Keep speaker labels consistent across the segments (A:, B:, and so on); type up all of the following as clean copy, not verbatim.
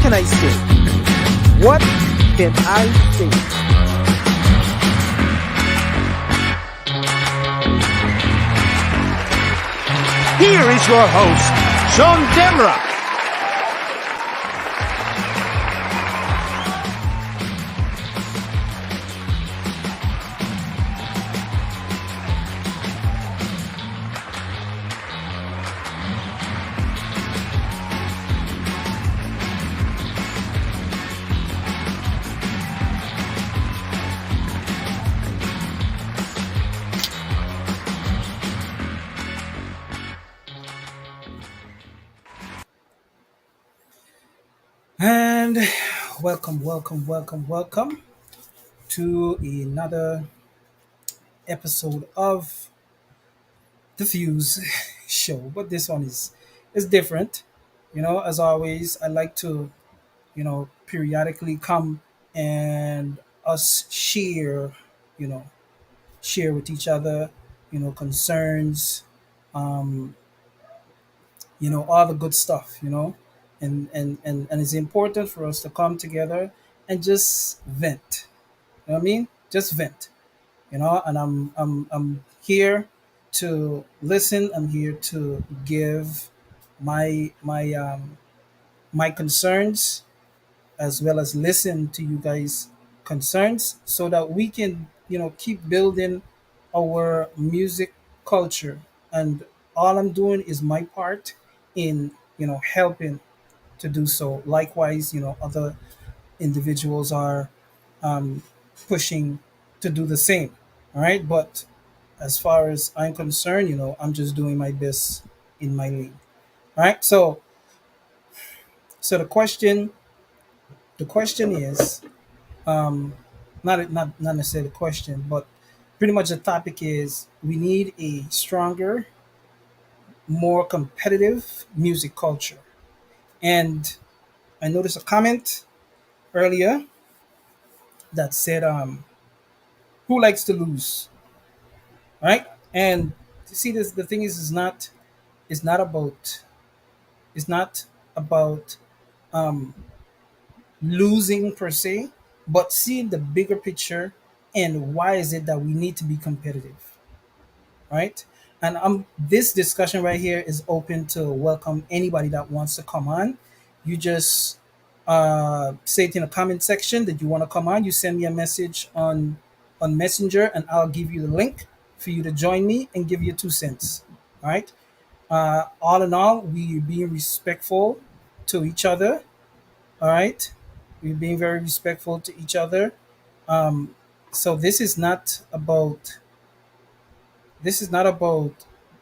A: can I say? What can I say? Here is your host, Sean Demra.
B: And welcome to another episode of the Fuse show. But this one is different. As always, I like to, periodically come and us share, you know, share with each other, concerns, um, all the good stuff, and it's important for us to come together and just vent. You know what I mean? Just vent. And I'm here to listen. I'm here to give my concerns, as well as listen to you guys concerns, so that we can keep building our music culture. And all I'm doing is my part in helping to do so. Likewise, other individuals are um, pushing to do the same. All right, but as far as I'm concerned, I'm just doing my best in my lane. All right, so the question is, not necessarily the question, but pretty much the topic is, we need a stronger, more competitive music culture. And I noticed a comment earlier that said, who likes to lose, right? And you see, this the thing is not about it's not about um, losing per se, but seeing the bigger picture, and why is it that we need to be competitive, right? And this discussion right here is open to welcome anybody that wants to come on. You just say it in the comment section that you want to come on. You send me a message on Messenger, and I'll give you the link for you to join me and give you 2 cents. All right. All in all, we being respectful to each other. All right, we're being very respectful to each other. Um, so this is not about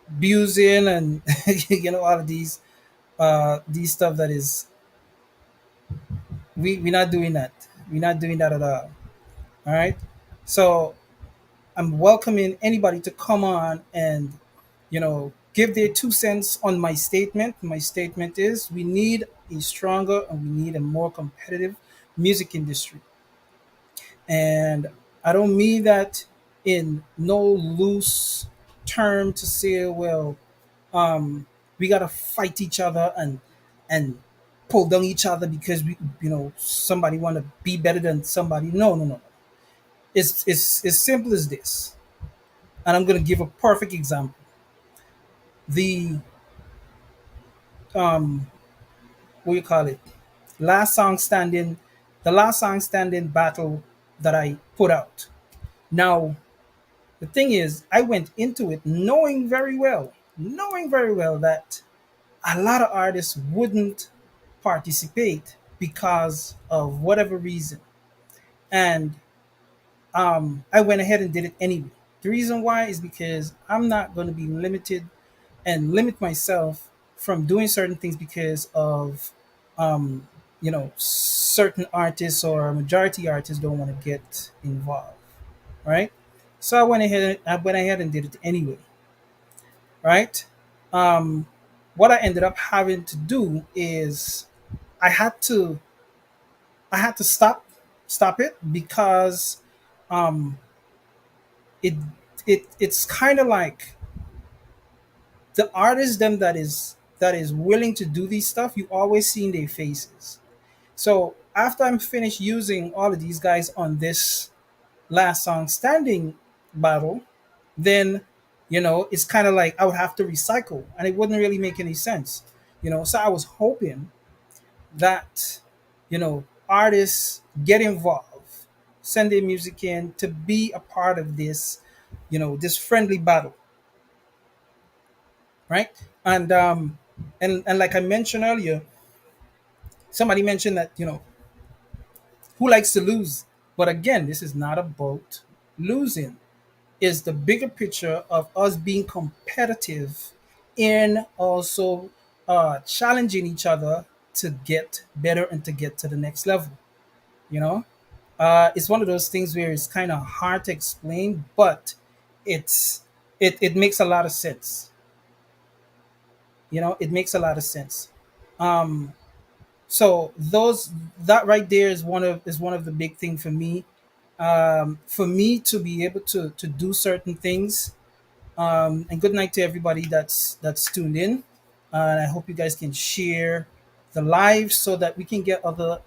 B: abusing and all of these stuff that is, we're not doing that. We're not doing that at all. All right. So I'm welcoming anybody to come on and give their 2 cents on my statement. My statement is, we need a stronger and we need a more competitive music industry. And I don't mean that in no loose term to say, well, we gotta fight each other and pull down each other because somebody want to be better than somebody. No, no, no. It's as simple as this. And I'm gonna give a perfect example. The what you call it? Last song standing, the last song standing battle that I put out. Now, the thing is, I went into it knowing very well that a lot of artists wouldn't participate because of whatever reason. And I went ahead and did it anyway. The reason why is because I'm not going to be limited and limit myself from doing certain things because of, certain artists or majority artists don't want to get involved, right? So I went ahead and did it anyway, right? Um, what I ended up having to do is, I had to I had to stop it because um, it it's kind of like the artist them that is willing to do these stuff. You always see in their faces. So after I'm finished using all of these guys on this last song standing battle, then it's kind of like I would have to recycle, and it wouldn't really make any sense. So I was hoping that artists get involved, send their music in to be a part of this, this friendly battle, right? And like I mentioned earlier, somebody mentioned that who likes to lose, but again, this is not about losing. Is the bigger picture of us being competitive in also challenging each other to get better and to get to the next level. You know, it's one of those things where it's kind of hard to explain, but it's it makes a lot of sense. It makes a lot of sense. Um, so those that right there is one of the big thing for me. For me to be able to do certain things. And good night to everybody that's tuned in. And I hope you guys can share the live so that we can get other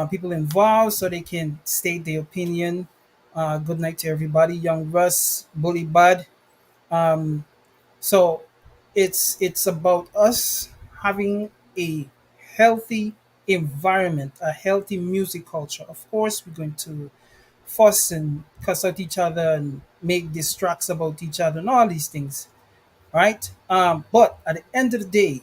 B: people involved so they can state their opinion. Good night to everybody. Young Russ, Bully Bud. Um, so it's about us having a healthy environment, a healthy music culture. Of course, we're going to fuss and cuss at each other and make distracts about each other and all these things, right? But at the end of the day,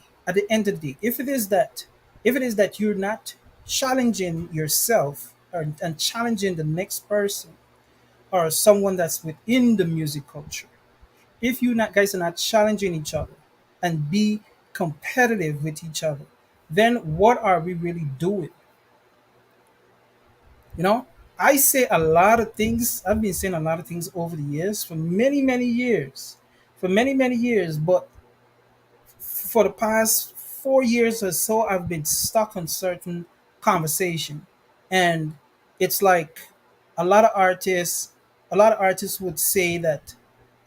B: if it is that you're not challenging yourself and challenging the next person or someone that's within the music culture, if you not guys are not challenging each other and be competitive with each other, then what are we really doing? You know, I say a lot of things. I've been saying a lot of things over the years for many, many years, but for the past 4 years or so, I've been stuck on certain conversation, and it's like a lot of artists, a lot of artists would say that,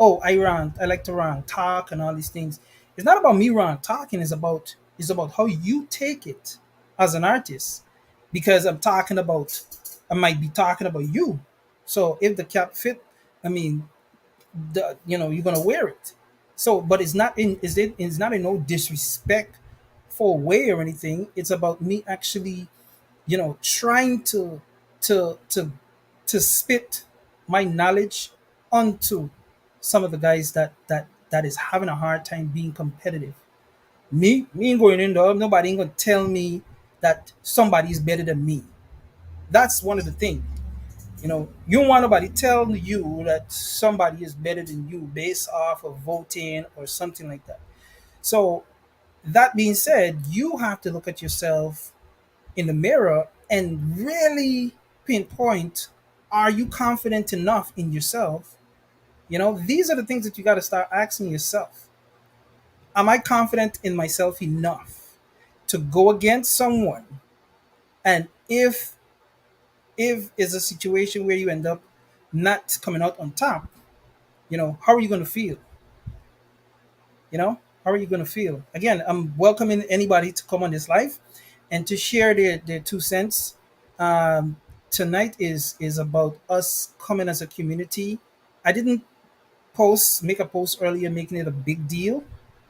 B: "Oh, I rant. I like to rant, talk, and all these things." It's not about me rant talking. It's about how you take it as an artist, because I might be talking about you. So if the cap fit, I mean, you're gonna wear it. So but it's not in no disrespect for way or anything. It's about me actually trying to to spit my knowledge onto some of the guys that is having a hard time being competitive. Me ain't going in there, nobody ain't gonna tell me that somebody is better than me. That's one of the things. You don't want nobody telling you that somebody is better than you based off of voting or something like that. So, that being said, you have to look at yourself in the mirror and really pinpoint, are you confident enough in yourself? These are the things that you got to start asking yourself. Am I confident in myself enough to go against someone? And if it's a situation where you end up not coming out on top, how are you going to feel? How are you going to feel? Again, I'm welcoming anybody to come on this live and to share their 2 cents. um, Tonight is about us coming as a community. I didn't make a post earlier making it a big deal,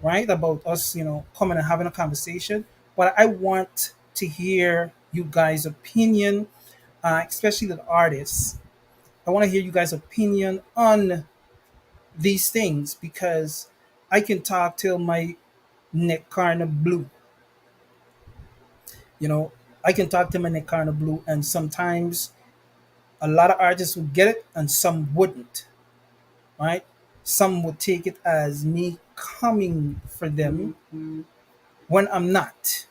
B: right, about us coming and having a conversation, but I want to hear you guys opinion, especially the artists. I want to hear you guys opinion on these things, because I can talk till my neck kind of blue. You know, I can talk till my neck kind of blue, and sometimes a lot of artists would get it and some wouldn't, right? Some would take it as me coming for them when I'm not,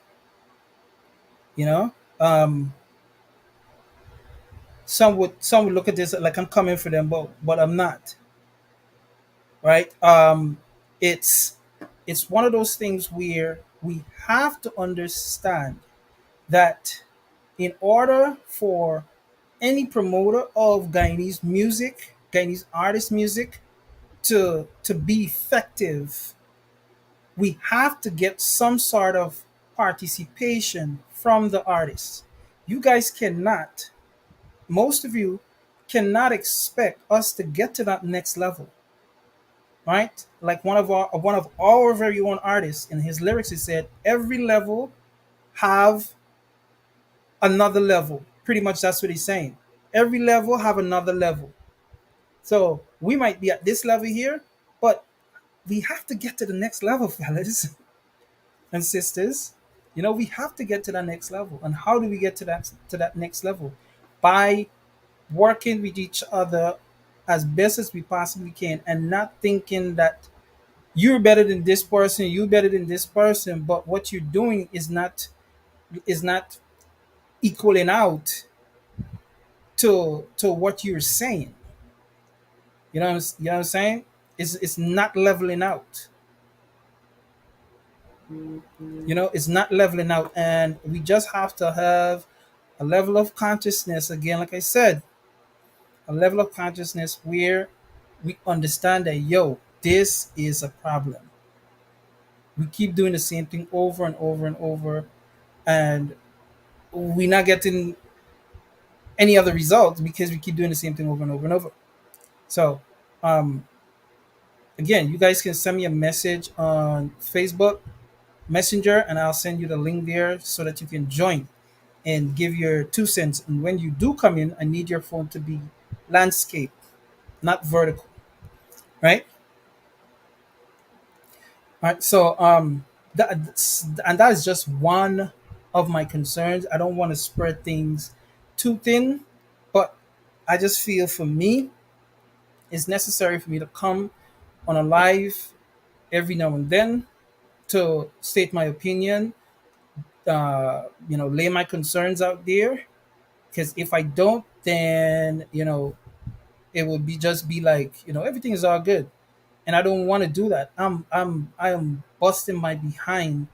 B: you know? Some would look at this like I'm coming for them, but I'm not, right? It's it's one of those things where we have to understand that in order for any promoter of Guyanese artist music to be effective, we have to get some sort of participation from the artist. You guys cannot, most of you cannot expect us to get to that next level, right? Like one of our very own artists in his lyrics, he said, every level have another level. Pretty much that's what he's saying. Every level have another level. So we might be at this level here, but we have to get to the next level, fellas and sisters. We have to get to that next level. And how do we get to that next level? By working with each other as best as we possibly can, and not thinking that you're better than this person, you're better than this person, but what you're doing is not equaling out to what you're saying. You know what I'm saying? It's not leveling out. It's not leveling out, and we just have to have a level of consciousness, again, like I said, a level of consciousness where we understand that, yo, this is a problem. We keep doing the same thing over and over and over, and we're not getting any other results because we keep doing the same thing over and over and over. So, um, again, you guys can send me a message on Facebook Messenger, and I'll send you the link there so that you can join and give your 2 cents. And when you do come in, I need your phone to be landscape, not vertical, right? All right. So, and that is just one of my concerns. I don't want to spread things too thin, but I just feel for me, it's necessary for me to come on a live every now and then to state my opinion, lay my concerns out there. Because if I don't, then it would be like, everything is all good, and I don't want to do that. I am busting my behind,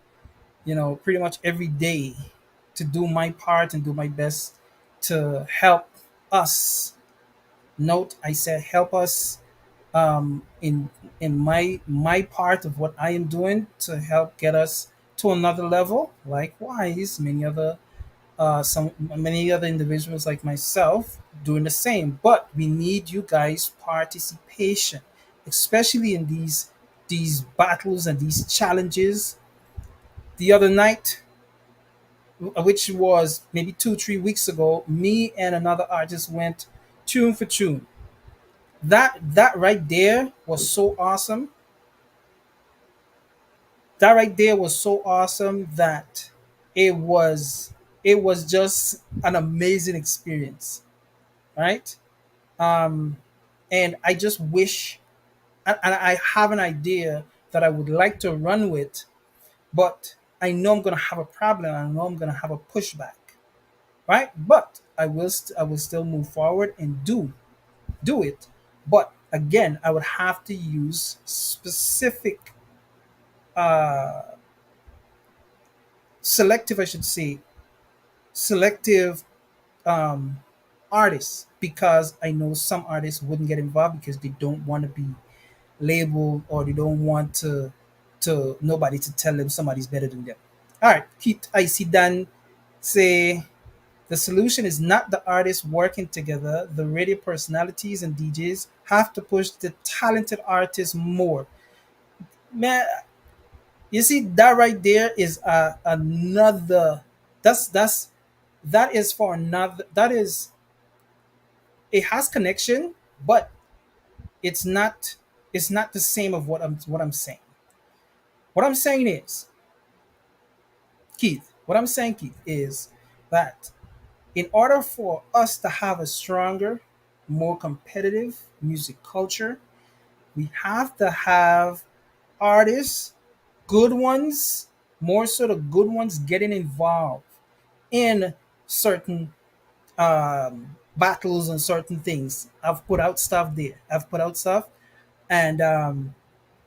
B: pretty much every day to do my part and do my best to help us. Note, I said help us, in my part of what I am doing to help get us to another level. Likewise, many other individuals like myself doing the same. But we need you guys' participation, especially in these battles and these challenges. The other night, which was maybe 2 3 weeks ago, me and another artist went tune for tune. That right there was so awesome. That right there was so awesome that it was it was just an amazing experience, right? Um, and I just wish, and I have an idea that I would like to run with, but I know I'm gonna have a problem. I know I'm gonna have a pushback, right? But I will still move forward and do it. But again, I would have to use specific, uh, selective, I should say, selective, um, artists, because I know some artists wouldn't get involved because they don't want to be labeled, or they don't want to nobody to tell them somebody's better than them. All right, Keith, I see Dan say the solution is not the artists working together. The radio personalities and DJs have to push the talented artists more. Man, you see that right there is, another. That is for another. That is, it has connection, but it's not it's not the same of what I'm saying. What I'm saying is, Keith, what I'm saying, Keith, is that in order for us to have a stronger, more competitive music culture, we have to have artists, good ones, more sort of good ones, getting involved in certain, battles and certain things. I've put out stuff there. I've put out stuff, and,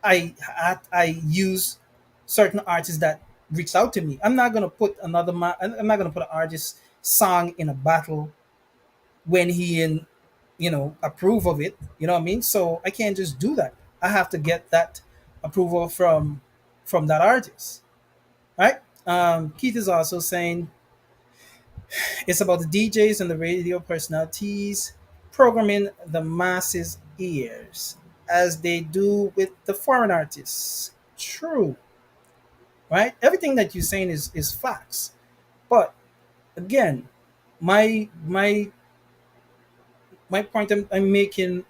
B: I use certain artists that reached out to me. I'm not gonna put I'm not gonna put an artist song in a battle when he in approve of it. You know what I mean? So I can't just do that. I have to get that approval from that artist, right? Keith is also saying It's about the DJs and the radio personalities programming the masses' ears as they do with the foreign artists. True, right? Everything that you're saying is facts. But again, my my point I'm making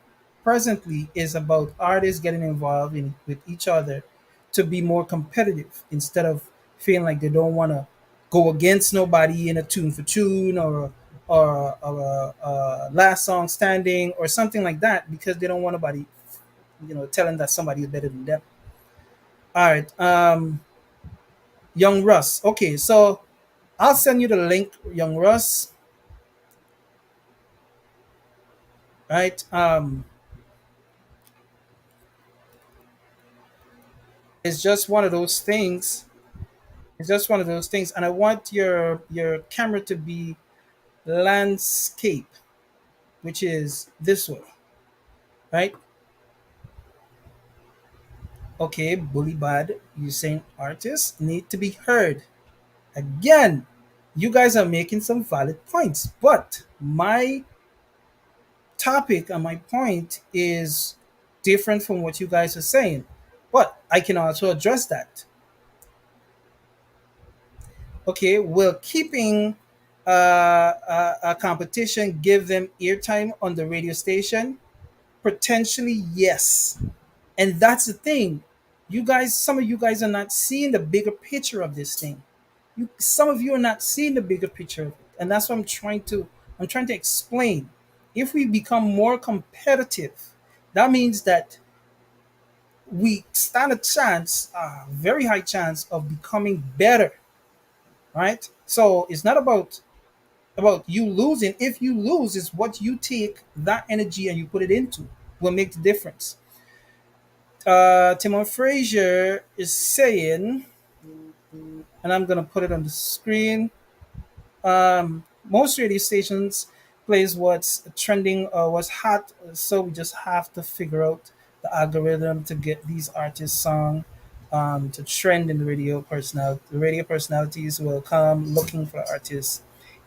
B: presently is about artists getting involved in with each other to be more competitive instead of feeling like they don't want to go against nobody in a tune for tune or last song standing or something like that because they don't want nobody telling that somebody is better than them. All right, young Russ. Okay, so I'll send you the link, young Russ. Right. It's just one of those things. It's just one of those things, and I want your camera to be landscape, which is this way, right? Okay, bully bad. You saying artists need to be heard. Again, you guys are making some valid points, but my topic and my point is different from what you guys are saying. But I can also address that. Okay, will keeping a competition give them airtime on the radio station? Potentially, yes. And that's the thing. You guys, some of you guys are not seeing the bigger picture of this thing. Some of you are not seeing the bigger picture of it. And that's what I'm trying to explain. If we become more competitive, that means that we stand a chance, a very high chance of becoming better, right? So it's not about you losing. If you lose, is what you take that energy and you put it into will make the difference. Timon Frazier is saying, and I'm gonna put it on the screen. Most radio stations plays what's trending or what's hot, so we just have to figure out the algorithm to get these artists' song to trend in the radio personality. The radio personalities will come looking for artists,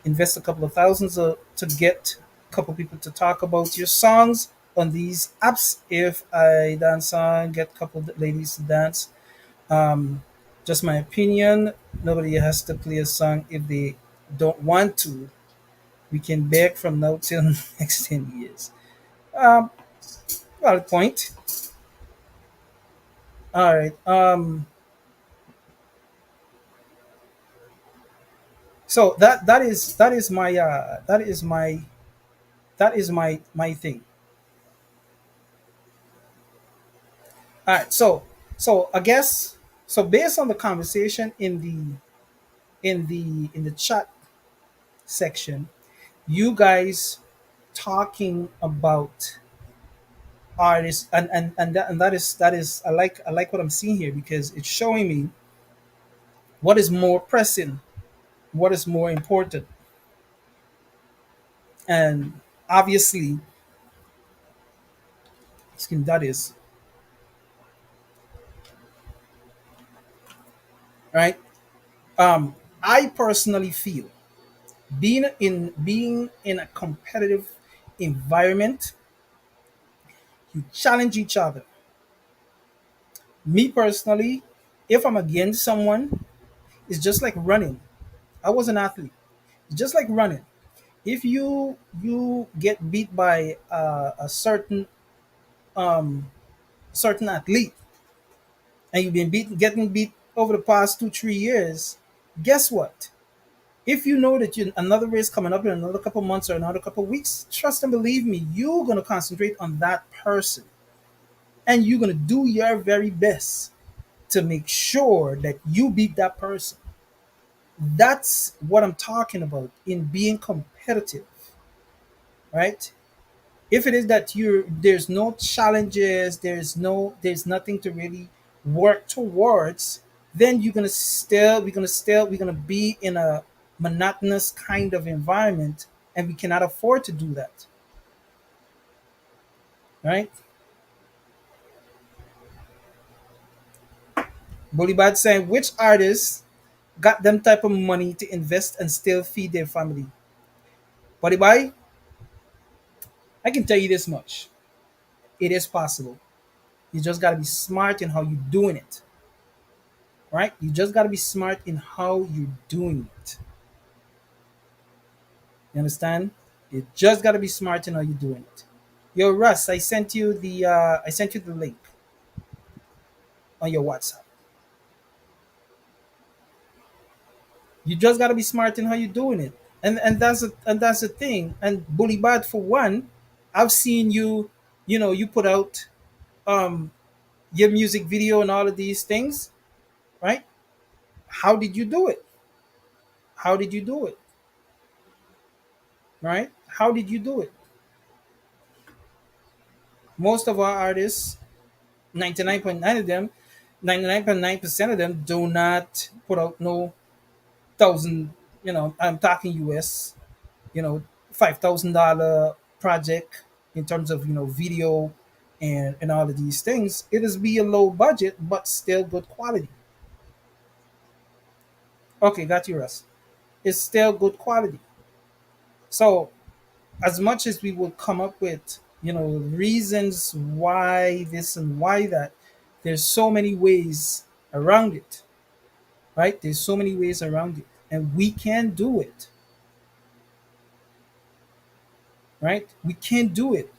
B: invest a couple of thousands to get a couple people to talk about your songs on these apps. If I dance song, get a couple of ladies to dance. um, just my opinion. Nobody has to play a song if they don't want to. We can beg from now till next 10 years. Um, Valid point. All right. So that is my that is my thing. All right. So I guess so based on the conversation in the chat section, you guys talking about artists and that is I like what I'm seeing here because it's showing me what is more pressing, what is more important, and obviously that is right. I personally feel being in a competitive environment, you challenge each other. Me personally, if I'm against someone, it's just like running. I was an athlete. It's just like running. If you get beat by a certain athlete and you've been getting beat over the past 2 3 years, guess what? If you know that you another race coming up in another couple months or another couple weeks, trust and believe me, you're gonna concentrate on that person and you're gonna do your very best to make sure that you beat that person. That's what I'm talking about in being competitive, right? If it is that there's no challenges, there's nothing to really work towards, then we're gonna be in a monotonous kind of environment, and we cannot afford to do that, right? Bully Bad saying, which artists got them type of money to invest and still feed their family. But I can tell you this much: it is possible. You just gotta be smart in how you're doing it, right? You just gotta be smart in how you're doing it. You understand? You just gotta be smart in how you're doing it. Yo, Russ, I sent you the link on your WhatsApp. You just gotta be smart in how you're doing it, and that's the thing. And Bully Bad, for one, I've seen you. You know, you put out um your music video and all of these things, right? How did you do it? How did you do it? Right? How did you do it? Most of our artists, 99.9 of them, 99.9% of them do not put out no thousand, I'm talking US, $5,000 project in terms of, video and all of these things. It is be a low budget, but still good quality. Okay, got you, Russ. It's still good quality. So as much as we would come up with, reasons why this and why that, there's so many ways around it, right? There's so many ways around it, and we can do it, right? We can do it.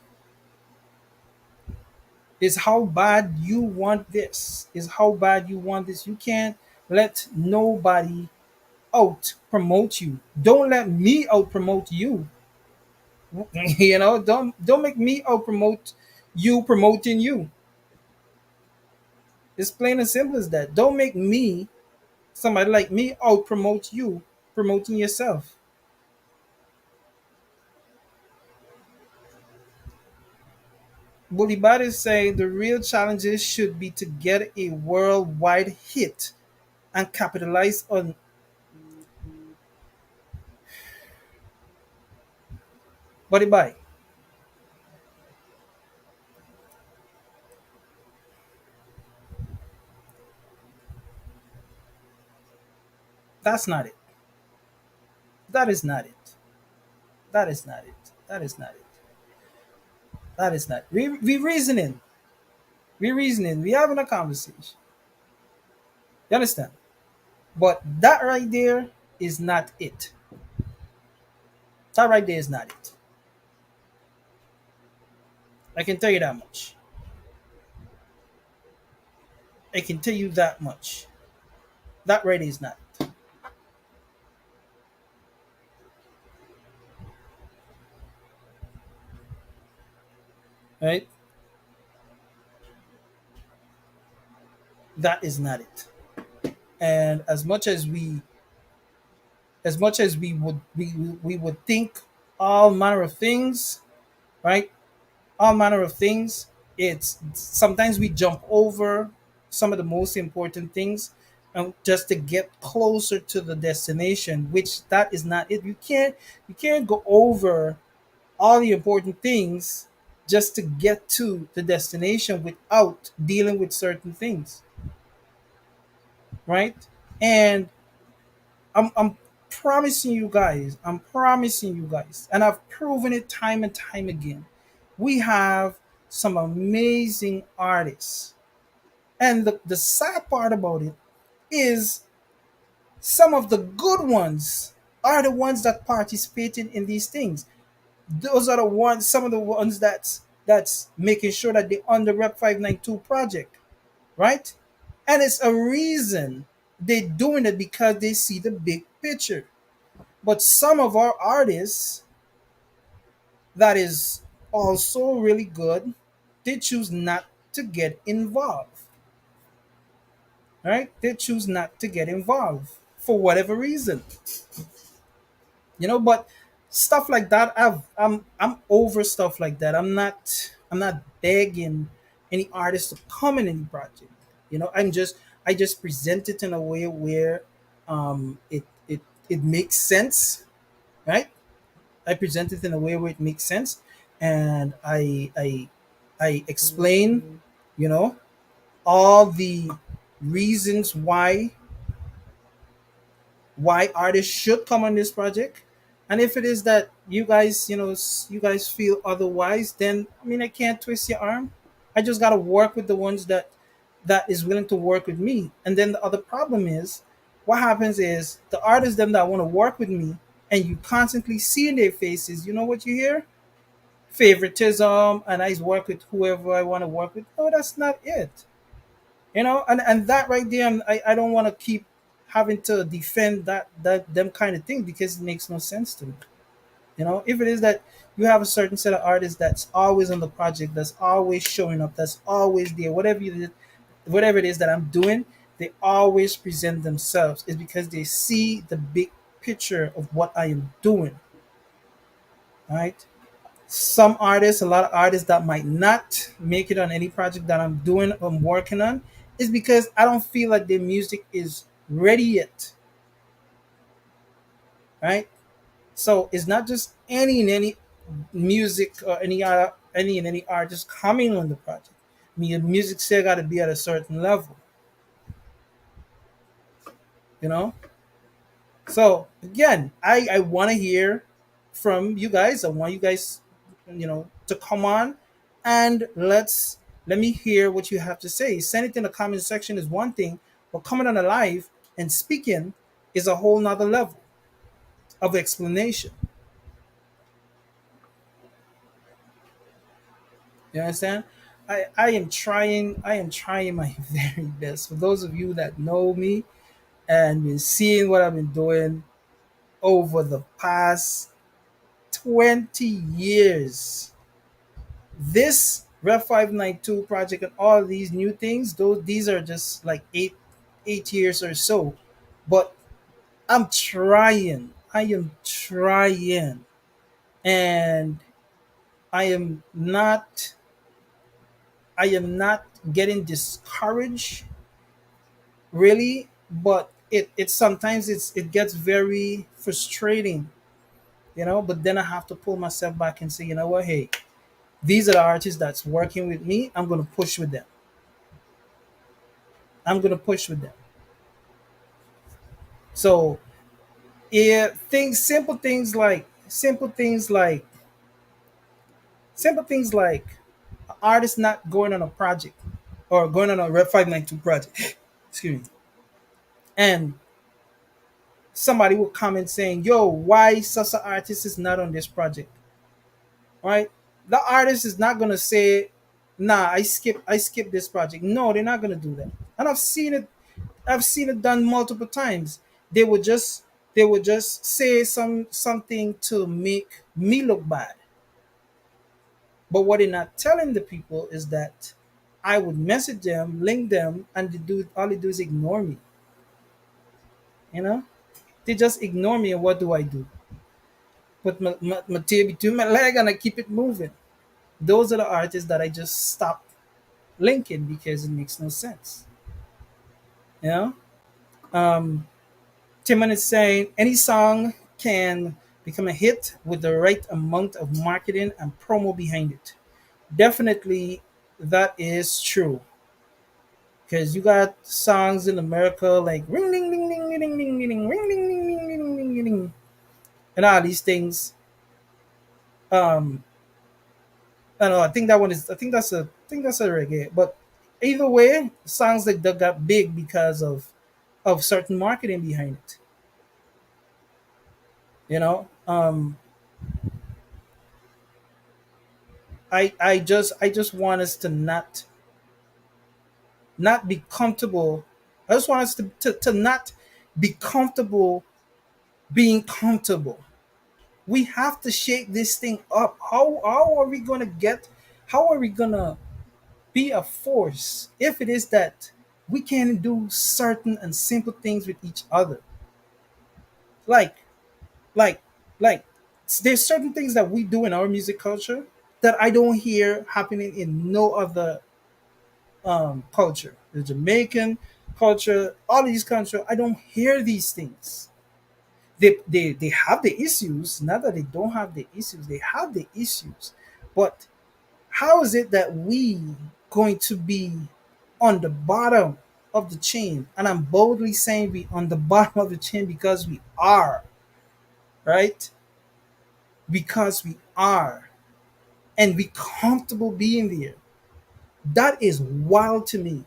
B: Is how bad you want this. Is how bad you want this. You can't let nobody out promote you. Don't let me out promote you. Don't make me out promote you promoting you. It's plain and simple as that. Don't make me, somebody like me, out promote you promoting yourself. Bully is saying the real challenges should be to get a worldwide hit and capitalize on. Buddy bye. That's not it. That is not it. That is not it. That is not it. That is not. We reasoning. We reasoning. We having a conversation. You understand? But that right there is not it. That right there is not it. I can tell you that much. I can tell you that much. That right is not it. Right? That is not it. And as much as we would think all manner of things, right? All manner of things. It's sometimes we jump over some of the most important things, just to get closer to the destination, which that is not it. You can't go over all the important things just to get to the destination without dealing with certain things, right? And I'm promising you guys, and I've proven it time and time again. We have some amazing artists. And the sad part about it is some of the good ones are the ones that participated in these things. Those are the ones, some of the ones that's making sure that they on the Rep 592 project, right? And it's a reason they're doing it because they see the big picture. But some of our artists that is also really good, they choose not to get involved, right? They choose not to get involved for whatever reason, But stuff like that, I'm over stuff like that. I'm not begging any artist to come in any project. I just present it in a way where it makes sense, right? I present it in a way where it makes sense, and I explain, you know, all the reasons why why artists should come on this project. And if it is that you guys, you guys feel otherwise, then I mean, I can't twist your arm. I just got to work with the ones that is willing to work with me. And then the other problem is, what happens is the artists them that want to work with me, and you constantly see in their faces, you know what you hear? Favoritism, and I work with whoever I want to work with. No, that's not it. And that right there, I don't want to keep having to defend that them kind of thing, because it makes no sense to me. If it is that you have a certain set of artists that's always on the project, that's always showing up, that's always there, whatever it is that I'm doing, they always present themselves, is because they see the big picture of what I am doing, right? Some artists, a lot of artists that might not make it on any project that I'm working on, is because I don't feel like their music is ready yet, right? So it's not just any and any music, or any and any artist coming on the project. I mean, your music still got to be at a certain level, you know. So again, I want to hear from you guys. I want you guys, to come on, and let me hear what you have to say. Send it in the comment section is one thing, but coming on a live and speaking is a whole nother level of explanation. You understand? I am trying my very best. For those of you that know me and been seeing what I've been doing over the past 20 years, this Ref 592 project and all these new things, these are just like eight years or so. But I'm trying. I am trying. And I am not I am not getting discouraged, really, but it sometimes it gets very frustrating, but then I have to pull myself back and say, you know what, hey, these are the artists that's working with me. I'm gonna push with them. I'm gonna push with them. So yeah, simple things like artists not going on a project, or going on a Red 592 project, excuse me, and somebody will comment saying, yo, why such an artist is not on this project, right? The artist is not gonna say, nah, I skip this project. No, they're not gonna do that. And I've seen it done multiple times. They would just they would just say something to make me look bad. But what they're not telling the people is that I would message them, link them, and all they do is ignore me. You know? They just ignore me, and what do I do? Put my tail between my leg and I keep it moving. Those are the artists that I just stop linking, because it makes no sense. You know? Um, Timon is saying any song can become a hit with the right amount of marketing and promo behind it. Definitely, that is true. Because you got songs in America like ring ding ding ding ding ding ding ding ring ding ding ding ding ding ding ding, and all these things. Um, I don't know. I think that's a reggae. But either way, songs like that got big because of certain marketing behind it. You know, I just want us to not be comfortable. I just want us to not be comfortable being comfortable. We have to shake this thing up. How are we gonna get? How are we gonna be a force if it is that we can do certain and simple things with each other? Like, like, like, there's certain things that we do in our music culture that I don't hear happening in no other culture. The Jamaican culture, all these cultures, I don't hear these things. They have the issues. Not that they don't have the issues, they have the issues. But how is it that we going to be on the bottom? of the chain. And I'm boldly saying we on the bottom of the chain because we are, right? Because we are. And we comfortable being there. That is wild to me.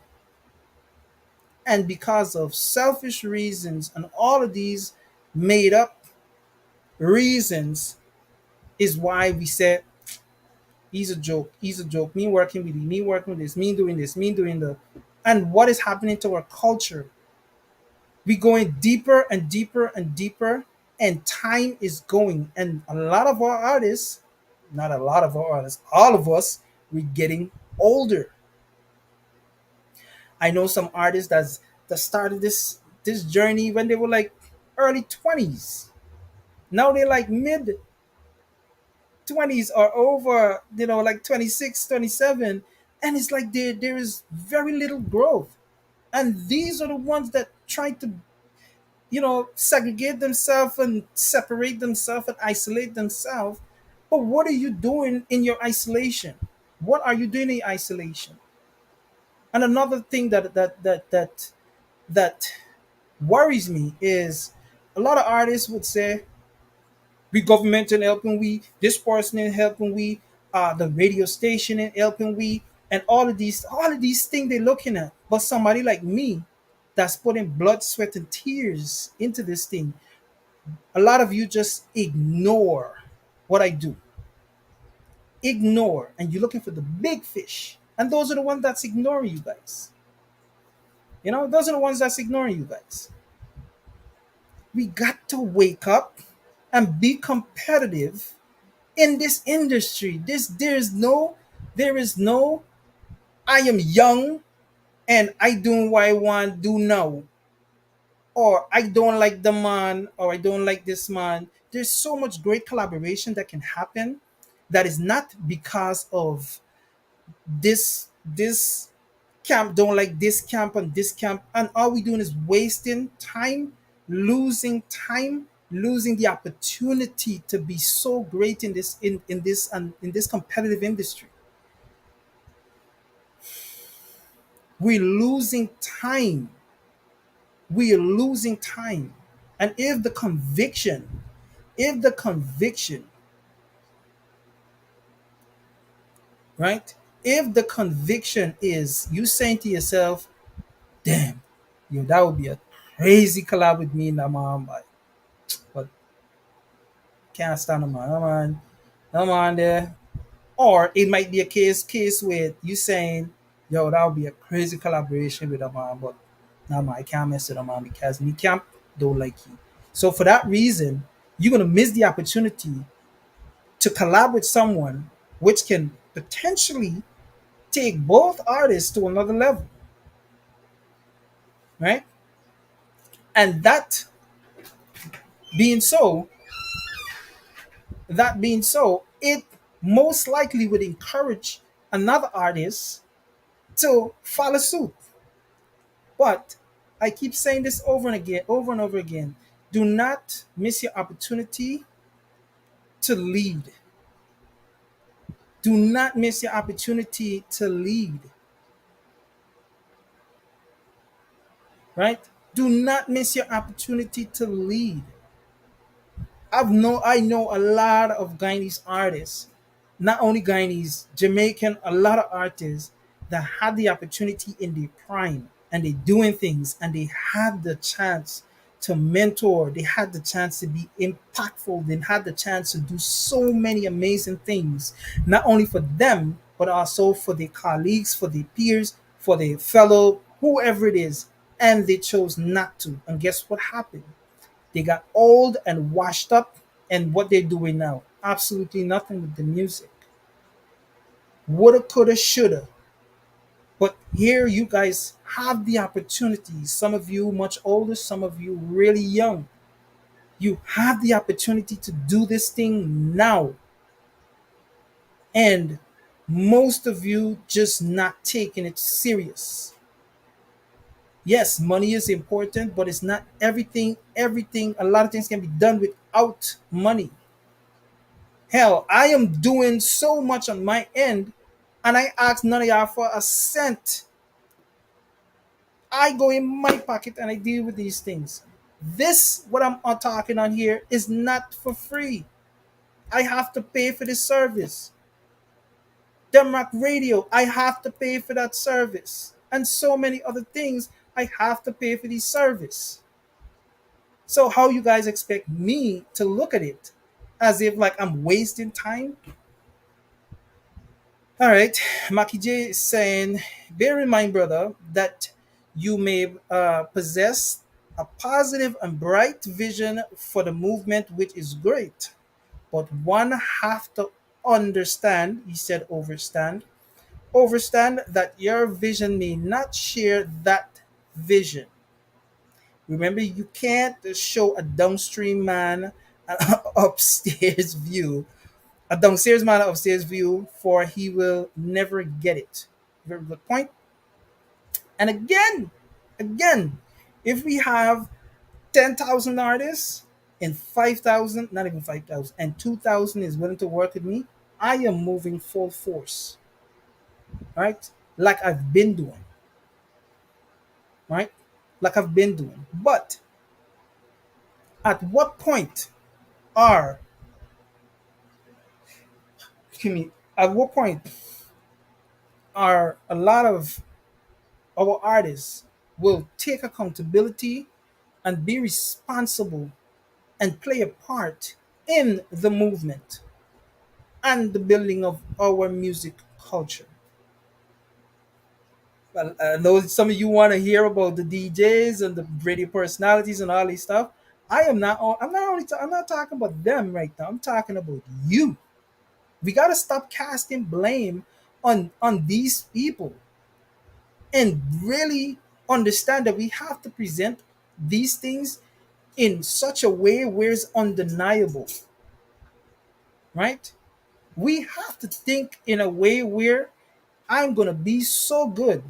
B: And because of selfish reasons and all of these made up reasons is why we said he's a joke, he's a joke, me working with you, me working with this, me doing the and what is happening to our culture? We going deeper and deeper and deeper, and time is going. And a lot of our artists, not a lot of our artists, all of us, we're getting older. I know some artists that started this journey when they were like early 20s. Now they're like mid 20s or over, like 26, 27, and it's like there is very little growth. And these are the ones that try to, segregate themselves and separate themselves and isolate themselves. But what are you doing in your isolation? What are you doing in isolation? And another thing that worries me is a lot of artists would say we government ain't helping we, this person ain't helping we, the radio station ain't helping we, and all of these things they're looking at. But somebody like me that's putting blood, sweat, and tears into this thing, a lot of you just ignore what I do. Ignore, and you're looking for the big fish. And those are the ones that's ignoring you guys. Those are the ones that's ignoring you guys. We got to wake up and be competitive in this industry. There is no I am young and I doing what I want do now. Or I don't like the man or I don't like this man. There's so much great collaboration that can happen that is not because of this camp don't like this camp and this camp, and all we doing is wasting time, losing the opportunity to be so great in this competitive industry. We're losing time. We are losing time. And if the conviction, right? If the conviction is you saying to yourself, damn, yo, that would be a crazy collab with me and that man, but can't stand him, man. No man there. Or it might be a case with you saying, yo, that would be a crazy collaboration with a man, but no man, I can't mess with a man because me camp don't like you. So for that reason, you're gonna miss the opportunity to collab with someone which can potentially take both artists to another level, right? And being so, that being so, it most likely would encourage another artist to follow suit. But I keep saying this over and over again. Do not miss your opportunity to lead. Do not miss your opportunity to lead, right? Do not miss your opportunity to lead. I know a lot of Guyanese artists, not only Guyanese, Jamaican, a lot of artists that had the opportunity in their prime and they doing things and they had the chance to mentor, they had the chance to be impactful, they had the chance to do so many amazing things, not only for them, but also for their colleagues, for their peers, for their fellow, whoever it is, and they chose not to. And guess what happened? They got old and washed up, and what they're doing now, absolutely nothing with the music. Woulda, coulda, shoulda. But here you guys have the opportunity. Some of you much older, some of you really young. You have the opportunity to do this thing now. And most of you just not taking it serious. Yes, money is important, but it's not everything. A lot of things can be done without money. Hell, I am doing so much on my end, and I ask none of y'all for a cent. I go in my pocket and I deal with these things. This, what I'm talking on here, is not for free. I have to pay for this service. Denmark Radio, I have to pay for that service. And so many other things, I have to pay for these service. So how you guys expect me to look at it? As if like I'm wasting time? All right, Maki J is saying, bear in mind, brother, that you may possess a positive and bright vision for the movement, which is great. But one have to understand, he said, understand that your vision may not share that vision. Remember, you can't show a downstream man an upstairs view, a downstairs man an upstairs view, for he will never get it. Very good point. And again, if we have 10,000 artists and 5,000, not even 5,000, and 2,000 is willing to work with me, I am moving full force, right? Like I've been doing, right? Like I've been doing. But at what point are, excuse me, at what point are a lot of our artists will take accountability and be responsible and play a part in the movement and the building of our music culture? Well, I know some of you want to hear about the DJs and the radio personalities and all this stuff. I am not. I'm not only. I'm not talking about them right now. I'm talking about you. We gotta stop casting blame on these people and really understand that we have to present these things in such a way where it's undeniable, right? We have to think in a way where I'm gonna be so good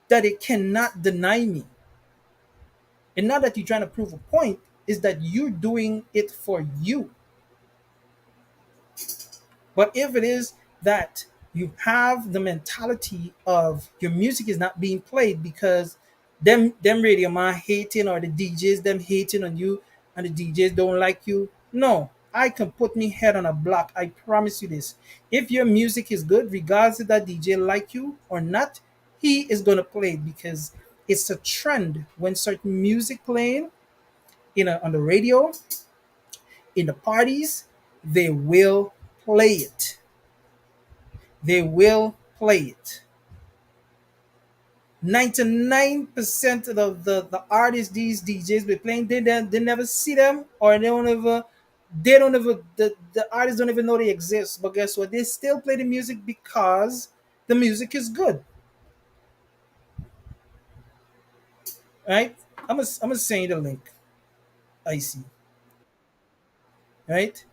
B: that it cannot deny me. And not that you're trying to prove a point, is that you're doing it for you. But if it is that you have the mentality of your music is not being played because them radio man hating, or the DJs them hating on you, and the DJs don't like you, no, I can put me head on a block. I promise you this. If your music is good, regardless if that DJ like you or not, he is gonna play it because it's a trend. When certain music playing on the radio, in the parties, they will play it. They will play it. 99% of the artists these DJs be playing, they never see them, or they don't ever the artists don't even know they exist. But guess what? They still play the music because the music is good. Right? I'm gonna send you the link. I see. Right?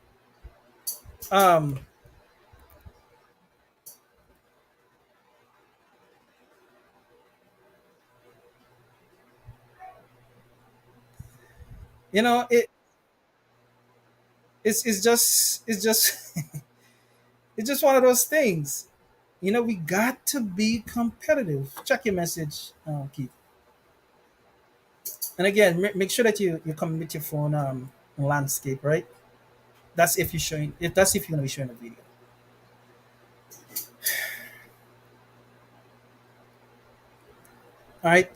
B: Um, you know, it's just it's just one of those things. We got to be competitive. Check your message, Keith. And again, make sure that you come with your phone landscape, right? That's if you're showing. If that's if you're gonna be showing a video. All right.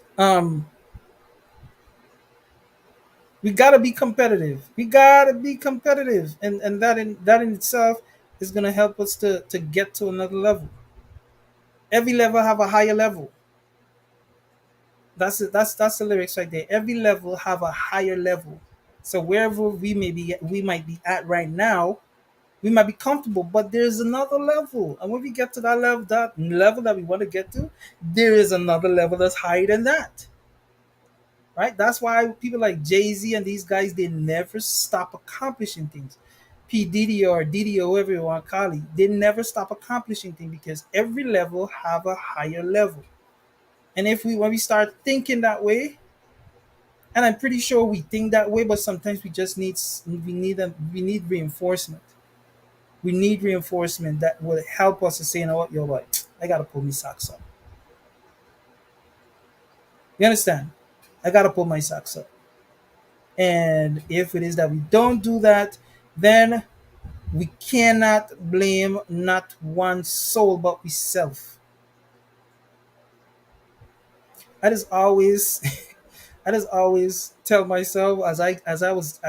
B: We gotta be competitive. We gotta be competitive, and that in itself is gonna help us to get to another level. Every level have a higher level. That's it. That's the lyrics right there. Every level have a higher level. So wherever we might be at right now, we might be comfortable, but there's another level. And when we get to that level that we want to get to, there is another level that's higher than that. Right? That's why people like Jay-Z and these guys, they never stop accomplishing things. P. Diddy or Diddy or whatever you want to call it, they never stop accomplishing things because every level have a higher level. And if we when we start thinking that way, and I'm pretty sure we think that way, but sometimes we need reinforcement. We need reinforcement that will help us to say, you know what, yo, what, I gotta pull me socks up. You understand? I gotta pull my socks up. And if it is that we don't do that, then we cannot blame not one soul but we self. I just always I just always tell myself as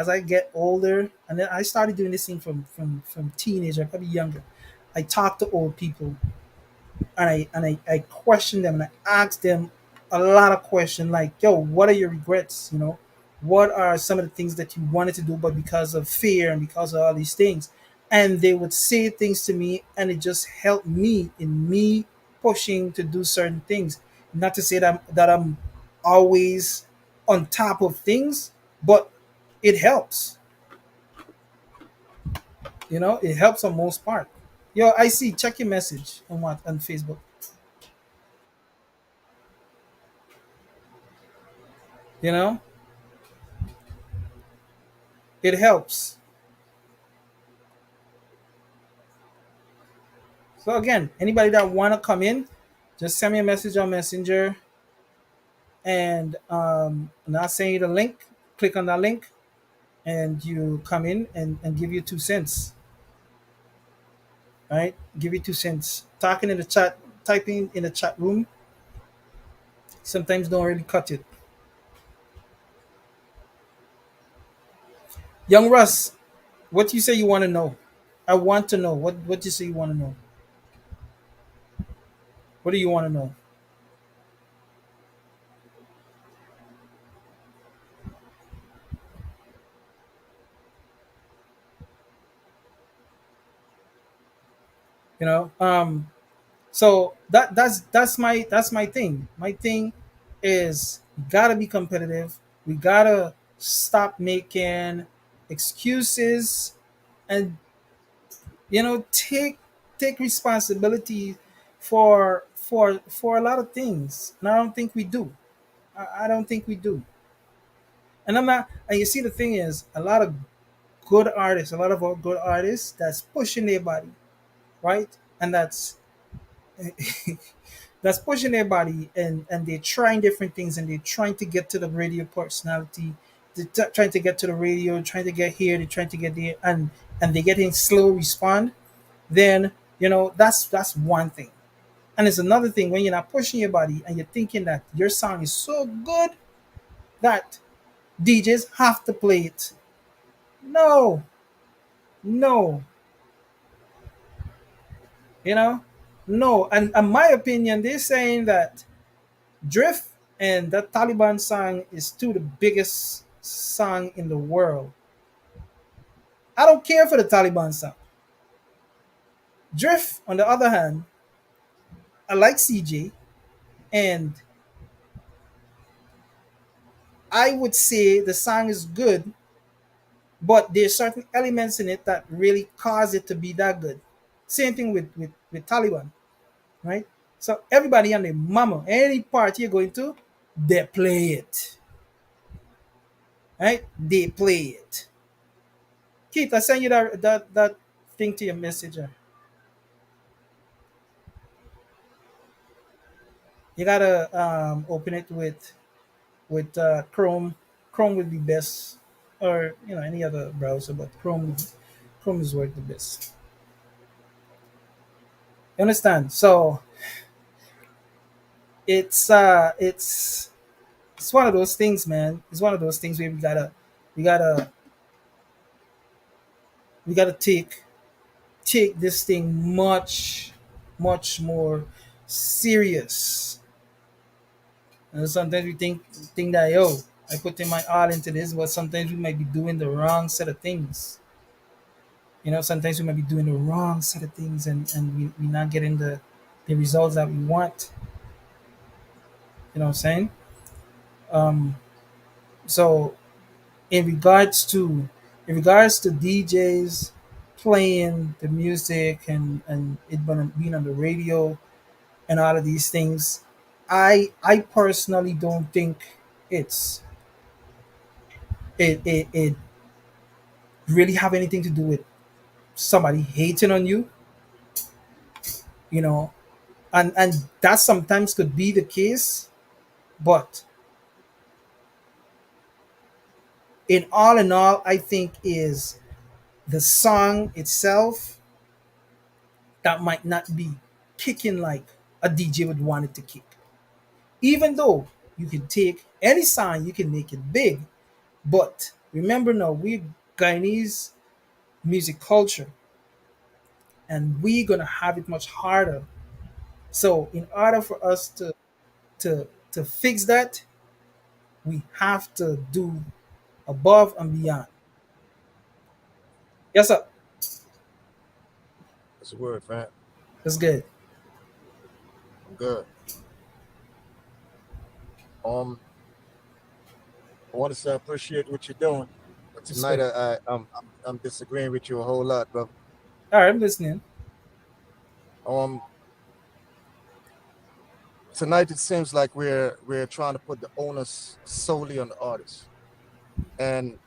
B: I get older, and then I started doing this thing from teenager, probably younger. I talk to old people and I question them and I ask them a lot of questions like, yo, what are your regrets? What are some of the things that you wanted to do, but because of fear and because of all these things? And they would say things to me, and it just helped me in me pushing to do certain things. Not to say that I'm always on top of things, but it helps. It helps on most part. Yo, I see. Check your message on Facebook. You know, it helps. So again, anybody that wanna come in, just send me a message on Messenger, and I'll send you the link. Click on that link, and you come in and give you 2 cents. Right? Give you 2 cents. Talking in the chat, typing in the chat room, sometimes don't really cut it. Young Russ, what do you say you want to know? I want to know. What do you say you want to know? What do you want to know? You know? So that's my thing. My thing is we gotta be competitive. We gotta stop making excuses, and take responsibility for a lot of things. And I don't think we do. I don't think we do. And I'm not. And you see, the thing is, a lot of good artists, a lot of our good artists, that's pushing their body, right? And that's pushing their body, and they're trying different things, and they're trying to get to the radio personality. They're trying to get to the radio, trying to get here, they're trying to get there, and they're getting slow respond. Then that's one thing. And it's another thing when you're not pushing your body and you're thinking that your song is so good that DJs have to play it. No, no, you know, no. And in my opinion, they're saying that Drift and that Taliban song is two of the biggest song in the world. I don't care for the Taliban song. Drift, on the other hand, I like CJ, and I would say the song is good, but there's certain elements in it that really cause it to be that good. Same thing with Taliban, right? So everybody and their mama, any party you're going to, they play it, right? They play it. Keith, I sent you that thing to your messenger. You gotta open it with Chrome. Chrome would be best, or any other browser, but Chrome is work the best. You understand? So it's one of those things, man. It's one of those things where we gotta we gotta take this thing much more serious. And sometimes we think that, yo, I put in my all into this, but sometimes we might be doing the wrong set of things. Sometimes we might be doing the wrong set of things, and we're not getting the results that we want. You know what I'm saying? Um, so in regards to DJs playing the music, and it being on the radio and all of these things, I personally don't think it's it really have anything to do with somebody hating on you, you know, and that sometimes could be the case, but in all, I think is the song itself that might not be kicking like a DJ would want it to kick. Even though you can take any song, you can make it big, but remember now, we Guyanese music culture, and we're gonna have it much harder. So, in order for us to fix that, we have to do above and beyond. Yes, sir.
C: That's a word, man.
B: That's good.
C: I'm good. Um, I want to say I appreciate what you're doing, but tonight
B: Respect.
C: I'm disagreeing with you a whole lot, bro.
B: All right, I'm listening.
C: Um, Tonight it seems like we're trying to put the onus solely on the artist, and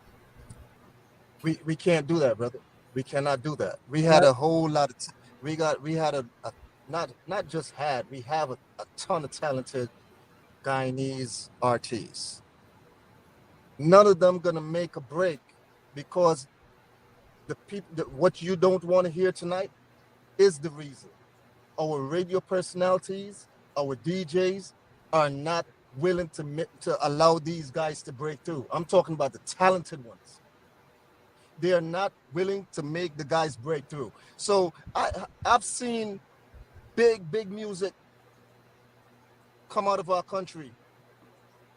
C: we can't do that, brother. We cannot do that. We had
B: Not
C: a whole lot of we had a not just had we have a ton of talented Guyanese artists. None of them gonna make a break because what you don't want to hear tonight is the reason. Our radio personalities, our DJs are not willing to allow these guys to break through. I'm talking about the talented ones. They are not willing to make the guys break through. So I've seen big music come out of our country,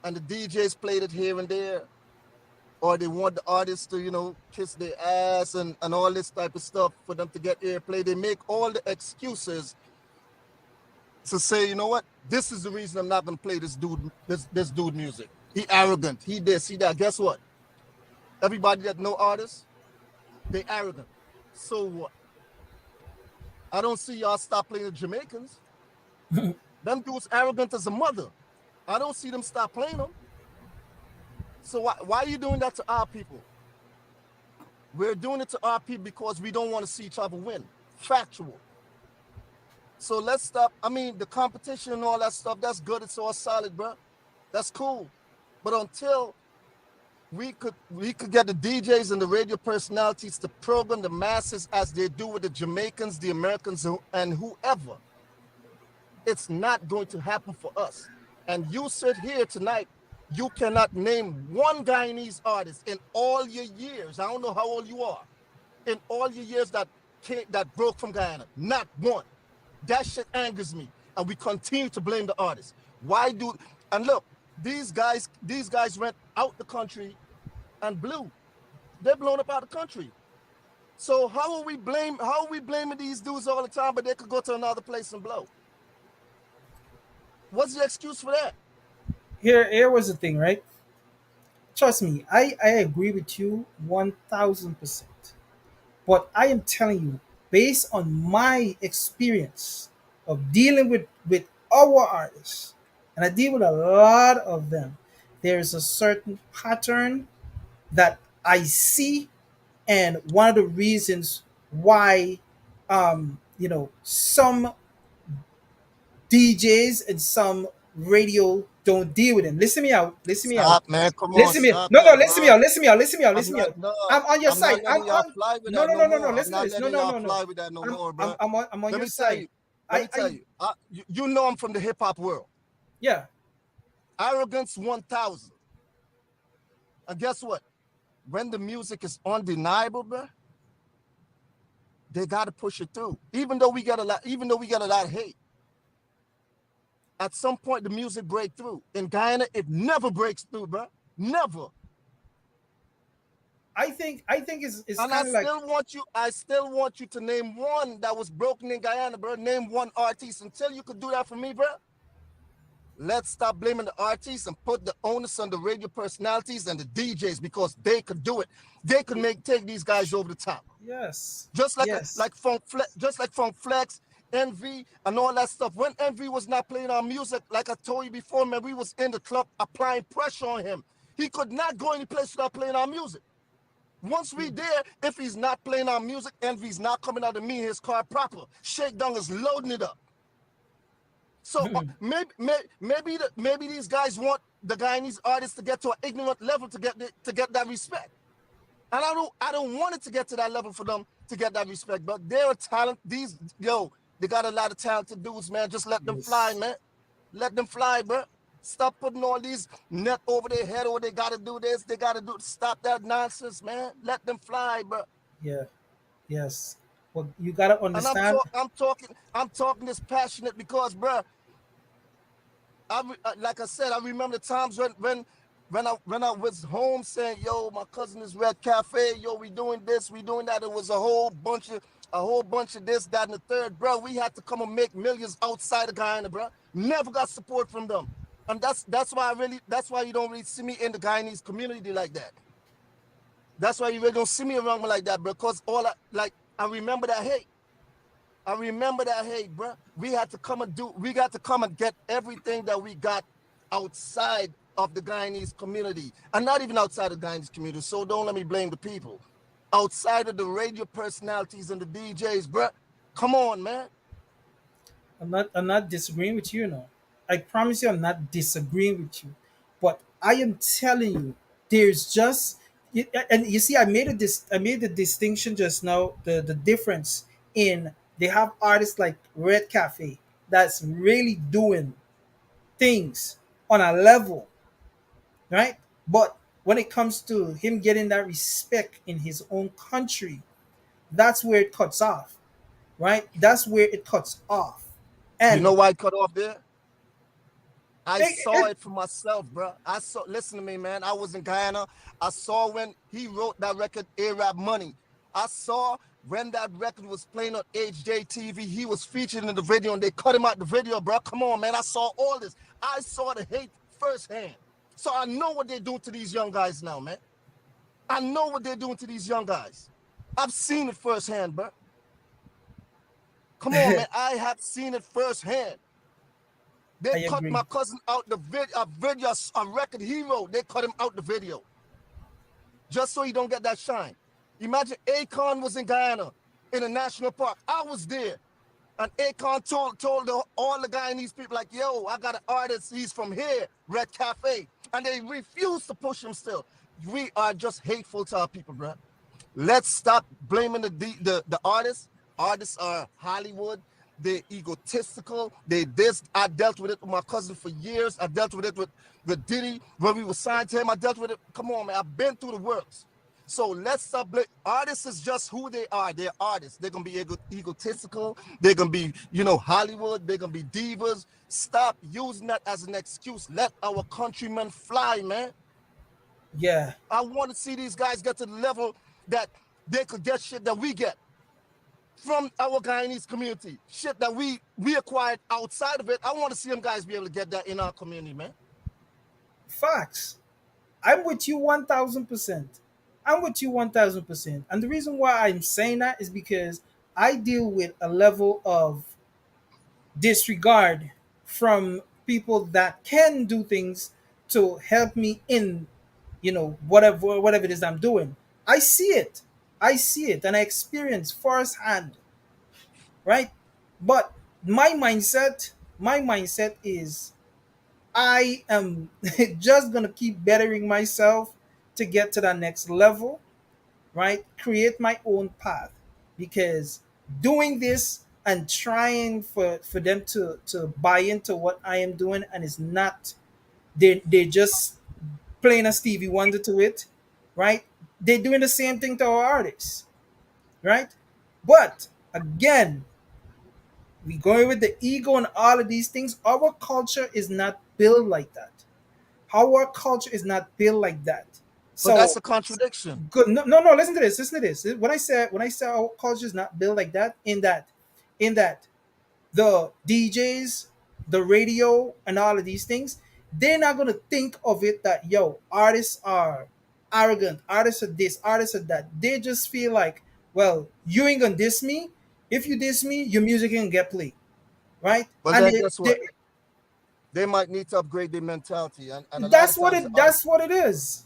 C: and the DJs played it here and there, or they want the artists to, kiss their ass and all this type of stuff for them to get airplay. They make all the excuses to say, you know what, this is the reason I'm not gonna play this dude music. He arrogant, he this, he that. Guess what? Everybody that know artists, they arrogant. So what? I don't see y'all stop playing the Jamaicans. Them dudes arrogant as a mother. I don't see them stop playing them. So why are you doing that to our people? We're doing it to our people because we don't want to see each other win. Factual. So let's stop. I mean, the competition and all that stuff, that's good. It's all solid, bro. That's cool. But until we could get the DJs and the radio personalities to program the masses as they do with the Jamaicans, the Americans, and whoever, it's not going to happen for us. And you sit here tonight, you cannot name one Guyanese artist in all your years. I don't know how old you are. In all your years that broke from Guyana, not one. That shit angers me, and we continue to blame the artists. And look, these guys went out the country and blew. They're blown up out of the country. So how are we blaming these dudes all the time, but they could go to another place and blow? What's the excuse for that?
B: here was the thing, right? Trust me, I agree with you 1000%. But I am telling you, based on my experience of dealing with our artists, and I deal with a lot of them, there's a certain pattern that I see, and one of the reasons why some DJs and some radio don't deal with them. Listen me out. Listen me out.
C: Stop, man. Come on,
B: Listen me.
C: stop
B: No, no.
C: that,
B: Listen me
C: bro.
B: out. Listen me out. Listen me out.
C: I'm
B: Listen me
C: not
B: out.
C: no,
B: I'm on your
C: I'm not
B: side. I'm
C: letting y'all
B: on.
C: fly with
B: No,
C: that
B: no,
C: no
B: no, no, no.
C: more. I'm
B: Listen to
C: not
B: this. No,
C: letting
B: no,
C: y'all
B: no, no.
C: fly with that no
B: I'm
C: more,
B: I'm
C: bro.
B: I'm on
C: Let
B: your
C: me tell
B: side.
C: you. Let me tell
B: I
C: you. You know I'm from the hip hop world.
B: yeah.
C: Arrogance 1000. And guess what? When the music is undeniable, bro, they gotta push it through. Even though we get a lot of hate, at some point the music break through. In Guyana, it never breaks through, bro. Never.
B: I think it's
C: And I
B: kind of like,
C: still want you to name one that was broken in Guyana, bro. Name one artist. Until you could do that for me, bro. Let's stop blaming the artists and put the onus on the radio personalities and the DJs because they could do it. They could take these guys over the top.
B: yes,
C: Just
B: yes.
C: like Funk Flex, Envy, and all that stuff. When Envy was not playing our music, like I told you before, man, we was in the club applying pressure on him. He could not go any place without playing our music. Once we there, if he's not playing our music, Envy's not coming out of me in his car proper. Shakedown is loading it up. So maybe these guys want the Guyanese artists to get to an ignorant level to get that respect. And I don't want it to get to that level for them to get that respect. But they're a talent. They got a lot of talented dudes, man. Just let them fly,
B: Yes.
C: man. Let them fly, bro. Stop putting all these net over their head, or they gotta do this, they gotta do. Stop that nonsense, man. Let them fly, bro.
B: Yeah. Yes. Well, you gotta
C: And
B: understand.
C: I'm talking this passionate because, bro, like I said, I remember the times when I was home saying, "Yo, my cousin is Red Cafe. Yo, we doing this, we doing that." It was a whole bunch of this, that, and the third, bro. We had to come and make millions outside of Guyana, bro. Never got support from them, and that's why you don't really see me in the Guyanese community like that. That's why you really don't see me around me like that, bro. Cause I remember that hate. I remember that hate, bro. We got to come and get everything that we got outside of the Guyanese community, and not even outside of the Guyanese community. So don't let me blame the people. Outside of the radio personalities and the DJs, bro. Come on, man.
B: I'm not disagreeing with you, no. I promise you I'm not disagreeing with you. But I am telling you, there's just and you see I made the distinction just now, the difference in they have artists like Red Cafe that's really doing things on a level, right? But when it comes to him getting that respect in his own country, that's where it cuts off, right? That's where it cuts off.
C: You
B: And
C: know why I cut off there? I saw
B: it,
C: it for myself, bro. Listen to me, man. I was in Guyana. I saw when he wrote that record, A-Rap Money. I saw when that record was playing on HJTV. He was featured in the video and they cut him out the video, bro. Come on, man. I saw all this. I saw the hate firsthand. So I know what they're doing to these young guys now, man. I know what they're doing to these young guys. I've seen it firsthand, bro. Come on, man. I have seen it firsthand. They
B: I
C: cut
B: agree.
C: my cousin out the video, a record he wrote. They cut him out the video just so he don't get that shine. Imagine Akon was in Guyana in a national park. I was there, and Akon told all the Guyanese people like, "Yo, I got an artist. He's from here, Red Cafe," and they refused to push him. Still, we are just hateful to our people, bro. Let's stop blaming the artists. Artists are Hollywood. They're egotistical. I dealt with it with my cousin for years. I dealt with it with Diddy when we were signed to him. I dealt with it. Come on, man. I've been through the works. So let's stop. Artists is just who they are. They're artists. They're gonna be egotistical. They're gonna be, Hollywood. They're gonna be divas. Stop using that as an excuse. Let our countrymen fly, man.
B: Yeah.
C: I want to see these guys get to the level that they could get shit that we get from our Guyanese community. Shit that we acquired outside of it. I want to see them guys be able to get that in our community, man.
B: Facts. I'm with you 1000%. I'm with you 1000%. And the reason why I'm saying that is because I deal with a level of disregard from people that can do things to help me in, whatever it is I'm doing. I see it. I see it and I experience firsthand, right? But my mindset is I am just gonna keep bettering myself to get to that next level, right? Create my own path because doing this and trying for them to buy into what I am doing and it's not they just playing a Stevie Wonder to it, right? They're doing the same thing to our artists, right? But again, we going with the ego and all of these things. Our culture is not built like that. Our culture is not built like that.
C: But that's
B: So
C: a contradiction.
B: good. No, no, no. Listen to this. Listen to this. When I say our culture is not built like that, in that the DJs, the radio, and all of these things, they're not gonna think of it that artists are arrogant, artists are this, artists are that. They just feel like, well, you ain't gonna diss me. If you diss me, your music can get played, right?
C: But
B: And
C: then guess what? They might need to upgrade their mentality. And a lot of
B: that's what
C: times
B: it. That's what it is.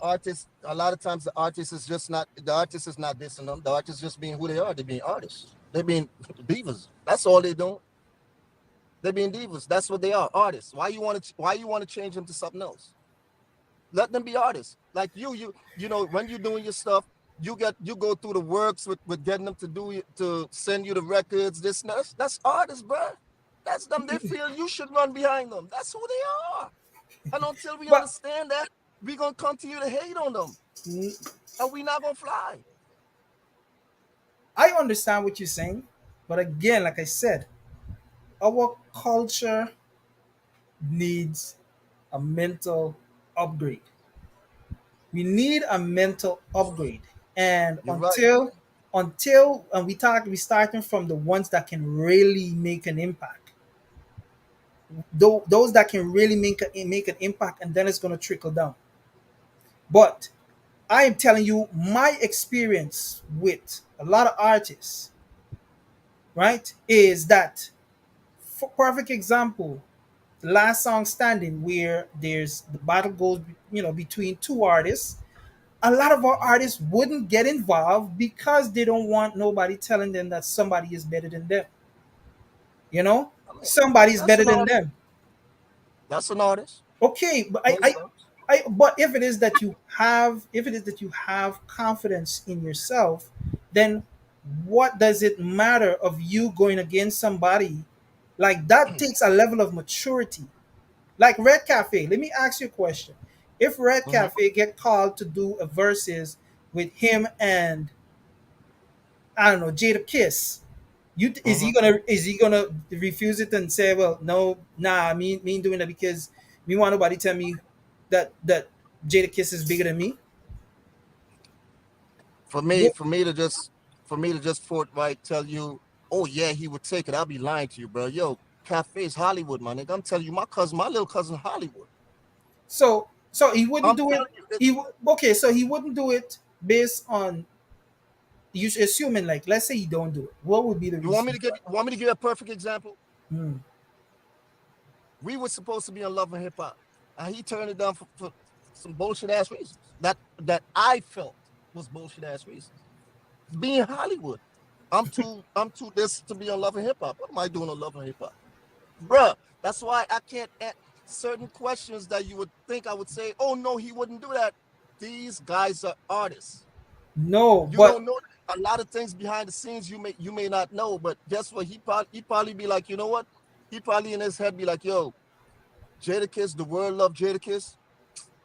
C: a lot of times the artist is just not the artist is not dissing them. The artist is just being who they are. They're being artists. They're being divas. That's all they're doing. They're being divas. That's what they are, artists. Why you want to change them to something else? Let them be artists. Like you know, when you're doing your stuff, you go through the works with getting them to to send you the records. That's artists, bro. That's them. They feel you should run behind them. That's who they are. And until we
B: But
C: understand that, we're gonna continue to hate on them,
B: mm,
C: and we not gonna fly.
B: I understand what you're saying. But again, like I said, our culture needs a mental upgrade. We need a mental upgrade. And
C: You're right.
B: until and we starting from the ones that can really make an impact. Those that can really make an impact, and then it's going to trickle down. But I am telling you my experience with a lot of artists, right? Is that for perfect example, the last song standing where there's the battle goes, between two artists. A lot of our artists wouldn't get involved because they don't want nobody telling them that somebody is better than them. You know,
C: I mean,
B: somebody's
C: that's
B: better
C: an
B: than
C: artist.
B: them.
C: That's an artist.
B: Okay, but
C: Makes sense.
B: but if it is that you have confidence in yourself, then what does it matter of you going against somebody? Like that takes a level of maturity. Like Red Cafe, let me ask you a question. If Red
C: Hmm.
B: Cafe get called to do a verses with him and I don't know Jada Kiss,
C: Hmm.
B: is he gonna refuse it and say, well, no, nah, me ain't doing that because me want nobody tell me that Jada Kiss is bigger than me. Yeah.
C: For me to just forthright tell you, oh yeah, he would take it. I'll be lying to you, bro. Yo, Cafe's Hollywood, my nigga. I'm telling you, my little cousin Hollywood.
B: So he wouldn't
C: I'm
B: do it.
C: telling you,
B: Okay, so he wouldn't do it based on you assuming, like, let's say he don't do it. What would be the reason why?
C: you want me to give you a perfect example?
B: Hmm.
C: We were supposed to be in love and hip hop, and he turned it down for some bullshit ass reasons that I felt was bullshit ass reasons. Being Hollywood, I'm too this to be on love and hip hop. What am I doing on love and hip hop, bruh? That's why I can't certain questions that you would think I would say. Oh no, he wouldn't do that. These guys are artists.
B: No,
C: You
B: but
C: don't know a lot of things behind the scenes. You may not know, but guess what? He probably be like, you know what? He probably in his head be like, yo, Jadakiss, the world love Jadakiss.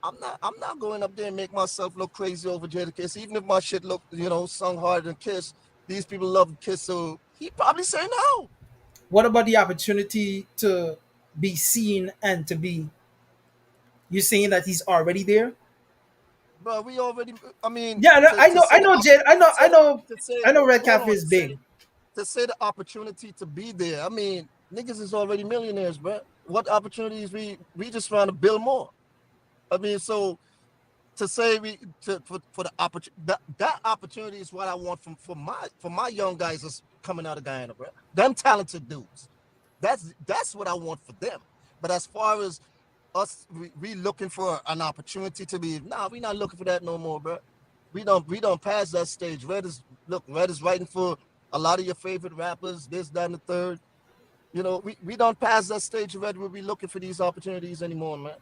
C: I'm not going up there and make myself look crazy over Jadakiss. Even if my shit look, sung harder than Kiss, these people love Kiss, so he probably say no.
B: what about the opportunity to be seen and to be? You saying that he's already there?
C: But we already, I mean,
B: Yeah,
C: to, to say
B: I
C: the
B: know, Jade. I know,
C: to say to say
B: I know. Red
C: hold
B: Cafe
C: on
B: is big.
C: to say the opportunity to be there. I mean, niggas is already millionaires, bro. What opportunities we just trying to build more. I mean, so to say for the opportunity that opportunity is what I want for my young guys that's coming out of Guyana, bro. Them talented dudes. That's what I want for them. But as far as us, we looking for an opportunity to be. Nah, we not looking for that no more, bro. We don't pass that stage. Red is writing for a lot of your favorite rappers. This, that, and the third. We don't pass that stage. Red, we'll be looking for these opportunities anymore, man.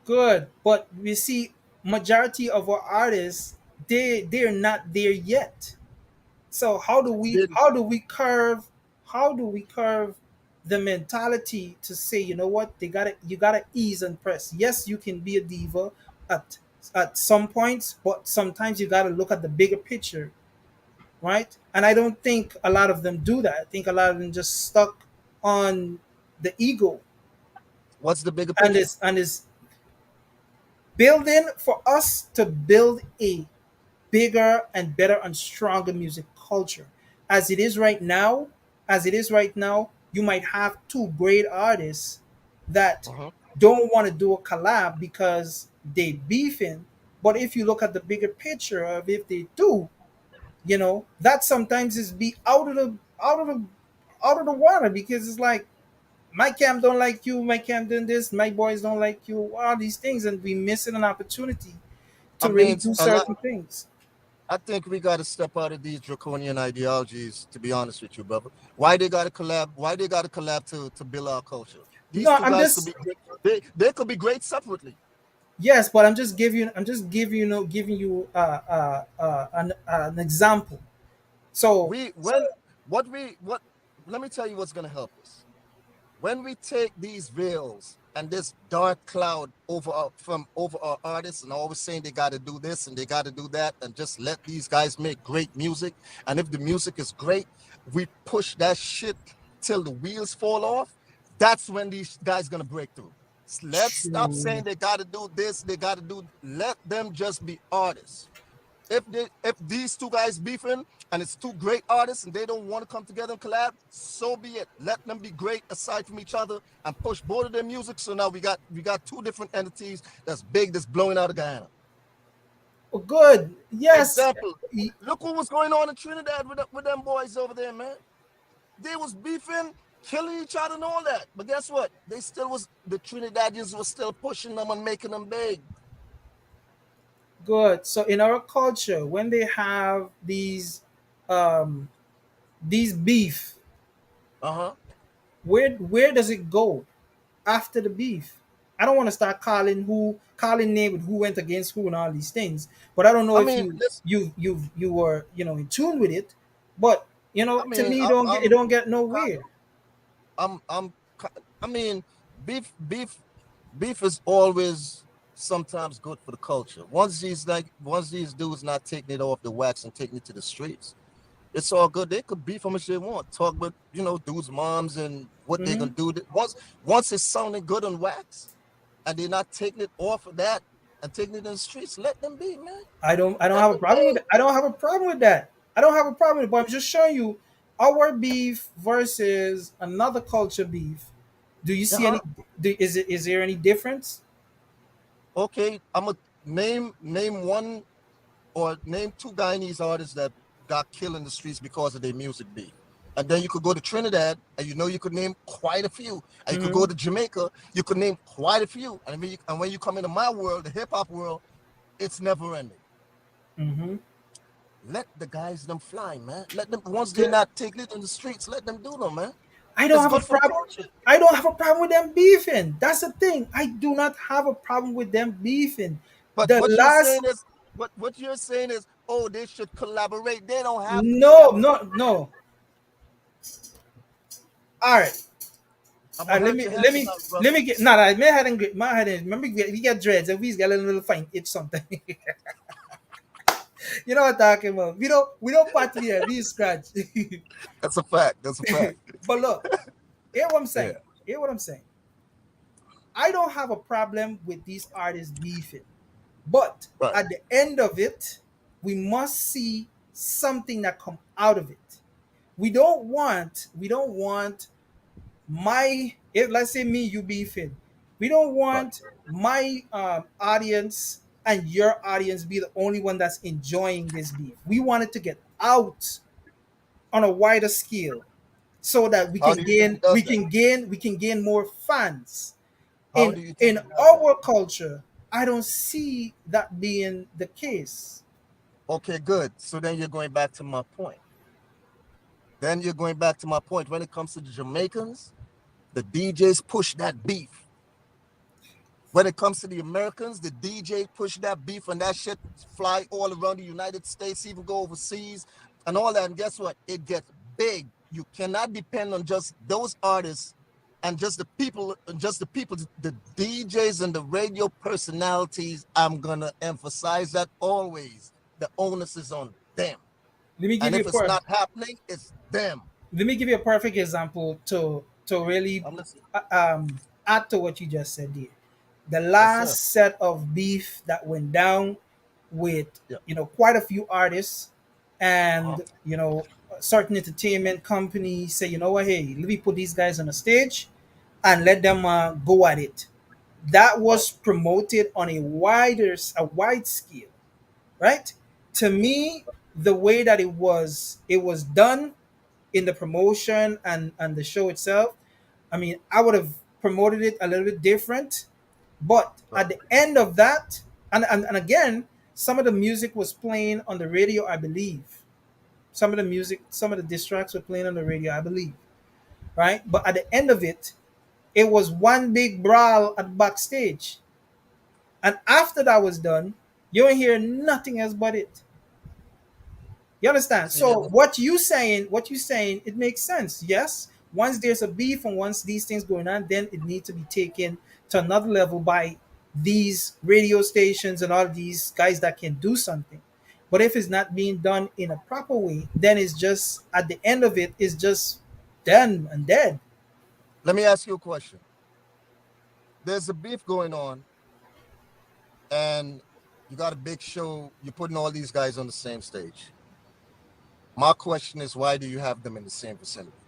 B: Good, but we see majority of our artists, they're not there yet. So
C: Didn't
B: how do we curve the mentality to say, you know what, you gotta ease and press. Yes, you can be a diva at some points, but sometimes you gotta look at the bigger picture, right? And I don't think a lot of them do that. I think a lot of them just stuck on the ego
C: What's the bigger
B: and
C: picture?
B: is building for us to build a bigger and better and stronger music culture. As it is right now, you might have two great artists that
C: Uh-huh.
B: don't want to do a collab because they beefing. But if you look at the bigger picture of if they do, that sometimes is be out of the water because it's like my camp don't like you, my camp doing this, my boys don't like you, all these things, and we missing an opportunity
C: I
B: to really
C: mean,
B: do
C: a lot.
B: certain things.
C: I think we got to step out of these draconian ideologies. To be honest with you, brother, why they got to collab? Why they got to collab to build our culture? These
B: No,
C: two
B: I'm
C: guys could
B: just
C: be great. They could be great separately.
B: yes, but I'm just giving giving you an example. So
C: We when what we what? Let me tell you what's gonna help us. When we take these veils and this dark cloud from over our artists and always saying they got to do this and they got to do that and just let these guys make great music, and if the music is great, we push that shit till the wheels fall off. That's when these guys gonna break through. Let's stop
B: true.
C: saying they got to do this, they got to do. Let them just be artists. If these two guys beefing and it's two great artists and they don't want to come together and collab, so be it. Let them be great aside from each other and push both of their music. So now we got two different entities that's big, that's blowing out of Guyana.
B: Oh, good. Yes.
C: Example, look what was going on in Trinidad with them boys over there, man. They was beefing, killing each other and all that. But guess what? They still was the Trinidadians were still pushing them and making them big.
B: Good. So in our culture, when they have um these beef,
C: Uh-huh.
B: where does it go after the beef? I don't want to start calling name with who went against who and all these things. But I don't know
C: I
B: if
C: mean, listen,
B: you were in tune with it. But
C: I
B: to
C: mean,
B: me,
C: I'm
B: it
C: I'm
B: don't get
C: kind
B: nowhere.
C: of I'm I mean, beef beef beef is always sometimes good for the culture. Once these dudes not taking it off the wax and taking it to the streets, it's all good. They could beef how much they want. Talk with dudes' moms and what they
B: Hmm.
C: gonna do. Once it's sounding good on wax, and they're not taking it off of that and taking it in the streets, let them be, man.
B: I don't
C: Let
B: have a
C: them
B: problem with
C: be.
B: it. I don't have a problem with that. I don't have a problem with it. But I'm just showing you our beef versus another culture beef. Do you see
C: Uh-huh.
B: any? Is there any difference?
C: Okay, I'm gonna name one or name two Guyanese artists that got killed in the streets because of their music beat. And then you could go to Trinidad, and you could name quite a few. And you could
B: Hmm.
C: go to Jamaica, you could name quite a few. And when you come into my world, the hip hop world, it's never ending.
B: Hmm.
C: Let the guys them fly, man. Let them once they're not taking it in the streets, let them do them, man.
B: I don't
C: It's
B: have a
C: good for the
B: problem.
C: culture.
B: I don't have a problem with them beefing. That's the thing. I do not have a problem with them beefing.
C: But
B: The last
C: what you're saying is, oh, they should collaborate. They don't have to
B: no,
C: collaborate.
B: no, no. All right.
C: I'm gonna hurt your head tonight,
B: Let
C: brother.
B: me get no, no, my head and my head and remember we get dreads and we got a little fine itch something. You know what I'm talking about. We don't party there, we scratch.
C: That's a fact. That's a fact.
B: But look, hear what I'm
C: Yeah.
B: saying. Hear what I'm saying. I don't have a problem with these artists beefing. But
C: Right.
B: at the end of it, we must see something that come out of it. We don't want my if let's say me you beefing. We don't
C: Right.
B: want my audience and your audience be the only one that's enjoying this beef. We want it to get out on a wider scale so that
C: How do you think it does that?
B: we can gain more fans.
C: How do you think
B: In
C: it does that?
B: our culture, I don't see that being the case.
C: Okay, good. So then you're going back to my point. Then you're going back to my point. When it comes to the Jamaicans, the DJs push that beef. When it comes to the Americans, the DJ push that beef and that shit fly all around the United States, even go overseas and all that. And guess what? It gets big. You cannot depend on just those artists and just the people, the DJs and the radio personalities. I'm gonna emphasize that always. The onus is on them.
B: Let me give
C: And
B: you
C: if
B: a
C: it's
B: per-
C: not happening, it's them.
B: Let me give you a perfect example to really
C: I'm listening.
B: uh, um, add to what you just said there. The
C: Yes, sir.
B: last set of beef that went down with
C: Yeah.
B: quite a few artists
C: Uh-huh.
B: and certain entertainment companies say, you know what, hey, let me put these guys on a stage and let them go at it. That
C: Right.
B: was promoted on a wide scale, right? To me, the way that it was done in the promotion and the show itself, I mean, I would have promoted it a little bit different. But
C: Right.
B: at the end of that, and again, Some of the music was playing on the radio, I believe. Some of the music, some of the diss tracks were playing on the radio, I believe. Right? But at the end of it, it was one big brawl at backstage. And after that was done, you don't hear nothing else but it. You understand?
C: See,
B: So what you saying, it makes sense. Yes, once there's a beef and once these things going on, then it needs to be taken to another level by these radio stations and all these guys that can do something. But if it's not being done in a proper way, then it's just at the end of it is just done and dead.
C: let me ask you a question. There's a beef going on, and you got a big show. You're putting all these guys on the same stage. My question is, why do you have them in the same vicinity?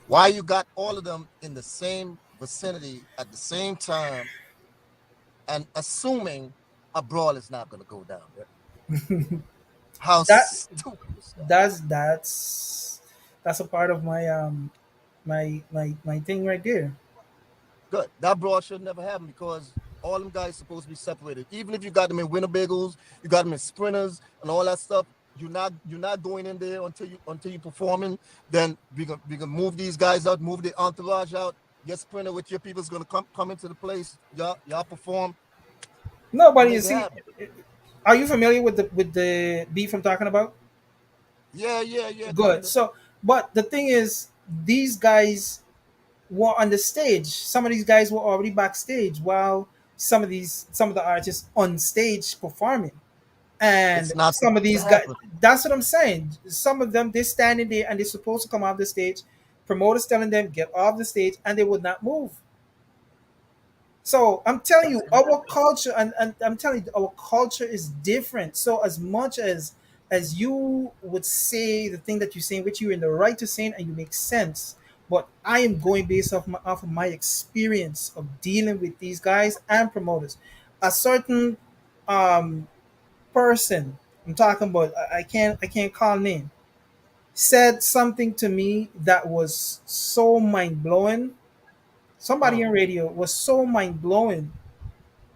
C: Why you got all of them in the same vicinity at the same time, and assuming a brawl is not going to go down? Right? How
B: That
C: stupid is that?
B: that's a part of my thing right there.
C: Good. That brawl should never happen because all them guys supposed to be separated. Even if you got them in Winnebagos, you got them in sprinters and all that stuff. You're not going in there until you performing. Then we gonna move these guys out, move the entourage out. Your sprinter with your people's gonna come into the place. Y'all perform and
B: Nobody
C: make
B: is
C: it
B: see.
C: happen.
B: Are you familiar with the beef I'm talking about?
C: Yeah, yeah, yeah,
B: Good.
C: kinda.
B: So, but the thing is, these guys were on the stage. Some of these guys were already backstage, while some of the artists on stage performing, and
C: It's not
B: some of
C: supposed to
B: these guys.
C: happen.
B: That's what I'm saying. Some of them they're standing there and they're supposed to come off the stage. Promoters telling them get off the stage, and they would not move. So I'm telling
C: That's
B: you,
C: not
B: our culture, and I'm telling you, our culture is different. So as much as you would say the thing that you're saying, which you're in the right to saying, and you make sense, but I am going based off of my experience of dealing with these guys and promoters. A certain um, person I'm talking about, I can't call name, said something to me that was so mind blowing. Somebody
C: mm,
B: on radio was so mind blowing,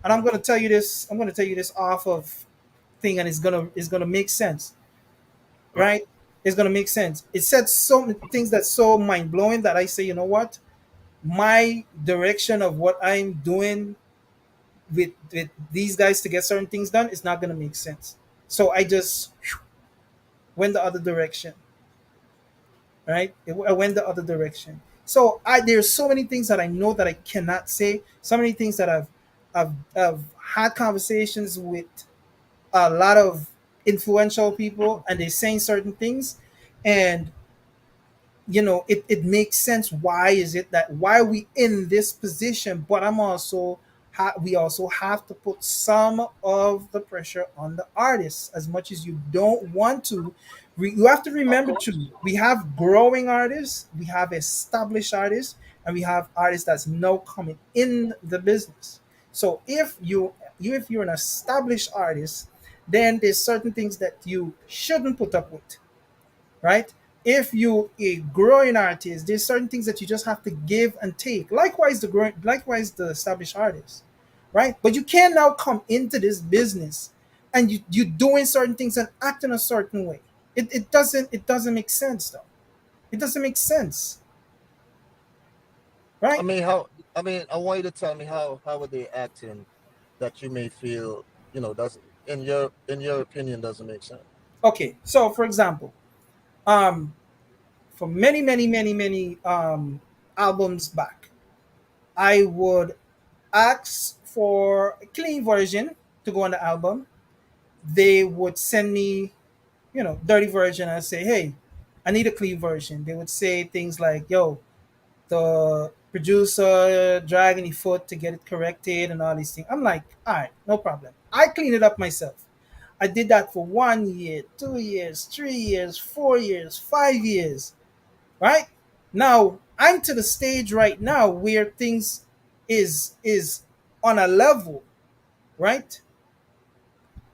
B: and I'm
C: mm,
B: gonna tell you this. I'm gonna tell you this off of thing, and it's gonna make sense,
C: mm.
B: right? It's gonna make sense. It said so many things that's so mind blowing that I say, you know what? My direction of what I'm doing with these guys to get certain things done is not gonna make sense. So I just went the other direction, right? I went the other direction. So there's so many things that I know that I cannot say. So many things that I've had conversations with a lot of influential people, and they're saying certain things, and it makes sense. Why is it that why are we in this position? But we also have to put some of the pressure on the artists. As much as you don't want to, you have to
C: Of
B: remember
C: course.
B: too, we have growing artists, we have established artists, and we have artists that's now coming in the business. So if you're an established artist, then there's certain things that you shouldn't put up with, right? If you a growing artist, there's certain things that you just have to give and take. Likewise the established artist, right? But you can now come into this business and you doing certain things and acting a certain way. It doesn't make sense though. It doesn't make sense,
C: I
B: right?
C: mean, how? I mean, I want you to tell me how are they acting that you may feel doesn't in your opinion doesn't make sense.
B: Okay, so for example, um, for many albums back, I would ask for a clean version to go on the album. They would send me, dirty version. I say, hey, I need a clean version. They would say things like, yo, the producer dragging the foot to get it corrected and all these things. I'm like, all right, no problem. I clean it up myself. I did that for 1 year, 2 years, 3 years, 4 years, 5 years, right? Now I'm to the stage right now where things is on a level, right?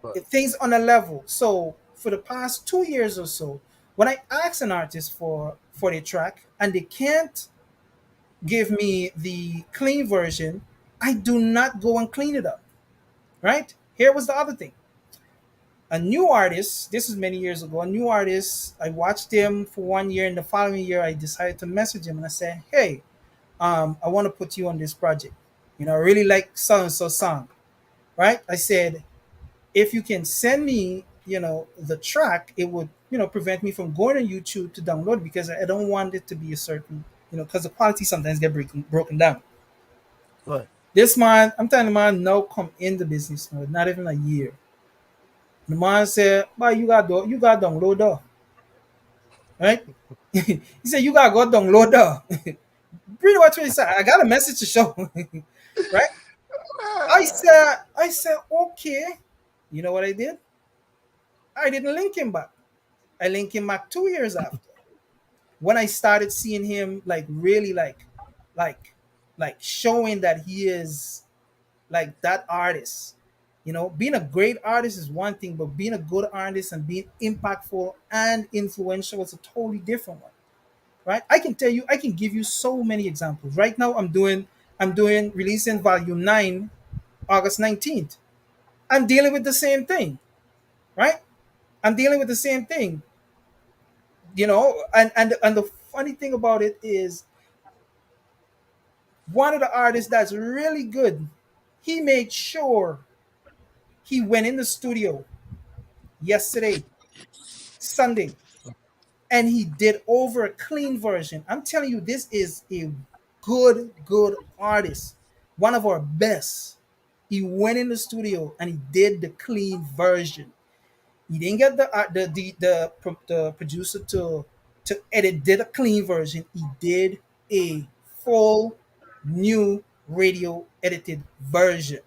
C: But
B: Things on a level. So for the past 2 years or so, when I ask an artist for the track and they can't give me the clean version, I do not go and clean it up, right? Here was the other thing. A new artist, this is many years ago, a new artist, I watched him for 1 year, and the following year I decided to message him and I said, hey, I want to put you on this project. I really like so and so song, right? I said, if you can send me, the track, it would, prevent me from going on YouTube to download it, because I don't want it to be a certain, because the quality sometimes get broken down.
C: Right.
B: This man, I'm telling the man, no come in the business, no, not even a year. The man said, "But you got downloader, right?" He said, "You got downloader." Pretty much what he said. I got a message to show, right? I said, okay. You know what I did? I didn't link him back. I linked him back 2 years after, when I started seeing him like really like like showing that he is like that artist. Being a great artist is one thing, but being a good artist and being impactful and influential is a totally different one, right? I can give you so many examples. Right now, I'm doing releasing volume 9, August 19th. I'm dealing with the same thing, right? I'm dealing with the same thing, and the funny thing about it is, one of the artists that's really good, he made sure he went in the studio yesterday, Sunday, and he did over a clean version. I'm telling you, this is a good artist, one of our best. He went in the studio and he did the clean version. He didn't get the producer to edit. Did a clean version. He did a full new radio edited version.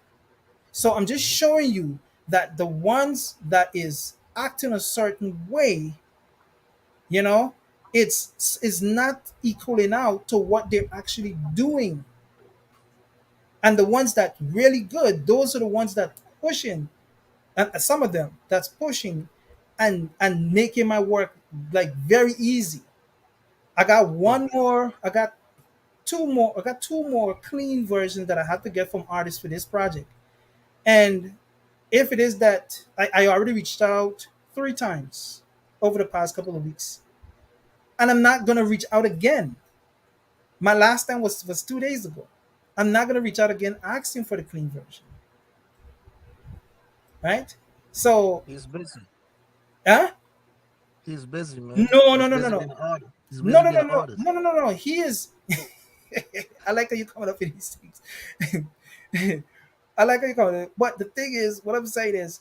B: So I'm just showing you that the ones that is acting a certain way, you know, it's not equaling out to what they're actually doing. And the ones that really good, those are the ones that pushing, and some of them that's pushing and making my work like very easy. I got
C: Right.
B: one more, I got two more clean versions that I have to get from artists for this project. And if it is that I already reached out 3 times over the past couple of weeks, and I'm not gonna reach out again. My last time was 2 days ago. I'm not gonna reach out again asking for the clean version, right? So,
C: He's busy.
B: huh?
C: He's busy, man.
B: No, no,
C: He's
B: no, no,
C: busy
B: no,
C: being an artist. He's
B: no,
C: busy
B: no,
C: being
B: no,
C: an
B: no,
C: artist.
B: no, no, no, no. He is. I like how you coming up with these things. I like how you coming. But the thing is, what I'm saying is,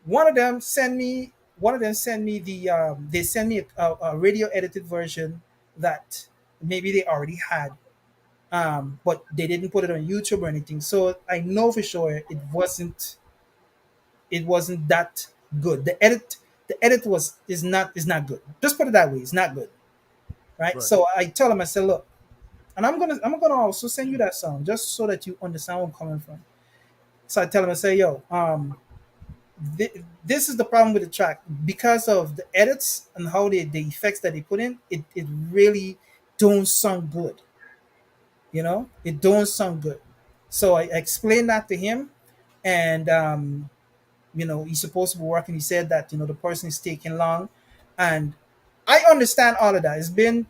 B: one of them send me they send me a radio edited version that maybe they already had, but they didn't put it on YouTube or anything. So I know for sure it wasn't that good. The edit is not good. Just put it that way. It's not good, right?
C: Right.
B: So I tell him, I said, look, and I'm gonna also send you that song just so that you understand where I'm coming from. So I tell him, I say, yo, this is the problem with the track, because of the edits and how the effects that they put in. It really don't sound good. It don't sound good. So I explained that to him, and he's supposed to be working. He said that the person is taking long, and I understand all of that. It's been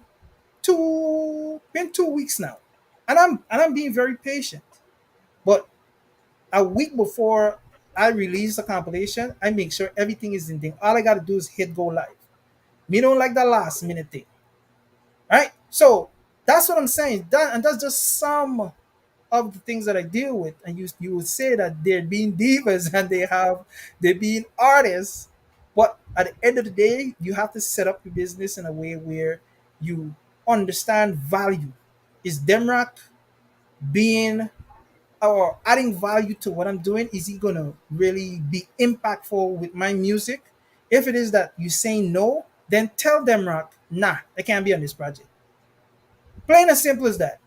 B: 2 weeks now, and I'm being very patient. But a week before I release the compilation, I make sure everything is in thing. All I gotta do is hit go live. Me don't like the last minute thing, right? So that's what I'm saying. That's just some of the things that I deal with. And you would say that they're being divas and they're being artists, but at the end of the day, you have to set up your business in a way where you understand value. Is Demrock being or adding value to what I'm doing? Is he gonna really be impactful with my music? If it is that you say no, then tell them, Rock, nah, I can't be on this project. Plain and simple as that.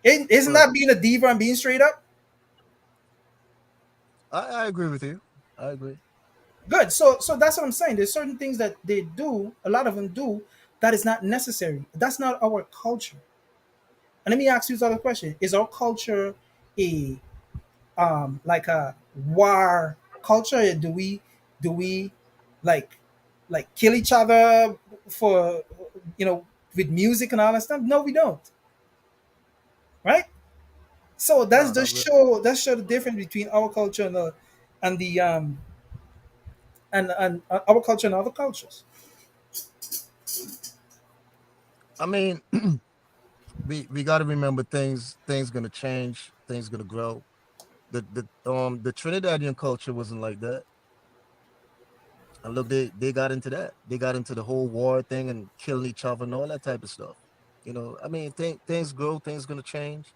B: Isn't
C: Right.
B: that being a diva and being straight up?
C: I agree with you. I agree.
B: Good. So that's what I'm saying. There's certain things that they do, a lot of them do, that is not necessary. That's not our culture. And let me ask you this other question: is our culture a like war culture? Do we like kill each other for, you know, with music and all that stuff? No, we don't, right? So that's
C: No,
B: the
C: not really.
B: show. That show the difference between our culture and the and our culture and other cultures.
C: I mean, we got to remember things gonna change, things gonna grow. The Trinidadian culture wasn't like that. And look, they got into that. They got into the whole war thing and killing each other and all that type of stuff. You know, I mean, things grow, things gonna change,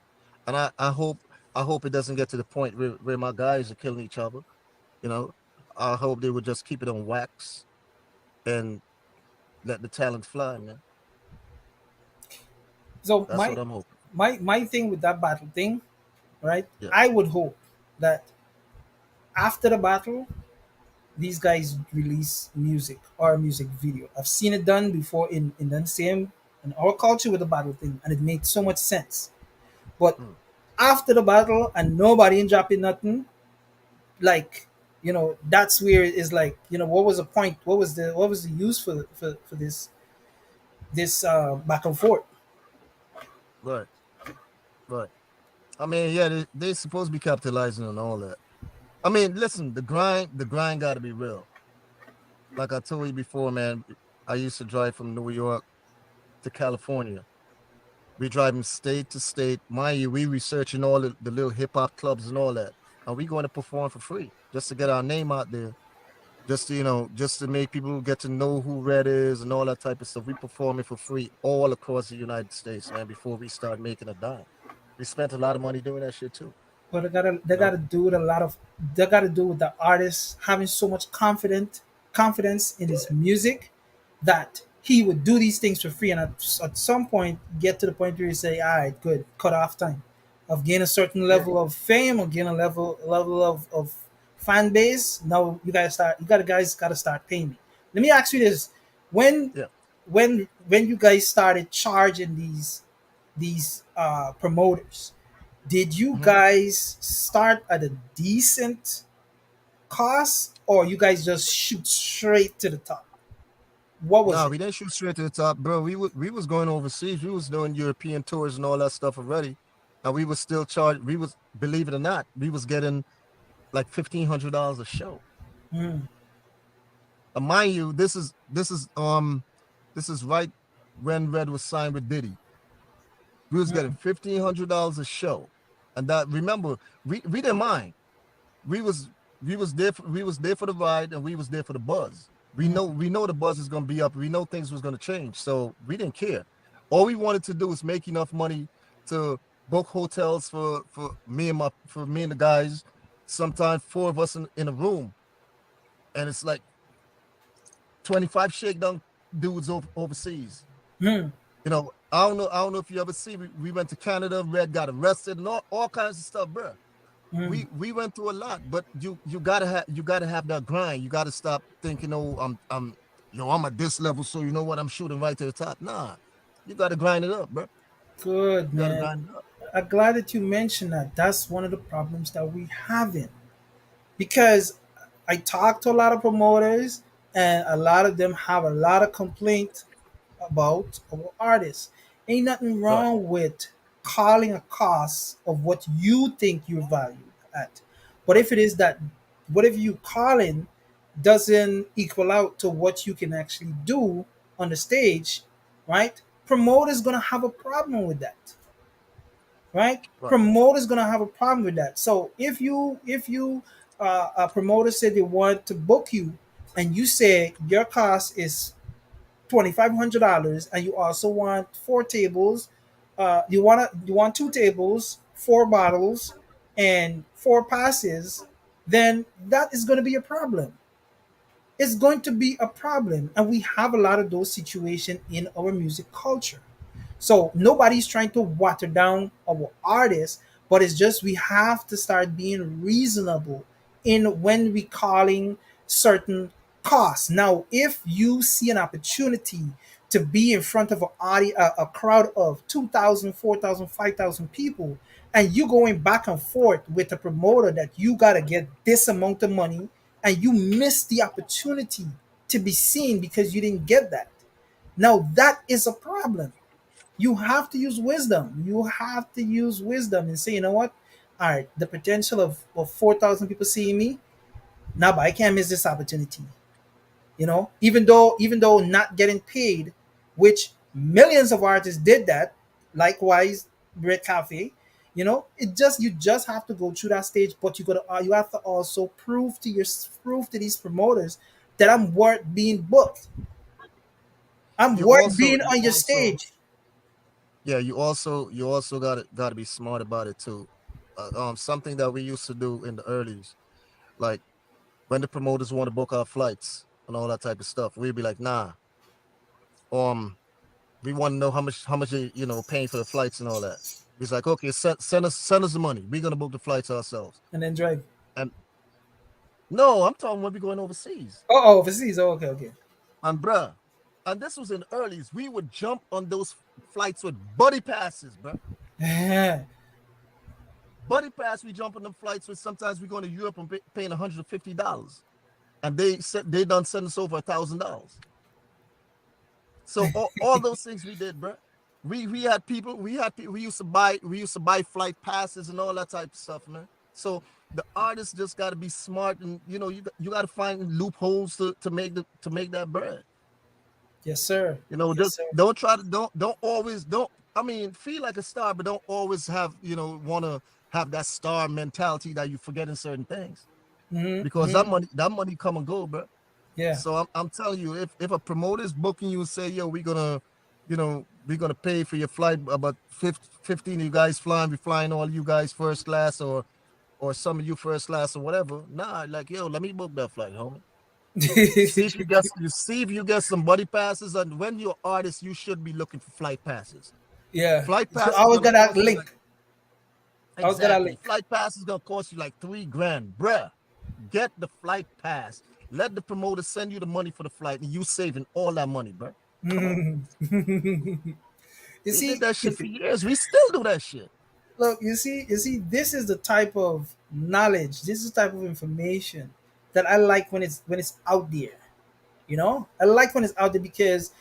C: and I hope it doesn't get to the point where my guys are killing each other. You know, I hope they would just keep it on wax and let the talent fly, man.
B: So
C: That's what I'm hoping.
B: my thing with that battle thing, right?
C: Yeah.
B: I would hope that after the battle, these guys release music or a music video. I've seen it done before in the same in our culture with the battle thing, and it made so much sense. But
C: Mm.
B: after the battle and nobody ain't dropping nothing, like, you know, that's where it is like, you know, what was the point? What was the use for this back and forth?
C: Right. Right. I mean, yeah, they supposed to be capitalizing on all that. I mean, listen, the grind got to be real. Like I told you before, man, I used to drive from New York to California. We driving state to state. Mind you, we researching all the little hip hop clubs and all that, and we going to perform for free just to get our name out there, just to just to make people get to know who Red is and all that type of stuff. We performing for free all across the United States, man. Before we start making a dime, we spent a lot of money doing that shit too.
B: But they
C: You know,
B: gotta do with a lot of they gotta do with the artist having so much confidence in his music that he would do these things for free, and at some point get to the point where you say, all right, good, cut off time of gain a certain
C: yeah,
B: level of fame or gain a level of fan base. Now you gotta guys gotta start paying me. Let me ask you this: when
C: yeah.
B: when you guys started charging these promoters, did you
C: Mhm.
B: guys start at a decent cost, or you guys just shoot straight to the top? What was
C: No,
B: it?
C: we didn't shoot straight to the top, bro. We was going overseas. We was doing European tours and all that stuff already, and we was still charged. We was, believe it or not, we was getting like $1,500 a show.
B: Mm,
C: Mind you, this is right when Red was signed with Diddy. We was getting
B: mm,
C: $1,500 a show, and that, remember, we didn't mind. we was we was there for the ride, and we was there for the buzz. We know the buzz is gonna be up. We know things was gonna change, so we didn't care. All we wanted to do was make enough money to book hotels for me and the guys. Sometimes four of us in a room, and it's like 25 shakedown dudes overseas.
B: mm,
C: I don't know if you ever see. We went to Canada. Red got arrested and all kinds of stuff, bro. we
B: mm.
C: we went through a lot, but you gotta have that grind. You gotta stop thinking, oh, I'm at this level, so you know what, I'm shooting right to the top. Nah, you gotta grind it up, bro.
B: Good,
C: You gotta
B: man.
C: grind it up.
B: I'm glad that you mentioned that. That's one of the problems that we having, because I talk to a lot of promoters, and a lot of them have a lot of complaints about our artists. Ain't nothing
C: Right,
B: wrong with calling a cost of what you think you're valued at. But if it is that, what if you calling doesn't equal out to what you can actually do on the stage, right? Promoter's gonna have a problem with that, right?
C: right.
B: Promoter's gonna have a problem with that. So if you a promoter said they want to book you, and you say your cost is $2,500, and you also want four tables, you want two tables, four bottles, and four passes, then that is going to be a problem. It's going to be a problem, and we have a lot of those situations in our music culture. So nobody's trying to water down our artists, but it's just we have to start being reasonable in when we calling certain costs. Now, if you see an opportunity to be in front of a crowd of 2,000, 4,000, 5,000 people, and you going back and forth with a promoter that you got to get this amount of money, and you miss the opportunity to be seen because you didn't get that. Now that is a problem. You have to use wisdom. You have to use wisdom and say, you know what? All right, the potential of 4,000 people seeing me, now, but I can't miss this opportunity. Even though not getting paid, which millions of artists did that. Likewise, Red Cafe. You just have to go through that stage, but you have to also prove to these promoters that I'm worth being booked. I'm
C: You
B: worth
C: also,
B: being on your stage.
C: yeah, you also got to be smart about it too. Something that we used to do in the earlys, like when the promoters want to book our flights and all that type of stuff, we'd be like, nah, um, we want to know how much paying for the flights and all that. He's like, okay, send us the money. We're gonna book the flights ourselves.
B: And then drive.
C: And no, I'm talking when we going overseas.
B: Oh, overseas. Oh, okay, okay.
C: And bruh, and this was in the earlys. We would jump on those flights with buddy passes, bruh. Buddy pass, we jump on them flights with. Sometimes we going to Europe and paying $150, and they done send us over $1,000. So all those things we did, bro. We had people. We used to buy flight passes and all that type of stuff, man. So the artists just got to be smart, and you got to find loopholes to make that bread.
B: Yes, sir. Yes,
C: Just
B: sir.
C: don't try to don't always don't. I mean, feel like a star, but don't always have want to have that star mentality that you forgetting certain things, because
B: Hmm.
C: that money come and go, bro.
B: Yeah.
C: So I'm telling you, if a promoter is booking you and say, yo, we're gonna pay for your flight, about 15 of you guys flying, we flying all you guys first class, or some of you first class or whatever. Nah, like, yo, let me book that flight, homie. See if you get some buddy passes, and when you're an artist, you should be looking for flight passes.
B: Yeah.
C: Flight
B: So
C: pass
B: I
C: is
B: was
C: gonna
B: gonna
C: cost you like
B: link. I was gonna
C: exactly.
B: link.
C: Flight pass is gonna cost you like 3 grand, bruh. Get the flight pass. Let the promoter send you the money for the flight, and you saving all that money, bruh. Come on.
B: You
C: We did
B: see,
C: that shit for years. We still do that shit.
B: look, you see, this is the type of knowledge, this is the type of information that I like when it's out there. I like when it's out there because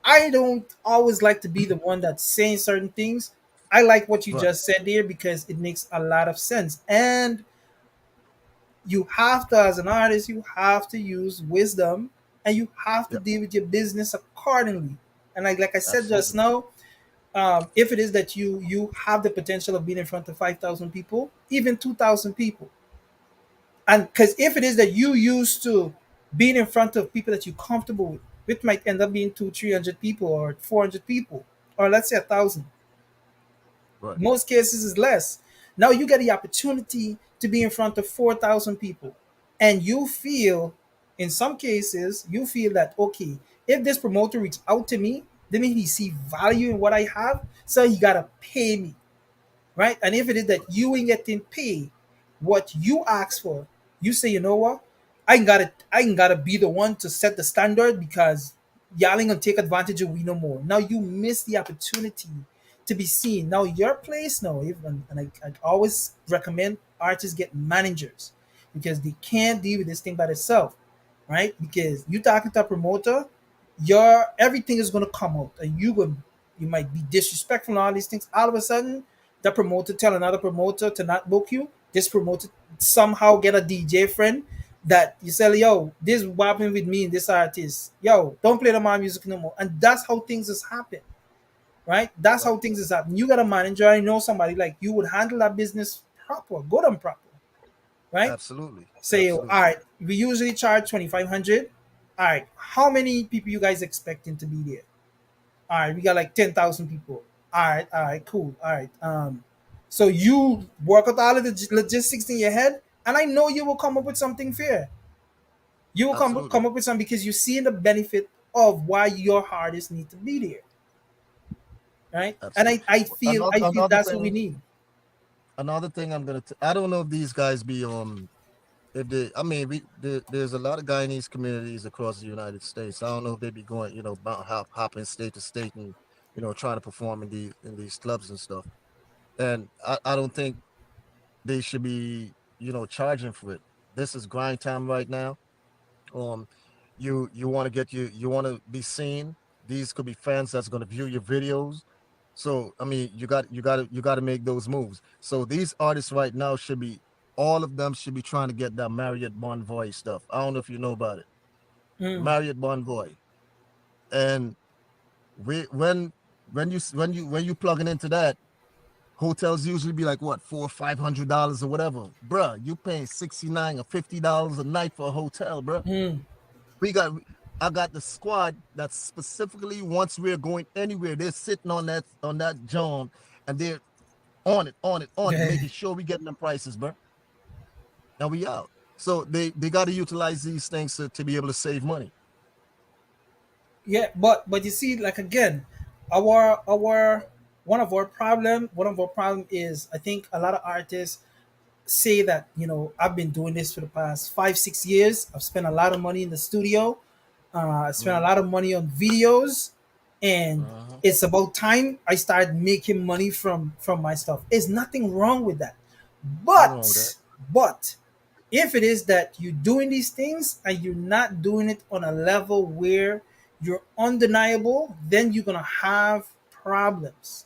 B: I don't always like to be the one that's saying certain things. I like what you
C: Right.
B: just said there because it makes a lot of sense. And you have to, as an artist, you have to use wisdom, and you have to
C: Yeah.
B: deal with your business accordingly. And like I said just
C: Absolutely.
B: now, if it is that you have the potential of being in front of 5,000 people, even 2,000 people, and because if it is that you used to being in front of people that you're comfortable with, which might end up being 300 people or 400 people, or let's say 1,000,
C: Right.
B: most cases is less. Now you get the opportunity to be in front of 4,000 people, and you feel, in some cases, you feel that okay, if this promoter reached out to me, then he see value in what I have, so he gotta pay me, right? And if it is that you ain't getting paid what you ask for, you say, you know what, I ain't gotta be the one to set the standard because y'all ain't gonna take advantage of we no more. Now you miss the opportunity to be seen. Now your place now, even, and I always recommend artists get managers because they can't deal with this thing by themselves, right? Because you talking to a promoter, your everything is gonna come out, and you might be disrespectful and all these things. All of a sudden, the promoter tell another promoter to not book you. This promoter somehow get a DJ friend that you say, yo, this is what happened with me and this artist. Yo, don't play the my music no more. And that's how things has happened, right? That's
C: Right.
B: how things has happened. You got a manager, I know somebody like you would handle that business proper, good and proper, right?
C: Absolutely.
B: Say, all
C: Absolutely.
B: right, we usually charge 2,500. All right, how many people you guys expecting to be there? All right, we got like 10,000 people. All right, cool. All right. So you work out all of the logistics in your head, and I know you will come up with something fair. You will come
C: Absolutely.
B: up with something because you see the benefit of why your artists need to be there, right? And I,
C: Absolutely.
B: I feel
C: Another
B: I feel
C: another
B: that's what we
C: thing.
B: need.
C: Another thing I don't know if these guys be if they, I mean, there's a lot of Guyanese communities across the United States. I don't know if they be going, hopping state to state and trying to perform in these clubs and stuff. And I don't think they should be charging for it. This is grind time right now. Um, you want to you want to be seen. These could be fans that's going to view your videos. So I mean, you got to make those moves. So these artists right now should be all of them should be trying to get that Marriott Bonvoy stuff. I don't know if you know about it.
B: Mm.
C: Marriott Bonvoy, and we when you plugging into that, hotels usually be like what, $400-500 or whatever, bruh. You paying $69 or $50 a night for a hotel, bruh.
B: Mm.
C: We got I got the squad that specifically, once we're going anywhere, they're sitting on that John, and they're on it,
B: Yeah.
C: making sure we getting them prices, bro. And we out. So they got to utilize these things to be able to save money.
B: Yeah, but you see, like again, our one of our problem is, I think a lot of artists say that, I've been doing this for the past 5 6 years. I've spent a lot of money in the studio. I spent a
C: Hmm.
B: lot of money on videos, and
C: Hmm.
B: it's about time I start making money from my stuff. There's nothing wrong with that,
C: Nothing wrong with that.
B: but if it is that you're doing these things and you're not doing it on a level where you're undeniable, then you're gonna have problems.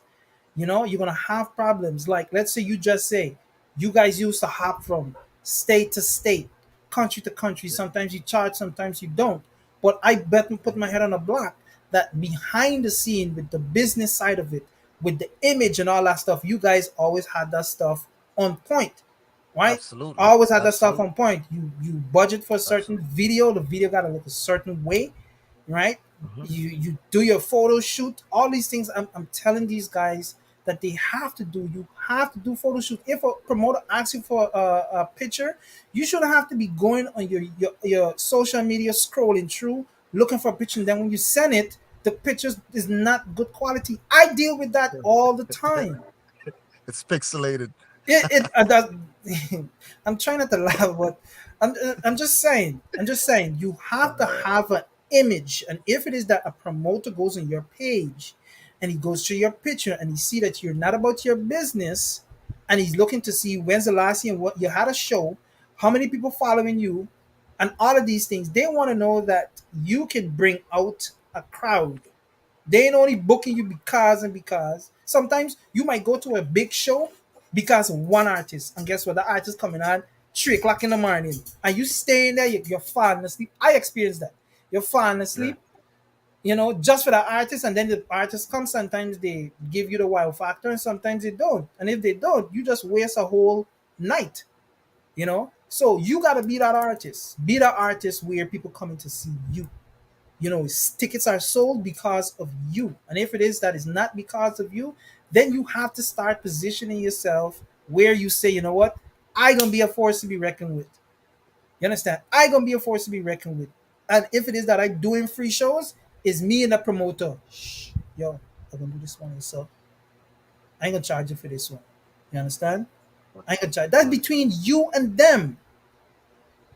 B: You're gonna have problems. Like, let's say you just say you guys used to hop from state to state, country to country.
C: Yeah.
B: Sometimes you charge, sometimes you don't. But I bet and put
C: Mhm.
B: my head on a block that behind the scene, with the business side of it, with the image and all that stuff, you guys always had that stuff on point, right?
C: Absolutely.
B: Always had that stuff
C: Absolutely.
B: on point. You budget for a certain
C: Absolutely.
B: video, the video gotta look a certain way, right?
C: Hmm.
B: You do your photo shoot, all these things. I'm telling these guys that they have to do. You have to do photo shoot. If a promoter asks you for a picture, you shouldn't have to be going on your social media, scrolling through looking for a picture, and then when you send it, the pictures is not good quality. I deal with that all the time.
C: It's pixelated.
B: That, I'm trying not to laugh, but I'm just saying. I'm just saying you have to have an image, and if it is that a promoter goes on your page, and he goes through your picture and he see that you're not about your business, and he's looking to see when's the last year what you had a show, how many people following you, and all of these things, they want to know that you can bring out a crowd. They ain't only booking you because and because. Sometimes you might go to a big show because of one artist, and guess what? The artist coming on 3 o'clock in the morning, and you staying there. You're falling asleep. I experienced that. You're falling
C: Yeah.
B: asleep, just for the artist, and then the artist comes. Sometimes they give you the wow factor, and sometimes they don't. And if they don't, you just waste a whole night. So you gotta be that artist. Be that artist where people coming to see you. Tickets are sold because of you, and if it is that is not because of you, then you have to start positioning yourself where you say, you know what, I gonna be a force to be reckoned with. You understand? I gonna be a force to be reckoned with. And if it is that I'm doing free shows, is me and the promoter. Shh, yo, I'm gonna do this one, so I ain't gonna charge you for this one. You understand? I ain't gonna charge. That's
C: Right.
B: between you and them.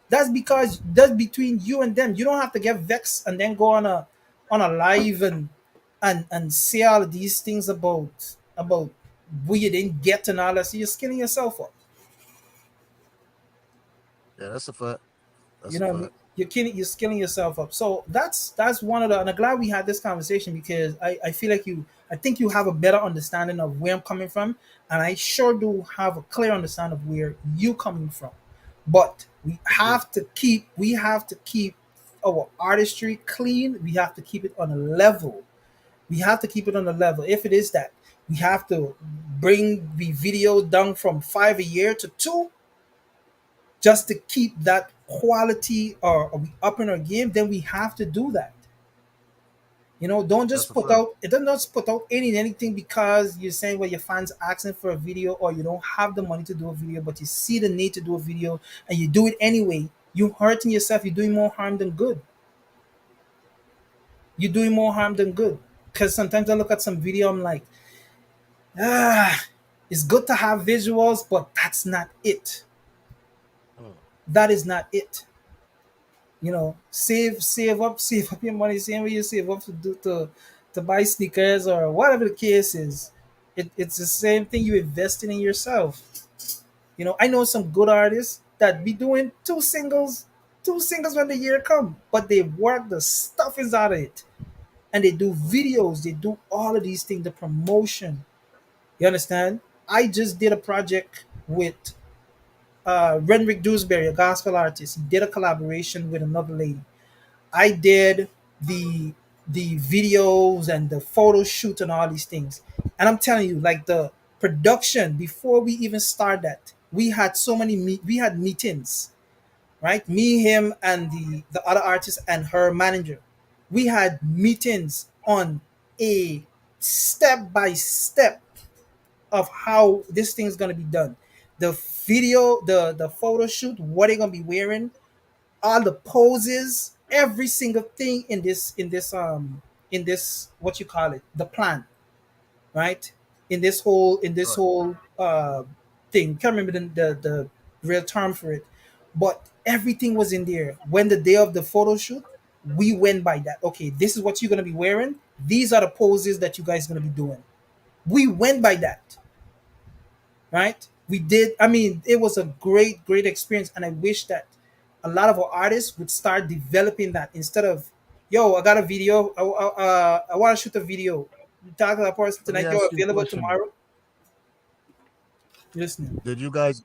B: That's between you and them. You don't have to get vexed and then go on a live and say all of these things about where you didn't get and all that. So you're skinning yourself up.
C: Yeah, that's a fact.
B: You
C: That's a
B: know what I mean?
C: fact.
B: You're skilling yourself up. So that's one of the, and I'm glad we had this conversation because I feel like I think you have a better understanding of where I'm coming from, and I sure do have a clear understanding of where you coming from. But
C: I do.
B: we have to keep our artistry clean. We have to keep it on a level. We have to keep it on a level. If it is that we have to bring the video down from 5 a year to two, just to keep that quality, or are we up in our game, then we have to do that. Don't
C: That's
B: just
C: a
B: put
C: fact.
B: out, it doesn't just put out anything because you're saying, well, your fans asking for a video, or you don't have the money to do a video, but you see the need to do a video and you do it anyway. You're hurting yourself. You're doing more harm than good. You're doing more harm than good. Because sometimes I look at some video, I'm like, ah, it's good to have visuals, but that's not it.
C: Mm.
B: That is not it. Save up your money, same way you save up to buy sneakers or whatever the case is. It's the same thing, you investing in yourself. I know some good artists that be doing two singles when the year come, but they work the stuff is out of it, and they do videos, they do all of these things, the promotion. You understand? I just did a project with Renrick Dewsbury, a gospel artist. He did a collaboration with another lady. I did the the videos and the photo shoot and all these things. And I'm telling you, like the production before we even start that, we had so many we had meetings, right? Me, him, and the other artist and her manager. We had meetings on a step by step of how this thing's gonna be done. The video, the photo shoot, what they're gonna be wearing, all the poses, every single thing in this what you call it, the plan, right? In this
C: Right.
B: whole thing. Can't remember the real term for it, but everything was in there. When the day of the photo shoot, we went by that. Okay, this is what you're gonna be wearing. These are the poses that you guys gonna be doing. We went by that, right? We did. I mean, it was a great, great experience, and I wish that a lot of our artists would start developing that instead of, yo, I got a video. I want to shoot a video. Talk to that person
C: Let me
B: tonight. Yo,
C: ask you a
B: available
C: question though.
B: tomorrow. Listening.
C: Did you guys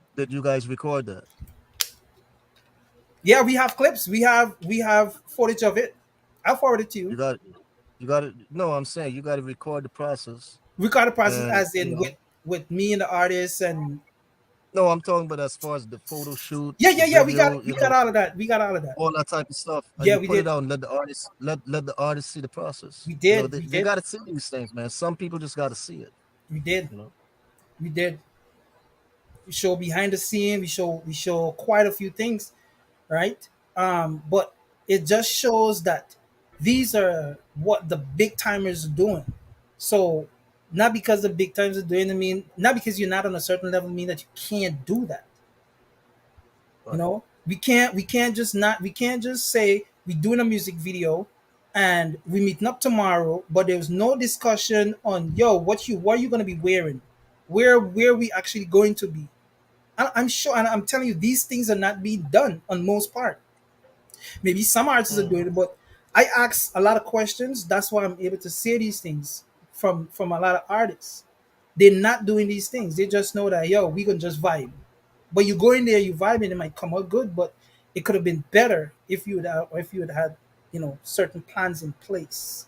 C: record that?
B: Yeah, we have clips. We have footage of it. I'll forward it to you.
C: You got it. No, I'm saying you got to record the process,
B: We got the process
C: and
B: as in with me and the artist, and
C: no, I'm talking about as far as the photo shoot,
B: yeah,
C: the
B: yeah, yeah. We got
C: video,
B: we got all of that. We got all of that.
C: all that type of stuff, and
B: Yeah,
C: you
B: we
C: put it
B: did.
C: out and let the artist see the process.
B: We
C: You know,
B: did.
C: they,
B: We
C: they
B: did.
C: got to see these things, man. Some people just got to see it.
B: We did.
C: You know.
B: We did. We show behind the scene. We show quite a few things, right? But it just shows that these are what the big timers are doing. So not because the big timers are doing, I mean, not because you're not on a certain level, mean that you can't do that.
C: Right.
B: We can't just say we're doing a music video and we meeting up tomorrow, but there's no discussion on, yo, what are you gonna be wearing, where we actually going to be. I'm sure, and I'm telling you, these things are not being done on most part. Maybe some artists are doing
C: Mhm.
B: it, but I ask a lot of questions. That's why I'm able to say these things from a lot of artists. They're not doing these things. They just know that, yo, we can just vibe. But you go in there, you vibe, and it might come out good, but it could have been better if you had had certain plans in place.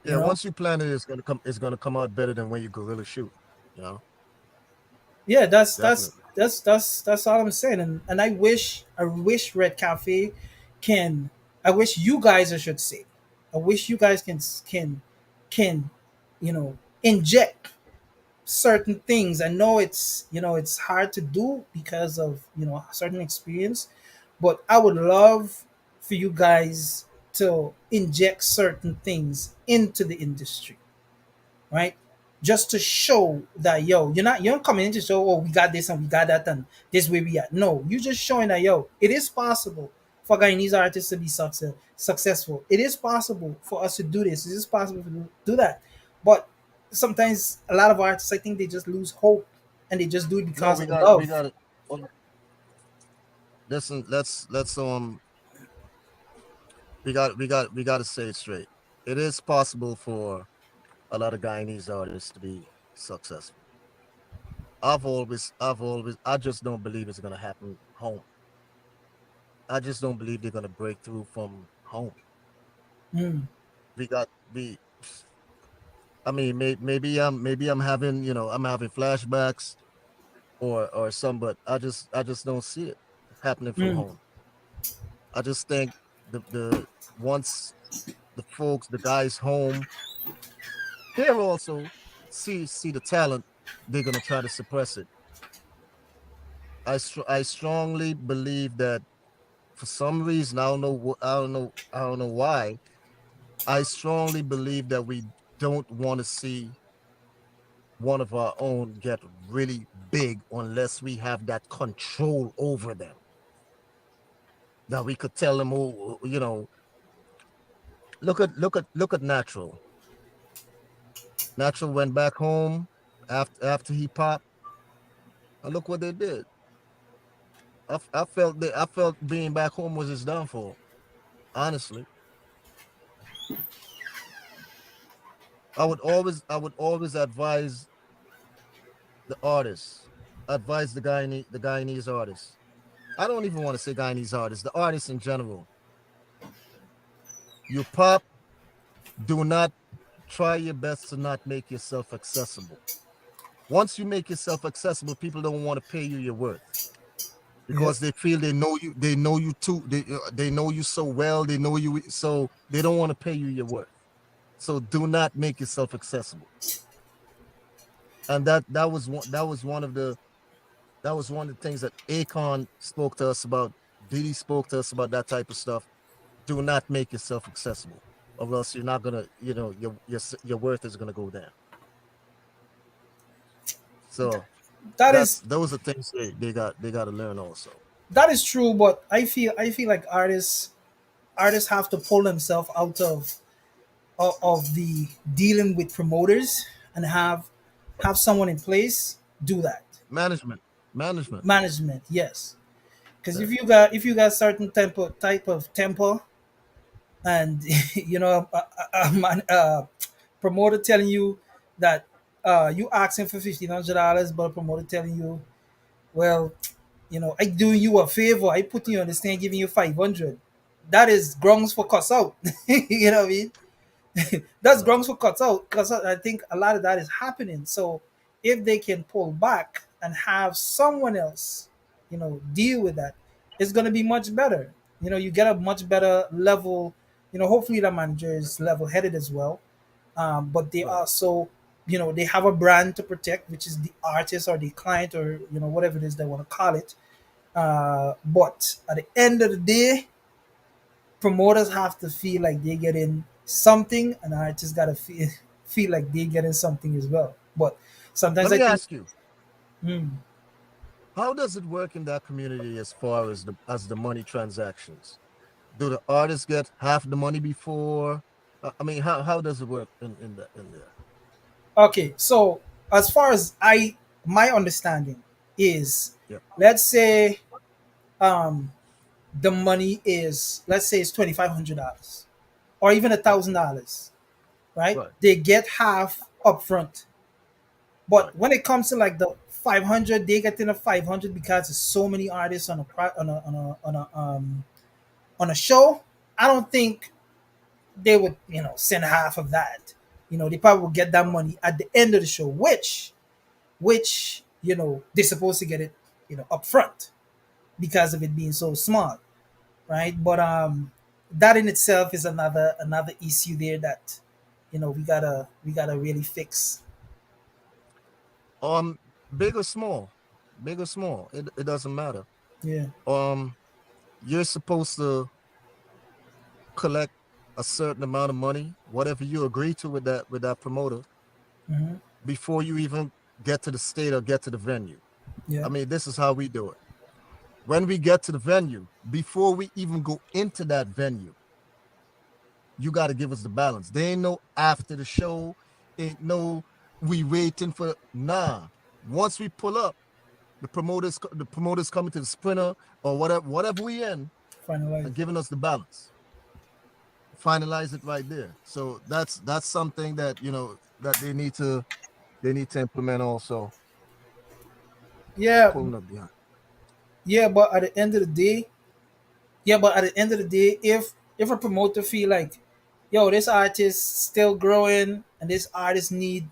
B: You
C: Yeah,
B: know,
C: once you plan it, it's gonna come out better than when you gorilla shoot. You know,
B: yeah,
C: definitely.
B: that's all I'm saying. And I wish Red Cafe can. I wish you guys, I should say, I wish you guys can inject certain things. I know it's hard to do because of certain experience, but I would love for you guys to inject certain things into the industry, right? Just to show that, yo, you're not coming in to show, oh, we got this and we got that and this way we at. No, you're just showing that, yo, it is possible for Guyanese artists to be successful. It is possible for us to do this. It is possible to do that. But sometimes a lot of artists, I think they just lose hope and they just do it
C: No,
B: because
C: we
B: of
C: got we
B: love.
C: got it. Listen, let's we got to say it straight. It is possible for a lot of Guyanese artists to be successful. I just don't believe it's gonna happen home. I just don't believe they're gonna break through from home.
B: Mm,
C: We got we. I mean, maybe I'm having I'm having flashbacks or some, but I just don't see it happening from
B: mm,
C: home. I just think the once the guys home, they'll also see the talent. They're gonna try to suppress it. I strongly believe that for some reason I don't know why. I strongly believe that we don't want to see one of our own get really big unless we have that control over them. That we could tell them, oh, look at Natural. Natural went back home after he popped, and look what they did. I felt being back home was his downfall. Honestly, I would always advise the artists, advise the Guyanese artists. I don't even want to say Guyanese artists, the artists in general. You pop, do not try your best to not make yourself accessible. Once you make yourself accessible, people don't want to pay you your worth because
B: Yes.
C: they feel they know you too, they know you so well, they know you, so they don't want to pay you your worth. So do not make yourself accessible. And that was one of the things that Akon spoke to us about. Diddy spoke to us about that type of stuff. Do not make yourself accessible, or else you're not gonna, your worth is gonna go down. So
B: That
C: that's
B: is
C: those are things they got to learn also.
B: that is true, but I feel like artists have to pull themselves out of the dealing with promoters and have someone in place do that.
C: Management, management.
B: Management, yes. Because
C: Yeah.
B: if you got certain type of tempo, and a promoter telling you that you asking for $1,500, but a promoter telling you, well, I doing you a favor, I putting you on the stand, giving you 500. That is grounds for cuss out. You know what I mean? That's
C: Right.
B: grounds for cuts out because I think a lot of that is happening. So if they can pull back and have someone else, deal with that, it's going to be much better. You get a much better level. Hopefully the manager is level headed as well. But they
C: Right.
B: also, they have a brand to protect, which is the artist or the client or whatever it is they want to call it. But at the end of the day, promoters have to feel like they're getting something, and artists gotta feel like they're getting something as well. But sometimes
C: Let
B: I
C: me
B: think,
C: ask you,
B: hmm,
C: how does it work in that community as far as the money transactions? Do the artists get half the money before? I mean, how does it work in there?
B: okay. So as far as my understanding is,
C: Yeah.
B: let's say um the money is, let's say it's $2,500 or even a
C: Right.
B: $1,000, right?
C: Right.
B: They get half upfront. But
C: Right.
B: when it comes to like the 500, they get in a 500 because there's so many artists on a on a show. I don't think they would, send half of that. They probably will get that money at the end of the show, which they're supposed to get it, up front because of it being so small, right? But that in itself is another issue there that we gotta really fix.
C: Um, big or small, big or small, it doesn't matter.
B: Yeah.
C: Um, you're supposed to collect a certain amount of money, whatever you agree to with that promoter,
B: Hmm.
C: before you even get to the state or get to the venue.
B: Yeah.
C: I mean, this is how we do it. When we get to the venue, before we even go into that venue, you got to give us the balance. There ain't no after the show, ain't no we waiting for, nah. Once we pull up, the promoters coming to the sprinter or whatever we in,
B: Finalize.
C: and giving us the balance. Finalize it right there. So that's something that they need to implement also.
B: Yeah.
C: Pulling up behind.
B: Yeah, but at the end of the day, if a promoter feel like, yo, this artist still growing and this artist need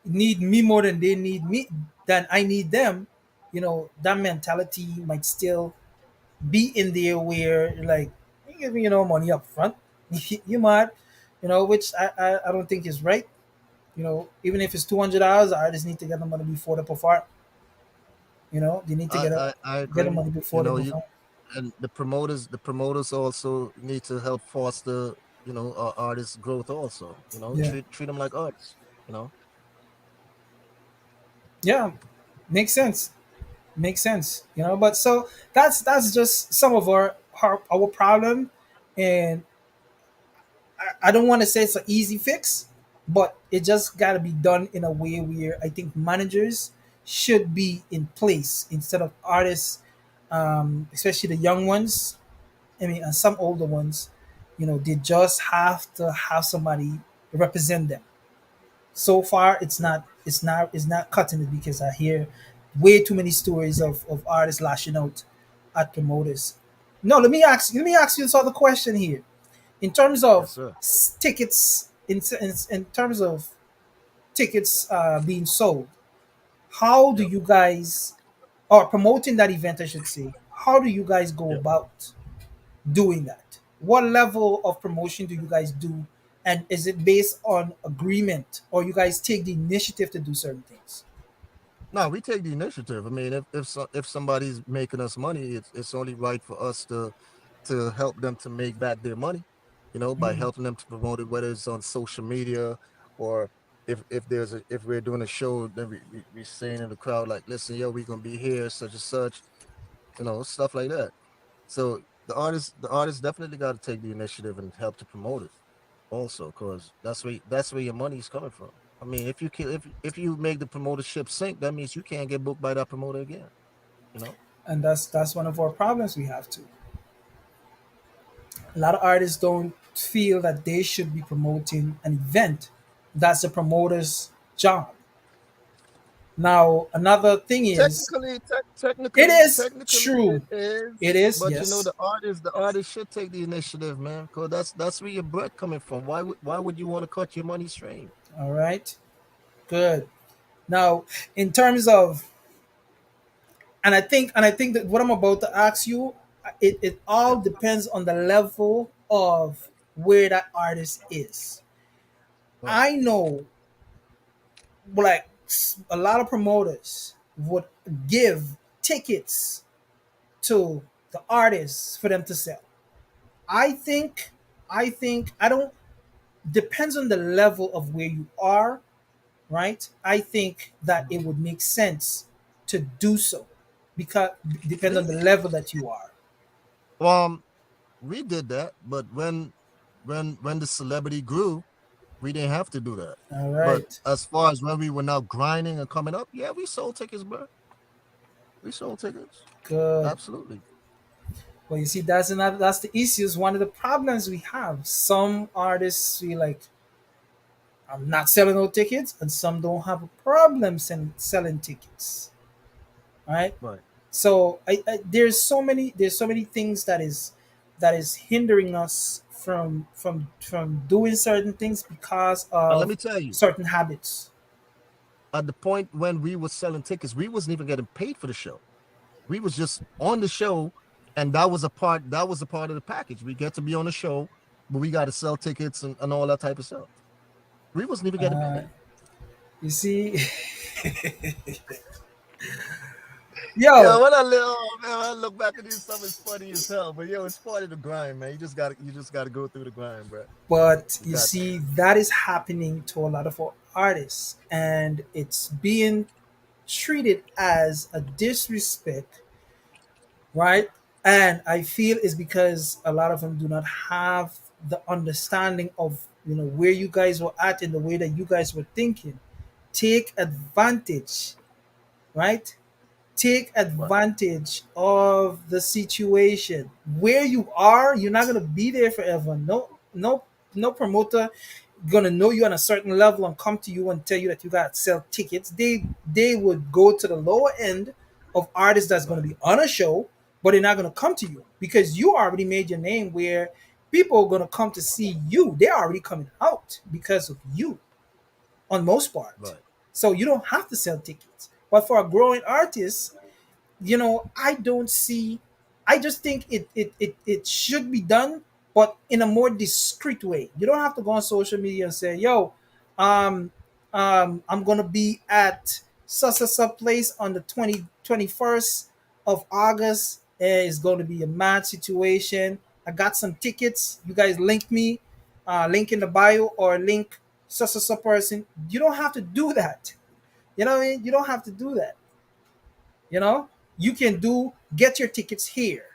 B: me more than they need me, than I need them, that mentality might still be in there where like, you give me, money up front. You might, which I don't think is right. Even if it's $200, artists need to get the money before they perform. They need to
C: I
B: get the
C: agree.
B: money before they
C: You
B: perform.
C: and the promoters also need to help foster our artists growth also.
B: Yeah.
C: Treat them like artists. you know
B: Yeah, makes sense. Makes sense. But so that's just some of our problem, and I don't want to say it's an easy fix, but it just got to be done in a way where I think managers should be in place instead of artists, especially the young ones. I mean, and some older ones, they just have to have somebody represent them. So far, it's not cutting it because I hear way too many stories of artists lashing out at promoters. No, let me ask you this other question here. In terms
C: Yes,
B: of
C: sir.
B: tickets, in terms of tickets being sold, how do
C: Yep.
B: you guys, or promoting that event, I should say, how do you guys go
C: Yep.
B: about doing that? What level of promotion do you guys do? And is it based on agreement, or you guys take the initiative to do certain things?
C: No, we take the initiative. I mean, if somebody's making us money, it's only right for us to help them to make back their money, by
B: Mm.
C: helping them to promote it, whether it's on social media or if we're doing a show, then we saying in the crowd like, listen, yo, we're gonna be here, such and such, stuff like that. So the artist definitely got to take the initiative and help to promote it also, because that's where your money's coming from. I mean, if you make the promotership sink, that means you can't get booked by that promoter again. You know,
B: And that's one of our problems we have too. A lot of artists don't feel that they should be promoting an event. That's the promoter's job. Now, another thing is, it is
C: technically it
B: true. It
C: is,
B: is,
C: but
B: yes.
C: the artist should take the initiative, man, because that's where your bread coming from. Why would you want to cut your money stream?
B: All right. Good. Now, in terms of, and I think that what I'm about to ask you, it all
C: Yep.
B: depends on the level of where that artist is.
C: Right.
B: I know, like, a lot of promoters would give tickets to the artists for them to sell. I think, I don't, depends on the level of where you are, right? I think that it would make sense to do so, because depends on the
C: We
B: level that you are.
C: um we did that, but when the celebrity grew, we didn't have to do that.
B: All
C: But
B: right,
C: as far as when we were now grinding and coming up, yeah, we sold tickets, bro. We sold tickets.
B: good.
C: Absolutely.
B: Well, you see, that's the issues. One of the problems we have. Some artists feel like I'm not selling no tickets, and some don't have a problem selling tickets. Right?
C: Right.
B: So there's so many things that is hindering us from doing certain things because
C: And let
B: of
C: me tell you,
B: certain habits.
C: at the point when we were selling tickets, we wasn't even getting paid for the show. We was just on the show, and that was a part of the package. We get to be on the show, but we got to sell tickets and all that type of stuff. We wasn't even getting
B: Uh,
C: paid.
B: you see,
C: Yeah,
B: yo,
C: man, when I look back at this stuff, it's funny as hell. But yo, it's part of the grind, man. You just gotta go through the grind, bro.
B: but
C: You
B: you
C: got to.
B: see, that is happening to a lot of our artists, and it's being treated as a disrespect, right? And I feel it's because a lot of them do not have the understanding of where you guys were at in the way that you guys were thinking. Take advantage, right? Take
C: Right.
B: advantage of the situation. Where you are, you're not gonna be there forever. No, no, no promoter gonna know you on a certain level and come to you and tell you that you gotta sell tickets. They would go to the lower end of artists that's gonna
C: Right.
B: be on a show, but they're not gonna come to you because you already made your name where people are gonna come to see you. They're already coming out because of you on most part.
C: Right.
B: So you don't have to sell tickets. But for a growing artist, I don't see. I just think it should be done, but in a more discreet way. You don't have to go on social media and say, "Yo, um, I'm gonna be at such place on the 21st of August. It's going to be a mad situation. I got some tickets. You guys link me, link in the bio or link such person." You don't have to do that. You know what I mean? You don't have to do that. You know, you can do get your tickets here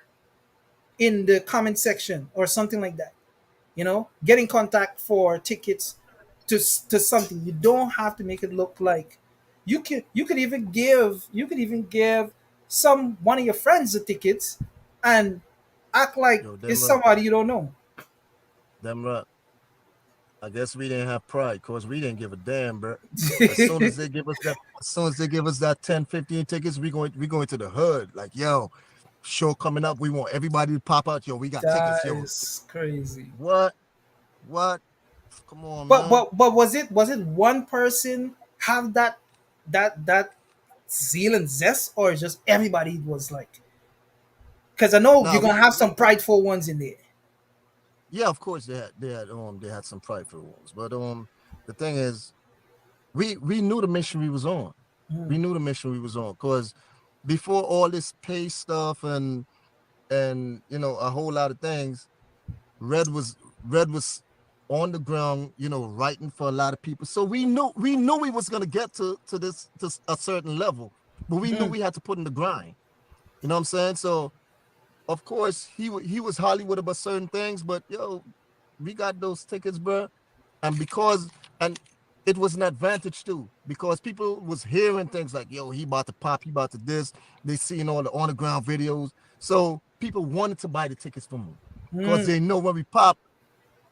B: in the comment section or something like that. You know, get in contact for tickets to something. You don't have to make it look like you could even give some one of your friends the tickets and act like
C: Yo,
B: it's
C: them right,
B: somebody you don't know.
C: them right. I guess we didn't have pride, cause we didn't give a damn, bro. As soon as they give us that 10, 15 tickets, we going to the hood. Like, yo, show coming up. We want everybody to pop out. Yo, we got tickets.
B: That
C: Yo,
B: is crazy.
C: what? What? Come on,
B: But
C: man.
B: was it one person have that zeal and zest, or just everybody was like? Because I know
C: Nah,
B: you're gonna have some prideful ones in there.
C: yeah, of course they had some prideful ones, but the thing is, we knew the mission we was on. We
B: Mm,
C: knew the mission we was on, cause before all this pay stuff and a whole lot of things, Red was on the ground, writing for a lot of people. So we knew we was gonna get to this to a certain level, but we knew
B: mm.
C: we had to put in the grind. You know what I'm saying? So of course he was Hollywood about certain things, but yo, we got those tickets, bro. And and it was an advantage too, because people was hearing things like, yo, he about to pop, he about to this. They seeing all the on the ground videos, so people wanted to buy the tickets from him because
B: Mm,
C: they know when we pop,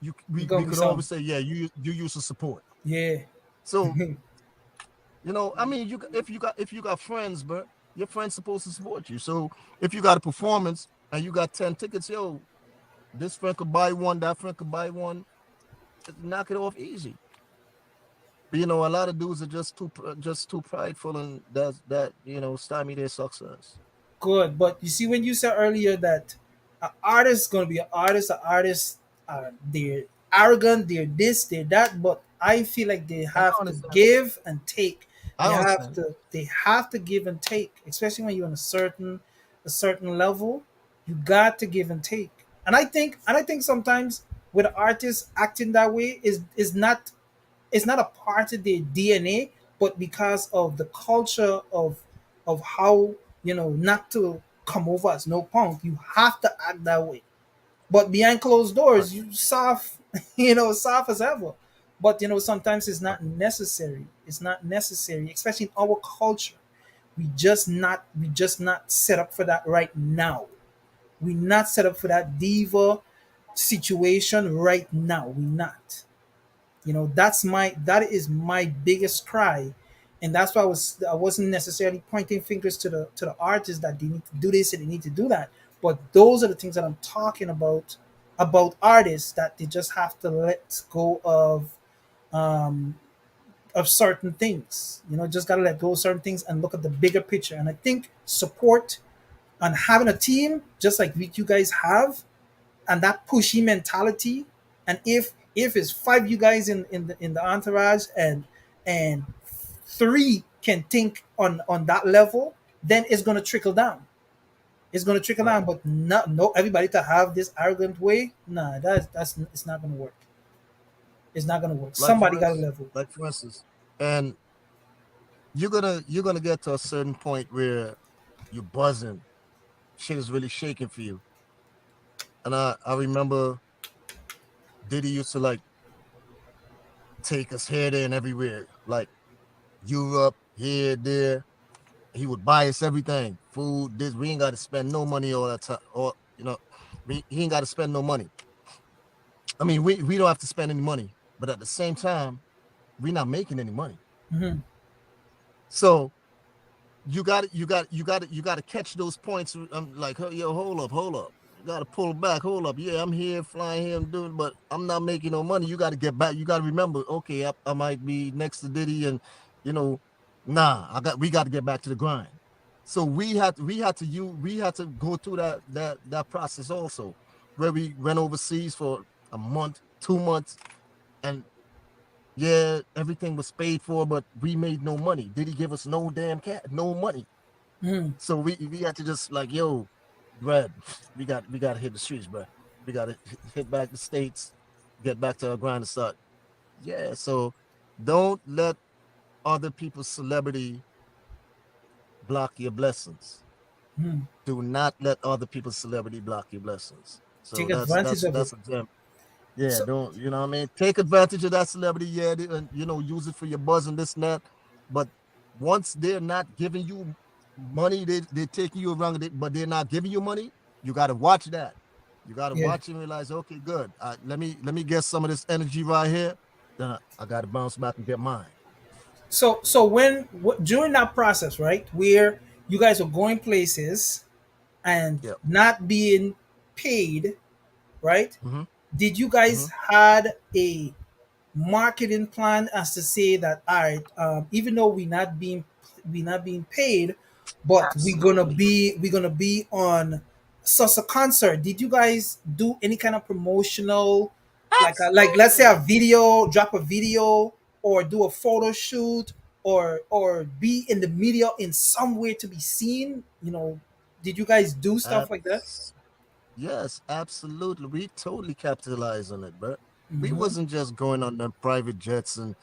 B: it's
C: we
B: gonna be
C: could always
B: some.
C: say, yeah, you used to support.
B: Yeah.
C: So I mean, if you got friends, bro, your friends supposed to support you. So if you got a performance and you got 10 tickets, yo, this friend could buy one, that friend could buy one, knock it off easy. But a lot of dudes are just too prideful, and that stymie their success.
B: Good, but you see when you said earlier that an artist is gonna be an artist, they're arrogant, they're this, they're that, but I feel like they
C: And I
B: have to
C: understand.
B: give and take.
C: I understand.
B: They have to give and take, especially when you're on a certain level. You got to give and take. And I think sometimes with artists acting that way is not a part of their DNA, but because of the culture of how not to come over as no punk, you have to act that way. But behind closed
C: Right.
B: doors, you soft, soft as ever. But sometimes it's
C: Right.
B: not necessary. It's not necessary, especially in our culture. We just not set up for that right now. We not set up for that diva situation right now. We not. That is my biggest cry, and that's why I wasn't necessarily pointing fingers to the artists that they need to do this and they need to do that. But those are the things that I'm talking about artists that they just have to let go um of certain things. Just gotta let go of certain things and look at the bigger picture. And I think support and having a team just like what you guys have, and that pushy mentality. And if it's five you guys in the entourage, and three can think on that level, then it's gonna trickle down. It's gonna trickle
C: Right.
B: down, but not no everybody to have this arrogant way. Nah, that's it's not gonna work. It's not gonna work.
C: Like
B: Somebody
C: for
B: got a
C: instance,
B: level.
C: and you're gonna get to a certain point where you're buzzing, shit is really shaking for you. And I remember Diddy used to like take us here, there, and everywhere, like Europe, here, there. He would buy us everything, food. This we ain't got to spend no money all that time, or he ain't got to spend no money. I mean, we don't have to spend any money, but at the same time, we're not making any money.
B: Hmm.
C: So you got to catch those points. I'm like, "Oh, yo, hold up. You got to pull back. Hold up. Yeah, I'm here, flying here, I'm doing, but I'm not making no money. You got to get back. You got to remember, okay, I might be next to Diddy, and you know, nah, we got to get back to the grind. So we had to go through that process also, where we went overseas for a month, 2 months, and yeah, everything was paid for, but we made no money. Did he give us no damn cat, no money?
B: Hmm.
C: So we had to just like, yo, Brad, we got to hit the streets, bro. We got to hit back the states, get back to our grind and start. Yeah, so don't let other people's celebrity block your blessings.
B: Hmm.
C: Do not let other people's celebrity block your blessings. So
B: Take advantage of it.
C: that's a gem. Yeah,
B: So
C: don't you know what I mean? Take advantage of that celebrity, yeah, and use it for your buzz and this and that. But once they're not giving you money, they're taking you around, but they're not giving you money. You got to watch that. You got to
B: yeah.
C: watch and realize, okay, good. Let me get some of this energy right here. Then I got to bounce back and get mine.
B: So during that process, right, where you guys are going places and
C: Yep.
B: not being paid, right?
C: Mm-hmm.
B: Did you guys
C: Mm-hmm.
B: had a marketing plan as to say that, all right, even though we not being paid, but
C: Absolutely.
B: we're gonna be on such a concert? Did you guys do any kind of promotional, like let's say a
C: Absolutely.
B: video, drop a video, or do a photo shoot, or be in the media in some way to be seen? Did you guys do stuff like that?
C: Abs- yes, absolutely. We totally capitalized on it, bro. We
B: Hmm.
C: wasn't just going on them private jets and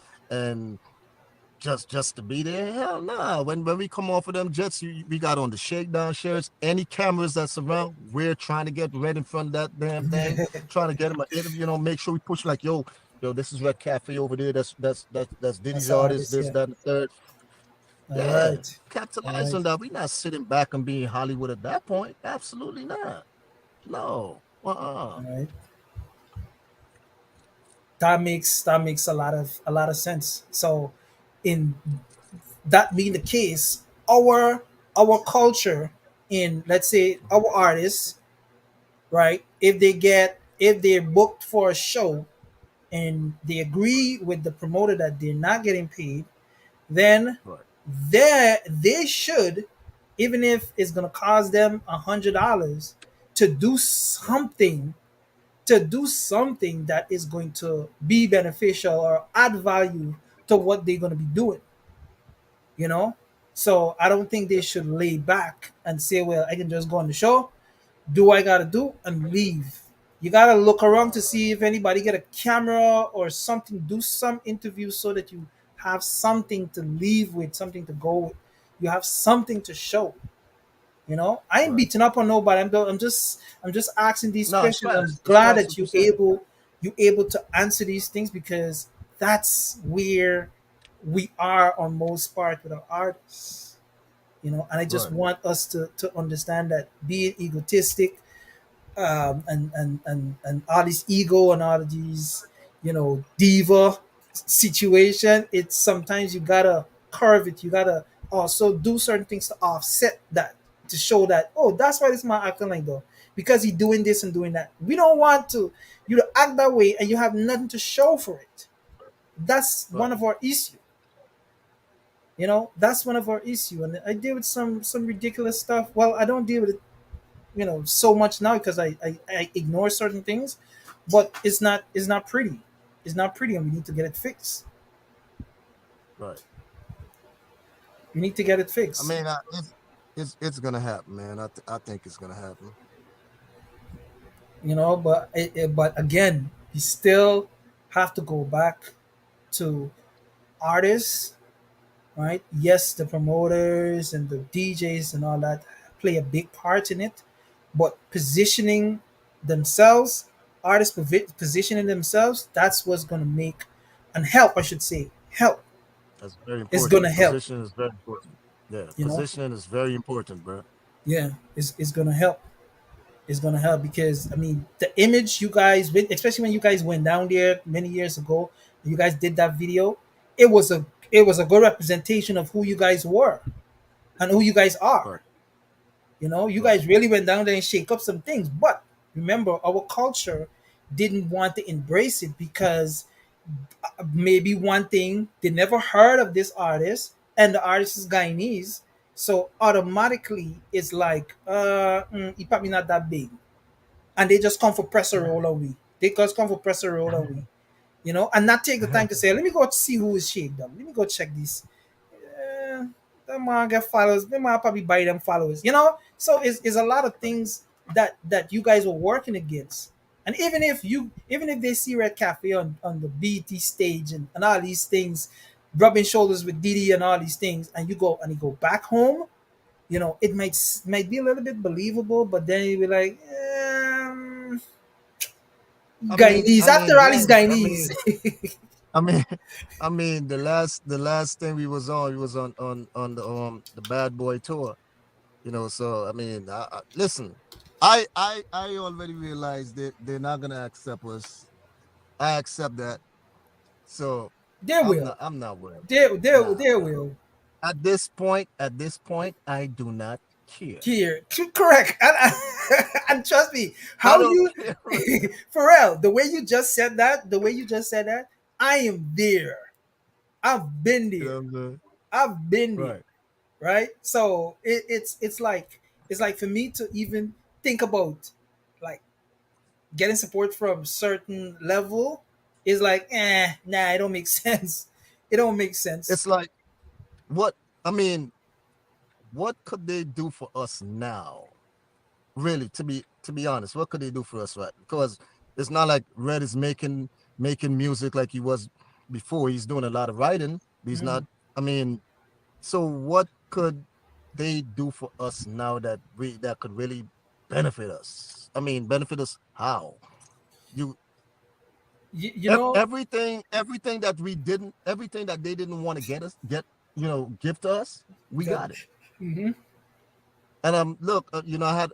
C: just to be there. Hell nah. When we come off of them jets, we got on the shakedown shirts. Any cameras that's around, we're trying to get right in front of that damn thing, trying to get them an interview. Make sure we push like, yo, this is Red Cafe over there. That's
B: That's
C: Diddy's
B: the
C: artist.
B: artist,
C: This,
B: yeah.
C: that, and the third.
B: All
C: Yeah,
B: right. All
C: capitalize
B: right.
C: on that. We're not sitting back and being Hollywood at that point. Absolutely not. No.
B: All right. That makes a lot of sense. So, in that being the case, our culture, in, let's say, our artists, right? If they're booked for a show and they agree with the promoter that they're not getting paid, then
C: Right.
B: they should, even if it's gonna cost them $100, to do
C: Right.
B: something that is going to be beneficial or add value to what they're going to be doing, you know so I don't think they
C: Right.
B: should lay back and say, well, I can just go on the show, do what I gotta do, and leave. You gotta look around to
C: Uh,
B: see if anybody get a camera or something, do some interviews so that you have something to leave with, something to go with. You have something to show. I ain't
C: right.
B: beating up on nobody. I'm just asking these
C: No, it's
B: questions. I'm
C: facts. It's
B: glad
C: facts
B: that
C: what you're
B: you
C: saying.
B: able to answer these things, because that's where we are on most part with our artists. And I just
C: Right.
B: want us to understand that being egotistic, and all this ego and all of these, diva situation, it's sometimes you gotta curve it. You gotta also do certain things to offset that, to show that, oh, that's why this man acting like though, because he doing this and doing that. We don't want you to act that way and you have nothing to show for it. That's one
C: Right.
B: of our issue. That's one of our issue. And I deal with some ridiculous stuff. Well, I don't deal with it, so much now, because I ignore certain things, but it's not pretty. It's not pretty, and we need to get it fixed.
C: Right.
B: We need to get it
C: I
B: fixed.
C: mean, it's gonna happen, man. I think it's gonna happen.
B: But again, we still have to go back to artists, right? Yes, the promoters and the DJs and all that play a big part in it, but positioning themselves, artists positioning themselves, that's what's going to make, and help, I should say, help
C: That's very
B: is going to
C: important.
B: help.
C: Position is very important. Yeah,
B: You know,
C: positioning is very important, bro.
B: yeah, it's going to help. It's going to help because, I mean, the image you guys, especially when you guys went down there many years ago, and you guys did that video, it was a good representation of who you guys were and who you guys are.
C: Right.
B: You
C: Right.
B: guys really went down there and shake up some things. But remember, our culture didn't want to embrace it because, maybe one thing, they never heard of this artist, and the artist is Guyanese. So automatically it's like, he probably not that big. And they just come for press a roll on we. They just come for press a roll on we. And not take the time to say, let me go see who is shake them. Let me go check this. eh, that man get followers. They might probably buy them followers. So it's a lot of things that you guys were working against. And even if they see Red Cafe on the BT stage and all these things, rubbing shoulders with Didi and all these things, and you go back home, it might be a little bit believable, but then you be like, Guyanese.
C: I mean,
B: After all, he's
C: then
B: Guyanese.
C: I mean, I mean, the last thing we was on the Bad Boy tour, So I mean, listen, I already realized that they're not gonna accept us. I accept that, so
B: They will.
C: I'm not worried.
B: They
C: Nah.
B: will.
C: At this point, I do not care.
B: Here, correct. And trust me,
C: I
B: how
C: don't
B: you,
C: care.
B: for real, the way you just said that, I am there. I've been
C: You know
B: there.
C: what I'm saying?
B: I've been there.
C: Right.
B: Right. So it's like for me to even think about like getting support from certain level is like, nah, it don't make sense. It don't make sense.
C: It's like what I mean. What could they do for us now? Really, to be honest, what could they do for us, right? Because it's not like Red is making music like he was before. He's doing a lot of writing. He's not.
B: Mm.
C: I mean, so what could they do for us now that could really benefit us? I mean, benefit us how? You
B: You know,
C: everything that we didn't, everything that they didn't want to give to us, we
B: that,
C: got it.
B: hmm
C: And look, I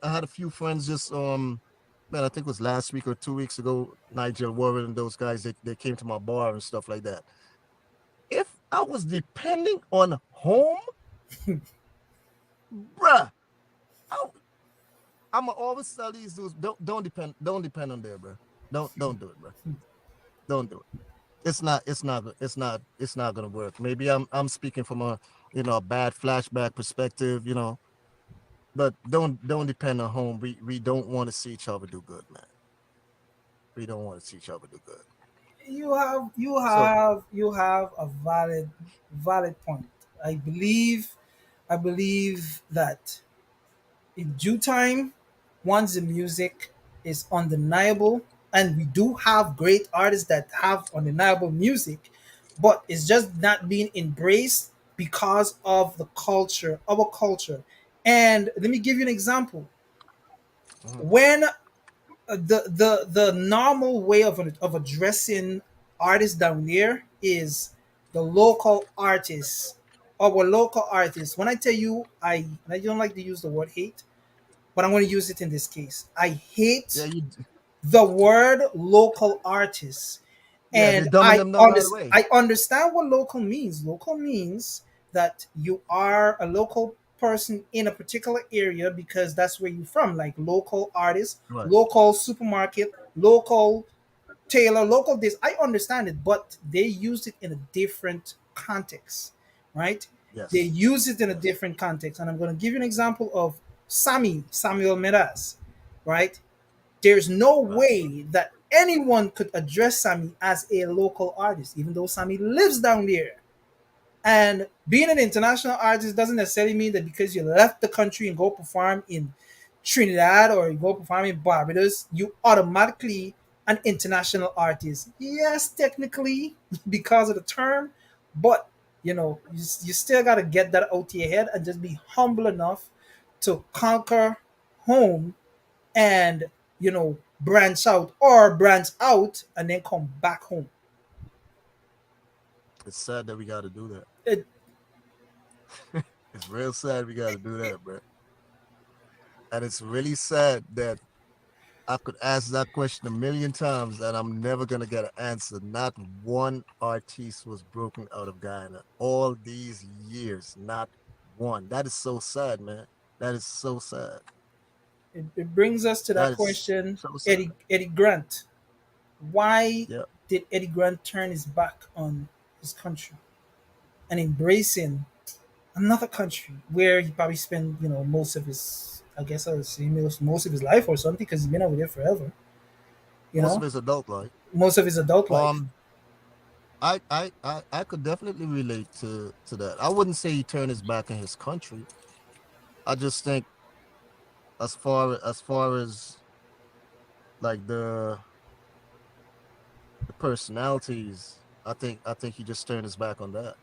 C: had a few friends just man, I think it was last week or 2 weeks ago. Nigel Warren and those guys, they came to my bar and stuff like that. If I was depending on home, bruh, I, I'ma always tell these dudes, don't depend on there, bruh. Don't do it, bruh. Don't do it. It's not gonna work. Maybe I'm speaking from a bad flashback perspective, but don't depend on home. We don't want to see each other do good, man. We don't want to see each other do good.
B: you
C: So
B: have you have a valid point. I believe I believe that in due time, once the music is undeniable, and we do have great artists that have undeniable music, but it's just not being embraced because of the culture, our culture. And let me give you an example.
C: mhm,
B: When the normal way of addressing artists down there is the local artists, our local artists. When I tell you, I don't like to use the word hate, but I'm going to use it in this case. I
C: yeah,
B: hate the word local artists,
C: they're
B: and
C: dumbing them down right away.
B: I understand what local means. Local means that you are a local person in a particular area because that's where you're from, like local artist,
C: Right.
B: local supermarket, local tailor, local this. I understand it, but they use it in a different context, right? They
C: Yes.
B: use it in a
C: Yes.
B: different context. And I'm going to give you an example of Samuel Meraz, right? There's no
C: Right.
B: way that anyone could address Sammy as a local artist, even though Sammy lives down there. And being an international artist doesn't necessarily mean that because you left the country and go perform in Trinidad or you go perform in Barbados, you automatically an international artist. Yes, technically, because of the term, but you still got to get that out of your head and just be humble enough to conquer home and branch out and then come back home.
C: It's sad that we got to do that.
B: It,
C: It's real sad we got to do that, bro. And it's really sad that I could ask that question a million times and I'm never gonna get an answer. Not one artiste was broken out of Guyana all these years. Not one. That is so sad, man. That is so sad.
B: it brings us to
C: That
B: that
C: is
B: question.
C: so sad.
B: Eddie Grant. Why
C: Yeah.
B: did Eddie Grant turn his back on his country and embracing another country where he probably spent most of his, I guess I would say, most of his life or something, because he's been over there forever. You
C: Most of
B: know,
C: his adult life.
B: most of his adult life.
C: Um, I could definitely relate to that. I wouldn't say he turned his back on his country. I just think as far as like the personalities, I think he just turned his back on that.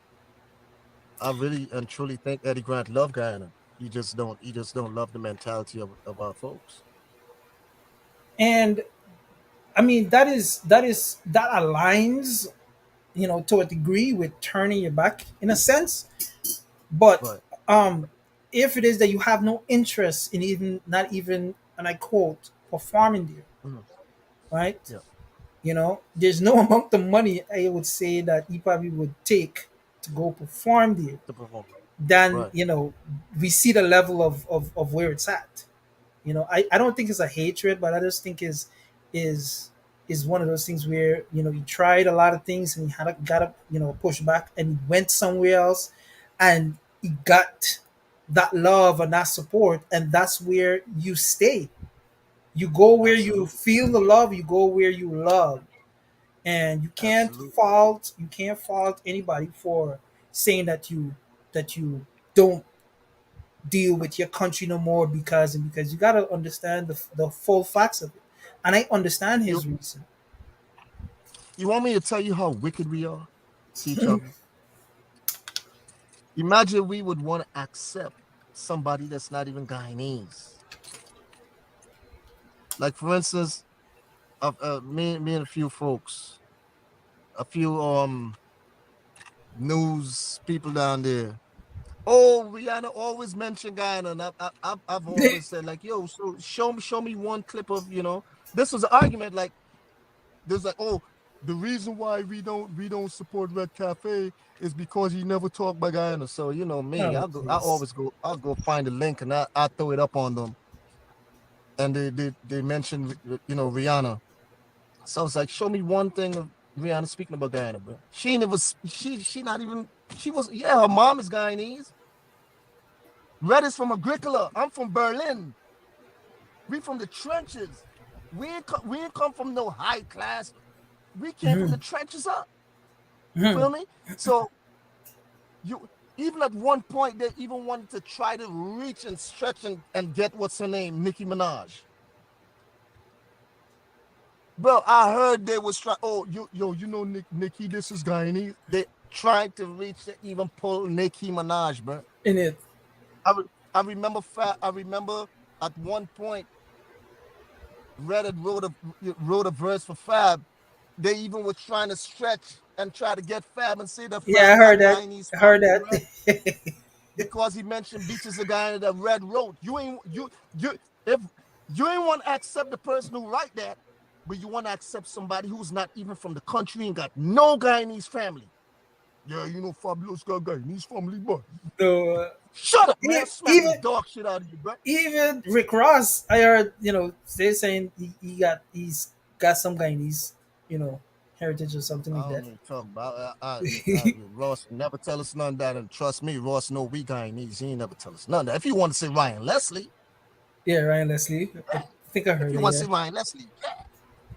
C: I really and truly think Eddie Grant loved Guyana. He just don't love the mentality of our folks.
B: And I mean that aligns, to a degree with turning your back in a sense. But
C: Right.
B: um, if it is that you have no interest in even not even, and I quote, performing there,
C: Mhm.
B: right?
C: Yeah.
B: There's no amount of money I would say that he probably would take to go perform there.
C: To perform.
B: Then
C: Right.
B: we see the level of where it's at. I don't think it's a hatred, but I just think is is one of those things where he tried a lot of things and he had got to push back and he went somewhere else, and he got that love and that support, and that's where you stay. You go where you
C: Absolutely.
B: feel the love. You go where you love, and
C: Absolutely.
B: you can't fault anybody for saying that you don't deal with your country no more, because you got to understand the full facts of it, and I understand
C: You
B: his reason.
C: you want me to tell you how wicked we are to each other? Imagine we would want to accept somebody that's not even Guyanese. Like for instance, me and a few folks, a few news people down there. Oh, Rihanna always mention Guyana, and I've always said like, yo, so show me one clip of This was an argument like there's like, oh, the reason why we don't support Red Cafe is because he never talked about Guyana. So me,
B: Oh, please.
C: I'll go find the link and I throw it up on them, and they mentioned Rihanna. So it's like, show me one thing of Rihanna speaking about Guyana, bro. She never she not even she was yeah, her mom is Guyanese. Red is from Agricola. I'm from Berlin. We from the trenches. We ain't come from no high class. We came from the
B: Mhm,
C: trenches up. You
B: mhm.
C: feel me? So you even at one point they even wanted to try to reach and stretch and get what's her name, Nicki Minaj. Bro, I heard they was trying. Oh, Nicki, this is Guyanese. They tried to reach to even pull Nicki Minaj, bro.
B: In it.
C: I, re- I remember I remember at one point Reddit wrote a verse for Fab. They even were trying to stretch and try to get Fab and say that
B: Yeah, I
C: Fab got
B: heard that.
C: Guyanese
B: I heard
C: family,
B: that.
C: bro, because he mentioned Beaches a guy that Red wrote. You if you ain't want to accept the person who write that, but you want to accept somebody who's not even from the country and got no Guyanese family. Yeah, Fabulous got Guyanese family, but
B: So
C: shut up, man. I'll smack the
B: even
C: dog shit out of you, bro.
B: even Rick Ross, I heard, they're saying he's got some Guyanese, you know, heritage or something
C: I
B: like
C: don't
B: that.
C: even talk about Ross never tell us none of that, and trust me, Ross know we Guyanese. He ain't never tell us none of that. If you want to say Ryan Leslie,
B: Yeah, Ryan Leslie. I
C: yeah.
B: think I
C: If
B: heard
C: you
B: it.
C: want to
B: Yeah.
C: say Ryan Leslie, yeah.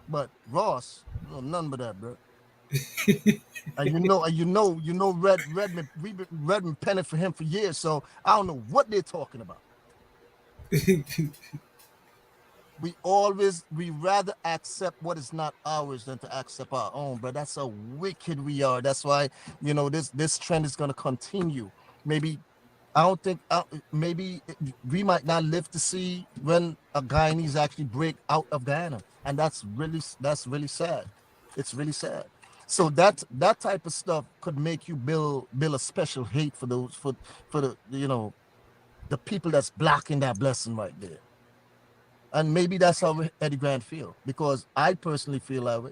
C: But Ross, no, none but that, bro. And Redman. We've been Redman penning for him for years, so I don't know what they're talking about. We rather accept what is not ours than to accept our own, but that's how wicked we are. That's why this trend is gonna continue. Maybe I don't think maybe we might not live to see when a Guyanese actually break out of Guyana, and that's really sad. It's really sad. So that type of stuff could make you build a special hate for those for the the people that's blocking that blessing right there. And maybe that's how Eddie Grant feel, because I personally feel that way.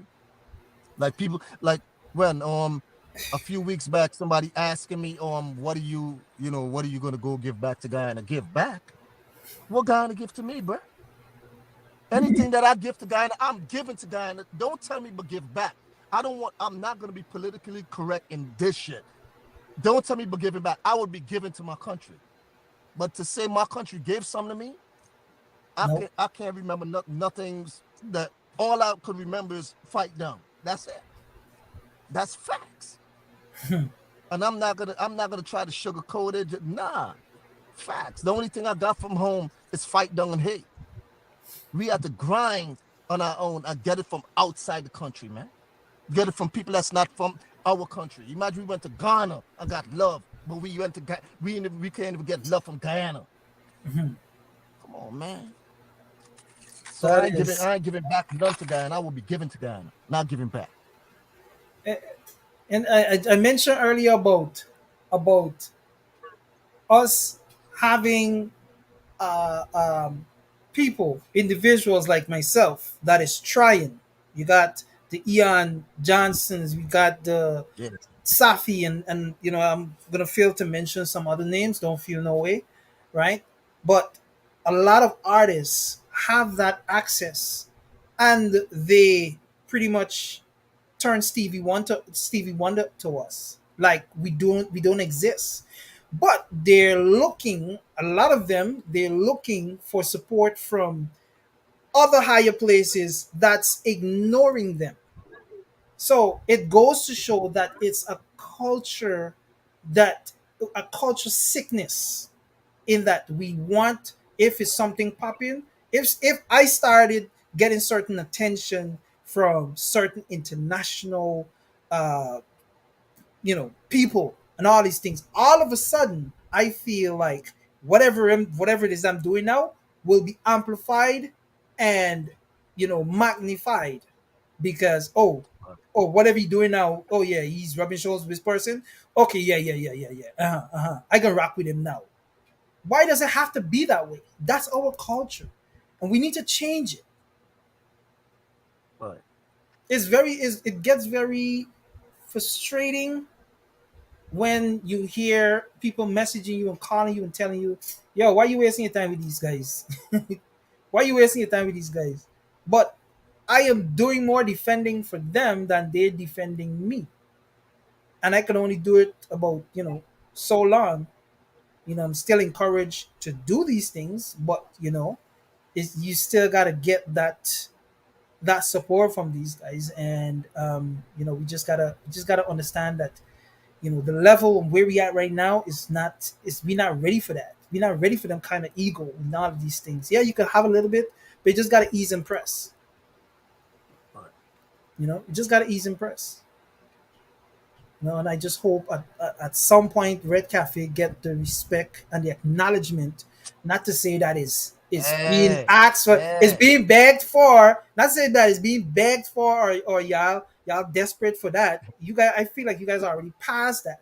C: Like people like when a few weeks back somebody asking me what are you gonna go give back to Guyana? Give back? What Guyana give to me, bro? Anything that I give to Guyana, I'm giving to Guyana. Don't tell me but give back. I'm not gonna be politically correct in this shit. Don't tell me but giving back. I would be giving to my country. But to say my country gave something to me,
B: Nope.
C: I can't remember nothing's that all I could remember is fight down. That's it. That's facts. And I'm not gonna try to sugarcoat it. Nah. Facts. The only thing I got from home is fight down and hate. We have to grind on our own and get it from outside the country, man. Get it from people that's not from our country. Imagine we went to Ghana and got love. but we went to we can't even get love from Guyana.
B: Mhm.
C: Come on, man. So
B: That is,
C: I ain't giving back none to Guyana. I will be giving to Guyana, not giving back.
B: and I mentioned earlier about us having uh, um, people, individuals like myself, that is trying. You got the Ian Johnsons, we got the
C: Yeah.
B: Safi, and I'm gonna fail to mention some other names. Don't feel no way, right? But a lot of artists have that access, and they pretty much turn Stevie Wonder to us. Like we don't exist. But they're looking, a lot of them, they're looking for support from other higher places that's ignoring them. So it goes to show that it's that a culture sickness, in that we want, if it's something popping, if I started getting certain attention from certain international uh people and all these things, all of a sudden I feel like whatever it is I'm doing now will be amplified and magnified, because whatever he's doing now, oh yeah, he's rubbing shoulders with this person. Okay, yeah, yeah, yeah, yeah, yeah, I can rock with him now. Why does it have to be that way? That's our culture, and we need to change it.
C: Right.
B: It gets very frustrating when you hear people messaging you and calling you and telling you, "Yo, why are you wasting your time with these guys? Why are you wasting your time with these guys?" But I am doing more defending for them than they're defending me, and I can only do it about so long. I'm still encouraged to do these things, but you still gotta get that support from these guys, and we just gotta understand that the level where we at right now is we're not ready for that. We're not ready for them kind of ego and all of these things. Yeah, you can have a little bit, but you just gotta ease and press.
C: Right.
B: You just gotta ease and press. And I just hope at some point Red Cafe get the respect and the acknowledgement. Not to say that is being
C: Hey,
B: asked for, is
C: hey,
B: being begged for. Not saying that is being begged for, or y'all desperate for that. You guys, I feel like you guys are already past that.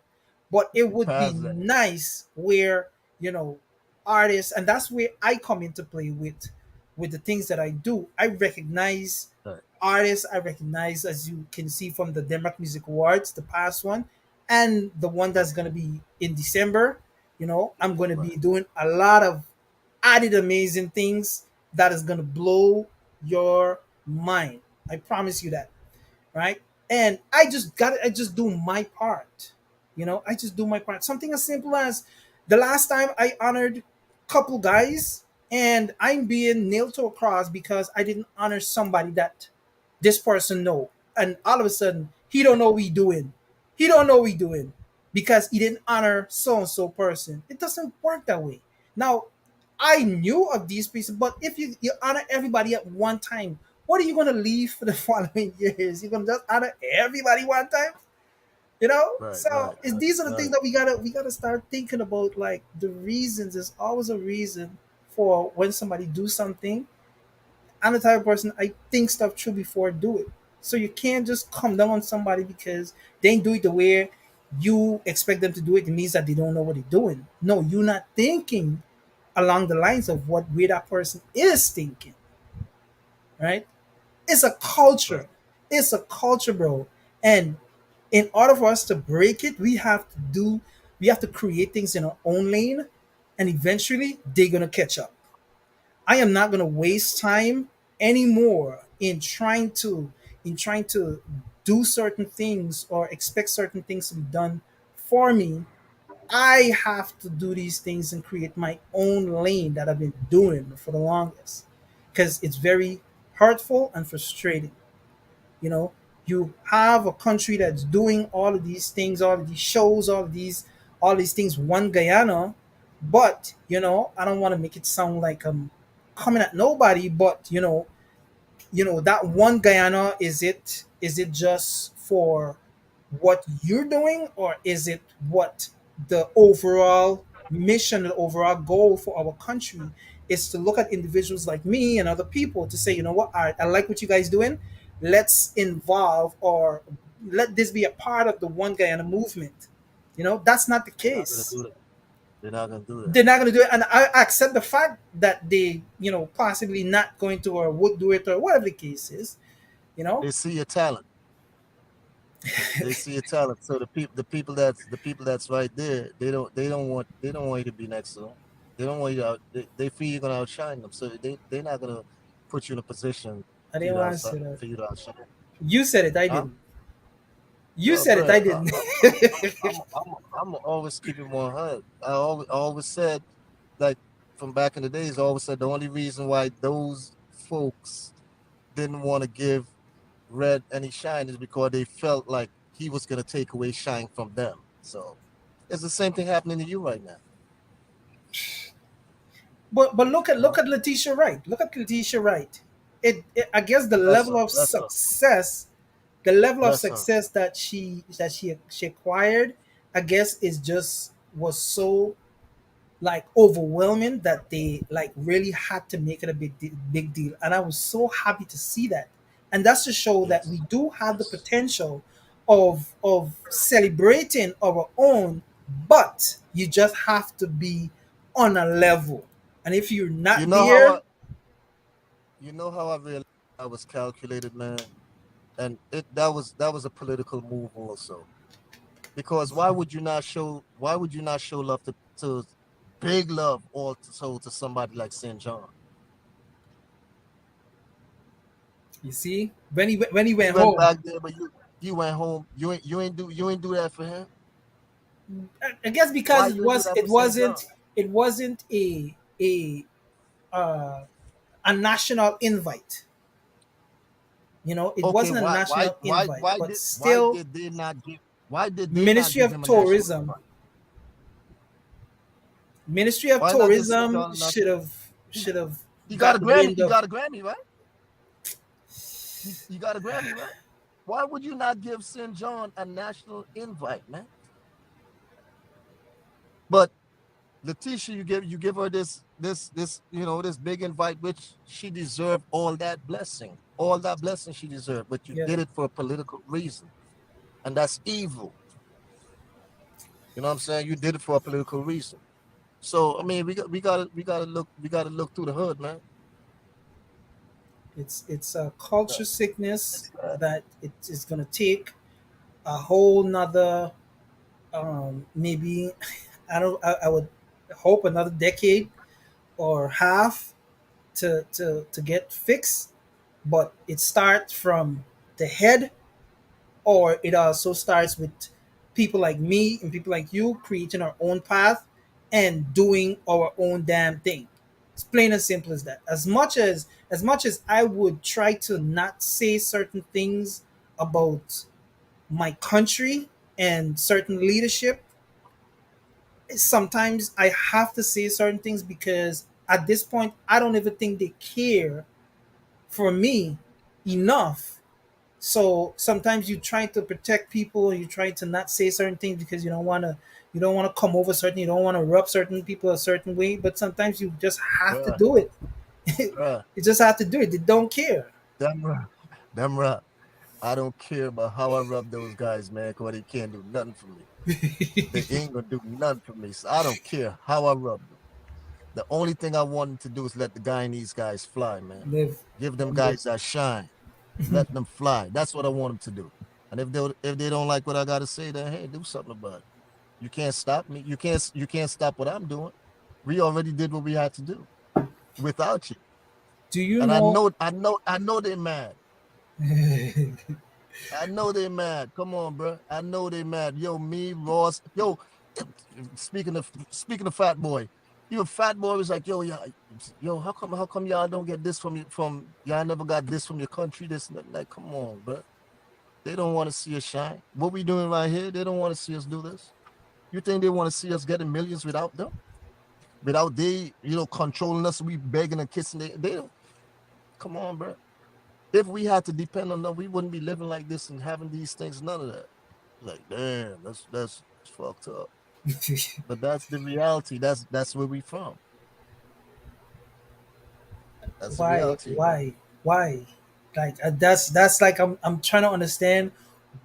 B: But it
C: we
B: would be
C: passed that.
B: nice where you know artists, and that's where I come into play with the things that I do. I recognize
C: Right.
B: artists. I recognize, as you can see from the Denmark Music Awards, the past one, and the one
C: Right.
B: that's going to be in December. I'm going to
C: Right.
B: be doing a lot of added amazing things that is going to blow your mind. I promise you that, right? And I just do my part. I just do my part. Something as simple as the last time I honored a couple guys, and I'm being nailed to a cross because I didn't honor somebody that this person know. And all of a sudden he don't know what he doing. He don't know what he doing because he didn't honor so and so person. It doesn't work that way. Now, I knew of these pieces, but if you honor everybody at one time, what are you gonna leave for the following years? You're gonna just honor everybody one time?
C: Right.
B: So
C: Right. Right.
B: these are the things
C: Right.
B: that we gotta start thinking about. Like, the reasons, there's always a reason for when somebody do something. I'm the type of person, I think stuff through before I do it. So you can't just come down on somebody because they ain't do it the way you expect them to do it. It means that they don't know what they're doing. No, you're not thinking along the lines of what where that person is thinking, right? It's a
C: Right.
B: culture. It's a culture, bro. And in order for us to break it, we have to create things in our own lane, and eventually they're gonna catch up. I am not gonna waste time anymore in trying to do certain things or expect certain things to be done for me. I have to do these things and create my own lane that I've been doing for the longest, because it's very hurtful and frustrating. You know, you have a country that's doing all of these things, all of these shows, all these things, one Guyana, but I don't want to make it sound like I'm coming at nobody, but that one Guyana, is it just for what you're doing, or is it what the overall mission, the overall goal for our country is to look at individuals like me and other people to say, you know what, I like what you guys doing. Let's involve or let this be a part of the one Guyana movement. That's not the
C: They're not gonna
B: case.
C: do that. They're not gonna do that.
B: They're not going to do it, and I accept the fact that they, possibly not going to or would do it or whatever the case is. You know,
C: They see your talent. They see your talent. So the people that's right there, they don't want you to be next to them. They don't want you to they feel you're gonna outshine them. So they're not gonna put you in a position
B: I
C: for
B: didn't
C: you to
B: want to
C: outside
B: say that.
C: for you to outshine.
B: You said it, I
C: Huh?
B: didn't. You
C: Well,
B: said it, I
C: bro,
B: didn't.
C: I'm always keeping 100. I always said, like, from back in the days, I always said the only reason why those folks didn't want to give Red any shine is because they felt like he was gonna take away shine from them. So it's the same thing happening to you right now.
B: But look at
C: You know?
B: Letitia Wright. Look at Letitia Wright. I guess the
C: Bless
B: level
C: her,
B: of
C: bless her,
B: success, the level of
C: bless her.
B: success that she acquired, I guess is just was so like overwhelming that they like really had to make it a big deal, and I was so happy to see that. And that's to show that we
C: Yes,
B: do have the
C: yes.
B: potential of celebrating our own, but you just have to be on a level, and if you're
C: You
B: not
C: know how
B: there.
C: I, you know how I realized I was calculated, man, and that was a political move also. Because why would you not show love to big love also to somebody like St. John?
B: You see, when he
C: He
B: went
C: went
B: home,
C: back there, but you went home. You ain't do that for him.
B: I guess
C: Why
B: because
C: you ain't do that for St. John?
B: it wasn't uh, a national invite. It
C: Okay,
B: wasn't a
C: why why
B: national
C: why
B: invite,
C: why
B: but
C: did why
B: still,
C: did they not give why did they not
B: Ministry
C: give
B: of
C: him a national
B: Tourism,
C: invite?
B: Ministry of
C: Why not give St.
B: Tourism
C: John a
B: should
C: national?
B: have
C: He,
B: should have
C: he got a
B: got the
C: Grammy.
B: wind
C: He
B: of.
C: got a Grammy, right? He got a Grammy, right? Why would you not give St. John a national invite, man? But Letitia, you give her this big invite, which she deserved all that blessing she deserved, but you
B: Yeah,
C: did it for a political reason, and that's evil. You know what I'm saying? You did it for a political reason. So I mean, we gotta look through the hood, man.
B: it's a culture
C: Yeah,
B: sickness
C: it's sad.
B: that it is going to take a whole nother, maybe I would hope another decade or half to get fixed, but it starts from the head, or it also starts with people like me and people like you creating our own path and doing our own damn thing. It's plain and simple as that. As much as I would try to not say certain things about my country and certain leadership, sometimes I have to say certain things because at this point I don't even think they care for me enough. So sometimes you try to protect people, you try to not say certain things because you don't want to come over certain, you don't want to rub certain people a certain way, but sometimes you just have to
C: Bruh,
B: do it.
C: bruh,
B: You just have to do it. They don't care.
C: them right, them right. I don't care about how I rub those guys, man, because they can't do nothing for me. They ain't gonna do nothing for me. So I don't care how I rub them. The only thing I want them to do is let the Guyanese guys fly, man.
B: Live.
C: Give them
B: Live.
C: guys that shine. Let them fly. That's what I want them to do. And if they don't like what I gotta say, then hey, do something about it. You can't stop me. You can't stop what I'm doing. We already did what we had to do without you.
B: Do you
C: And I
B: know?
C: know, I know, I know they're mad. I know they mad. Come on, bro. I know they mad. Yo, me, Ross. Yo, speaking of Fat Boy, you a Fat Boy was like, yo, how come y'all don't get this from y'all never got this from your country? This like, come on, bro. They don't want to see us shine. What we doing right here? They don't want to see us do this. You think they want to see us getting millions without them? Without they, controlling us? We begging and kissing. They don't. Come on, bro. If we had to depend on them, we wouldn't be living like this and having these things. None of that. Like, damn, that's fucked up. But that's the reality. That's where we from. That's the
B: Why?
C: reality, man.
B: Why? Like that's like I'm trying to understand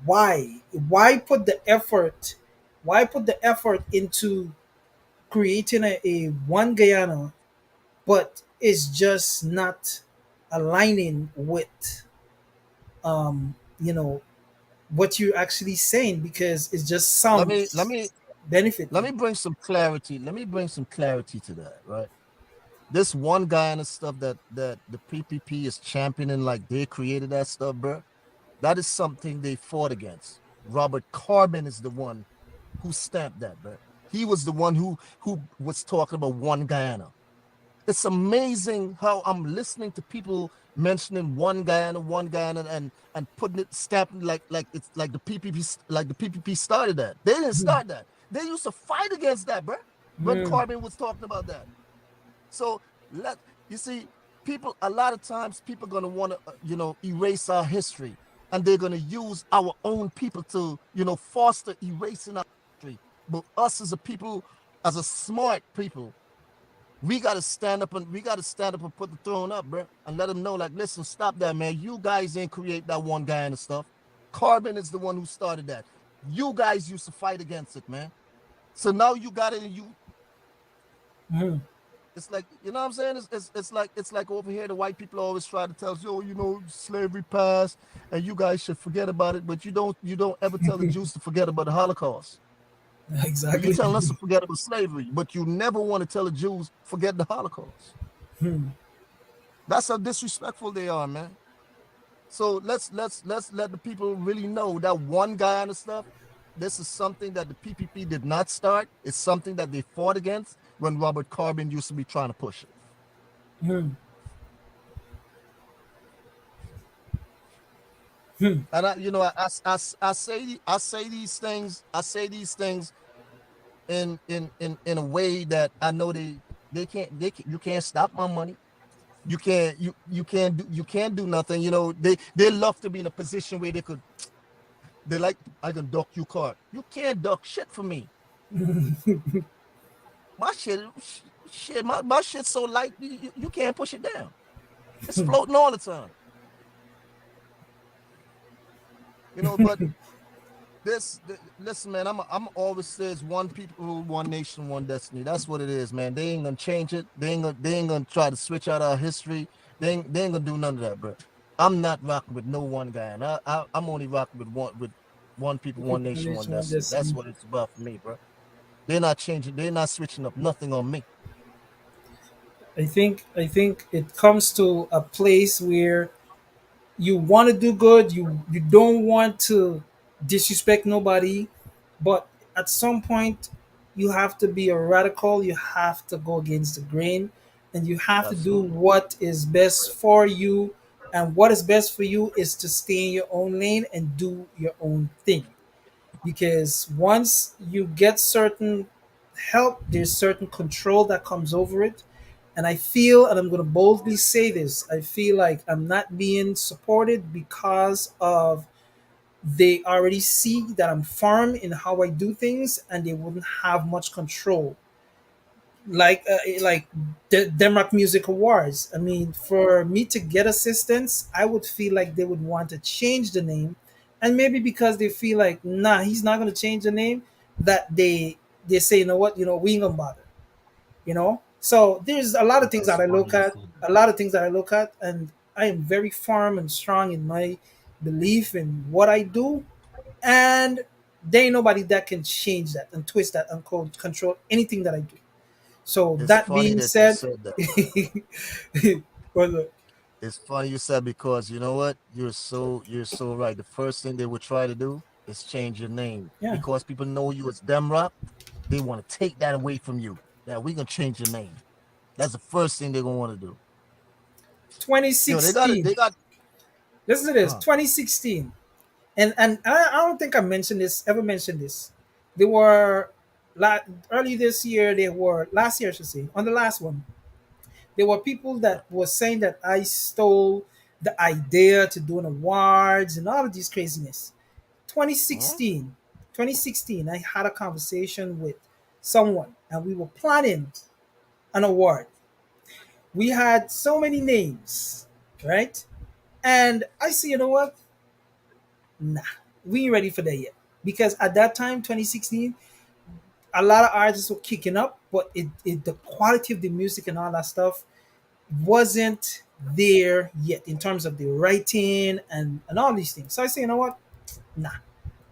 B: why. Why put the effort? Why put the effort into creating a one Guyana, but it's just not aligning with you know what you're actually saying because it just
C: Let me let
B: sounds
C: me let
B: benefiting.
C: me bring some clarity. Let me bring some clarity to that, right? This one guy and the stuff that the PPP is championing, like they created that stuff, bro. That is something they fought against. Robert Carbon is the one who stamped that, bro. He was the one who was talking about one Guyana. It's amazing how I'm listening to people mentioning one Guyana, and putting it stamping like it's like the PPP started that. They didn't start that. They used to fight against that, bro. When
B: Mm,
C: Carbon was talking about that. So let you see, people a lot of times people gonna want to erase our history, and they're gonna use our own people to foster erasing our history. But us as a people, as a smart people, we gotta stand up and put the throne up, bro, and let them know, like, listen, stop that, man. You guys ain't create that one guy and stuff. Carbon is the one who started that. You guys used to fight against it, man. So now you got it, and
B: mm.
C: it's like, you know what I'm saying? It's like over here, the white people always try to tell us, yo, slavery passed, and you guys should forget about it. But you don't ever tell the Jews to forget about the Holocaust. But you
B: Exactly.
C: telling us to forget about slavery, but you never want to tell the Jews forget the Holocaust.
B: Hmm.
C: That's how disrespectful they are, man. So let's let the people really know that one guy and stuff. This is something that the PPP did not start. It's something that they fought against when Robert Carbon used to be trying to push it.
B: Hmm. Hmm.
C: And I say these things in a way that I know you can't stop my money. You can't do nothing. They love to be in a position where they like, I can duck you card. You can't duck shit for me. My shit, my shit's so light, you can't push it down. It's floating all the time. But listen, man. I'm always says one people, one nation, one destiny. That's what it is, man. They ain't gonna change it. They ain't gonna try to switch out our history. They ain't gonna do none of that, bro. I'm not rocking with no one guy, and I'm only rocking with one people, one
B: People
C: nation,
B: need
C: one
B: to
C: destiny. That's
B: understand.
C: what it's about for me, bro. They're not changing. They're not switching up nothing on me.
B: I think it comes to a place where you want to do good, you don't want to disrespect nobody, but at some point you have to be a radical, you have to go against the grain, and you have to do
C: Absolutely.
B: what is best for you. And what is best for you is to stay in your own lane and do your own thing, because once you get certain help, there's certain control that comes over it. And I feel, and I'm going to boldly say this, I feel like I'm not being supported because of they already see that I'm firm in how I do things, and they wouldn't have much control. Like the Denmark Music Awards. I mean, for me to get assistance, I would feel like they would want to change the name, and maybe because they feel like, nah, he's not going to change the name, that they say, you know what, we ain't gonna bother. So there's a lot of things
C: It's
B: that I
C: funny
B: look
C: you
B: at,
C: said
B: a
C: that.
B: lot of things that I look at, and I am very firm and strong in my belief in what I do, and there ain't nobody that can change that and twist that and control anything that I do. So
C: It's
B: that
C: funny
B: being
C: that you
B: said,
C: said that.
B: well,
C: It's funny you said, because you know what? You're so right. The first thing they would try to do is change your name,
B: yeah,
C: because people know you as Demrock. They want to take that away from you. Yeah, we gonna change your name. That's the first thing they're gonna want to do. They got it.
B: 2016.
C: They got.
B: Listen to this,
C: Uh,
B: 2016, and I don't think I mentioned this, ever mentioned this. They were early this year. They were last year, I should say, on the last one. There were people
C: yeah.
B: that were saying that I stole the idea to doing awards and all of this craziness.
C: Huh?
B: 2016, 2016, I had a conversation with someone and we were planning an award. We had so many names, right? And I see, you know what? Nah, we ain't ready for that yet. Because at that time, 2016, a lot of artists were kicking up, but the quality of the music and all that stuff wasn't there yet in terms of the writing and all these things. So I say, you know what? Nah.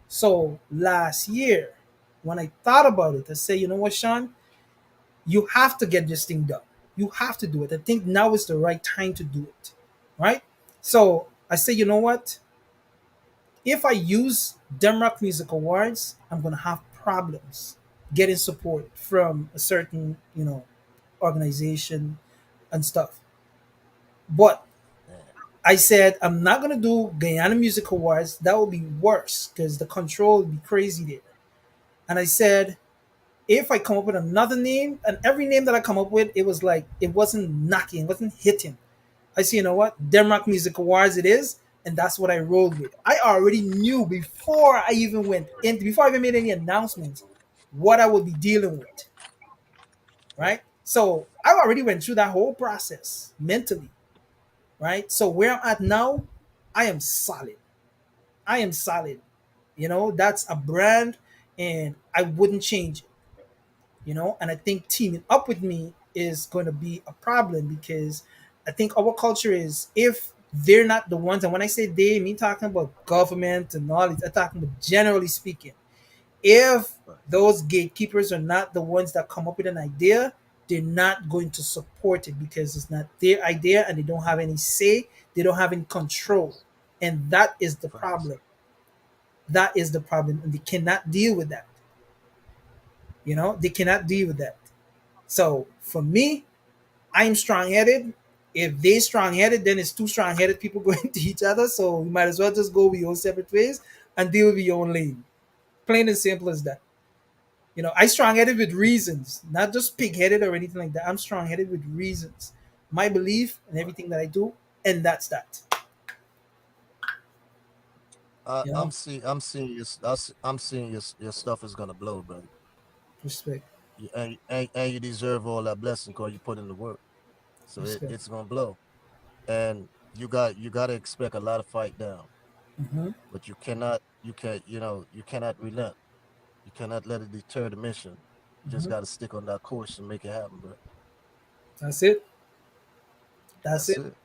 B: So last year, when I thought about it, I say, you know what, Sean, you have to get this thing done. You have to do it. I think now is the right time to do it. Right? So I say, you know what? If I use Demrock Music Awards, I'm gonna have problems getting support from a certain, organization and stuff. But
C: Yeah.
B: I said I'm not gonna do Guyana Music Awards. That would be worse because the control would be crazy there. And I said if I come up with another name, and every name that I come up with, it was like it wasn't knocking, it wasn't hitting. I said, you know what, Denmark Music Awards it is, and that's what I rolled with. I already knew before I even went in, before I even made any announcements, what I would be dealing with.
C: Right.
B: Right. So I already went through that whole process mentally. Right. So where I'm at now, I am solid. I am solid. That's a brand, and I wouldn't change it. And I think teaming up with me is going to be a problem because I think our culture is if they're not the ones, and when I say they, me talking about government and all this, I'm talking about generally speaking. If
C: Right.
B: those gatekeepers are not the ones that come up with an idea, they're not going to support it because it's not their idea and they don't have any say, they don't have any control. And that is the
C: Facts.
B: problem. That is the problem. And they cannot deal with that. They cannot deal with that. So for me, I'm strong headed. If they strong headed, then it's two strong headed people going to each other. So we might as well just go your own separate ways and deal with your own lane. Plain and simple as that. I strong headed with reasons, not just pig headed or anything like that. I'm strong headed with reasons, my belief and
C: Right.
B: everything that I do, and that's that. You know,
C: I'm seeing your stuff is gonna blow, brother.
B: respect,
C: And you deserve all that blessing because you put in the work. So
B: respect.
C: it's gonna blow. And you got to expect a lot of fight down,
B: Hmm.
C: but you cannot relent. You cannot let it deter the mission. You just
B: Hmm.
C: got to stick on that course and make it happen, bro.
B: That's it. That's
C: That's
B: it.
C: it.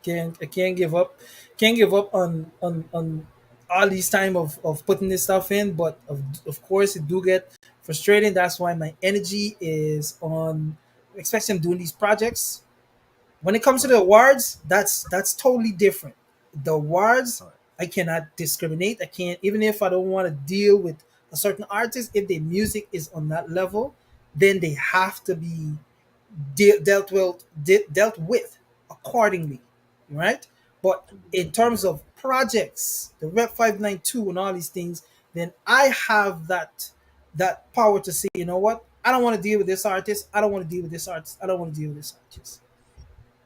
B: I can't give up. Can't give up on all these time of putting this stuff in, but of course it do get frustrating. That's why my energy is on, especially I'm doing these projects. When it comes to the
C: Right.
B: awards, that's totally different. The awards,
C: Right.
B: I cannot discriminate. I can't, even if I don't want to deal with a certain artist, if their music is on that level, then they have to be dealt with accordingly, right? But in terms
C: Yeah.
B: of projects, the Rep 592 and all these things, then I have that power to say, you know what? I don't want to deal with this artist. I don't want to deal with this artist. I don't want to deal with this artist.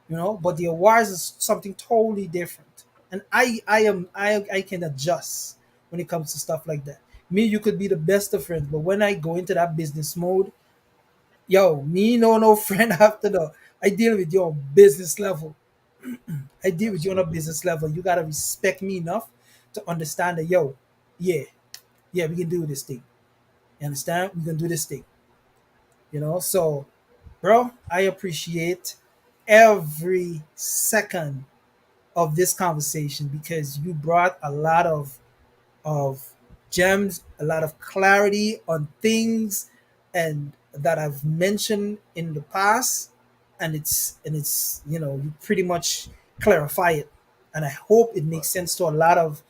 B: But
C: Right.
B: the awards is something totally different, and I can adjust when it comes to stuff like that. Me, you could be the best of friends, but when I go into that business mode, yo, me no friend after the. I deal with you on business level. I deal with you on a
C: Absolutely.
B: business level. You gotta respect me enough to understand that, yo, yeah, yeah, we can do this thing. You understand? We can do this thing. So, bro, I appreciate every second of this conversation because you brought a lot of gems, a lot of clarity on things and that I've mentioned in the past, and it's you pretty much clarify it, and I hope it makes
C: Right.
B: sense to a lot of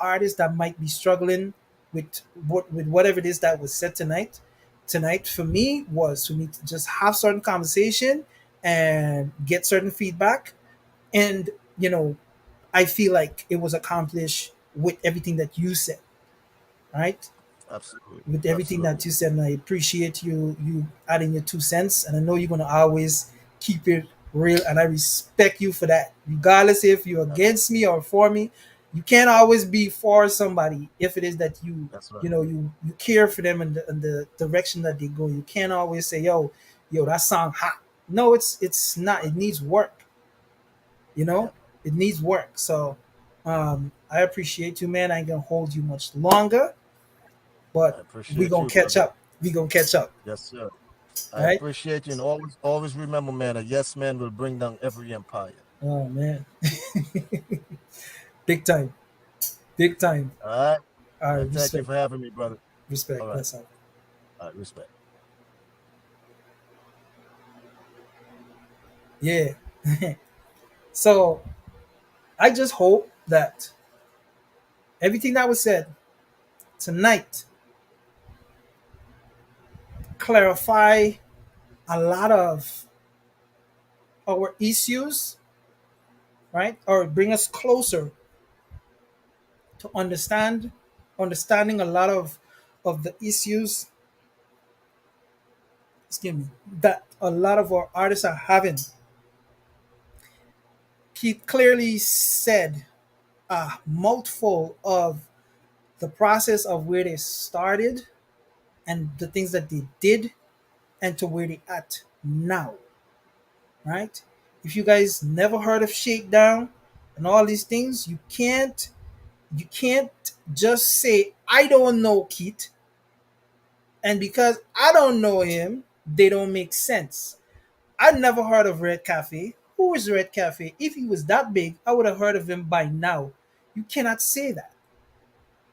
B: artists that might be struggling with whatever it is that was said tonight. Tonight for me was for me to just have certain conversation and get certain feedback, and you know I feel like it was accomplished with everything that you said, right?
C: Absolutely.
B: With everything
C: Absolutely.
B: that you said, and I appreciate you adding your 2 cents, and I know you're gonna always keep it real, and I respect you for that, regardless if you're
C: Abs-
B: against me or for me. You can't always be for somebody if it is that you
C: That's
B: you
C: right.
B: know you care for them in the direction that they go. You can't always say, yo, that song hot. No, it's not. It needs work. You know,
C: Yep.
B: it needs work. So I appreciate you, man. I ain't gonna hold you much longer, but
C: I
B: we
C: appreciate
B: gonna
C: you,
B: catch
C: brother.
B: up. We gonna catch up.
C: Yes, sir. I
B: All right.
C: appreciate you, and always remember, man, a yes man will bring down every empire.
B: Oh man, big time, big time.
C: All right.
B: All
C: And
B: right,
C: thank you
B: respect,
C: for having me, brother. All
B: respect.
C: right.
B: That's all.
C: All right. Respect.
B: Yeah. So I just hope that everything that was said tonight clarify a lot of our issues, right? Or bring us closer to understanding a lot of the issues, excuse me, that a lot of our artists are having. He clearly said a mouthful of the process of where they started and the things that they did and to where they at now, right? If you guys never heard of Shakedown and all these things, you can't just say I don't know Keith, and because I don't know him, they don't make sense. I never heard of Red Cafe. Who is Red Cafe? If he was that big, I would have heard of him by now. You cannot say that.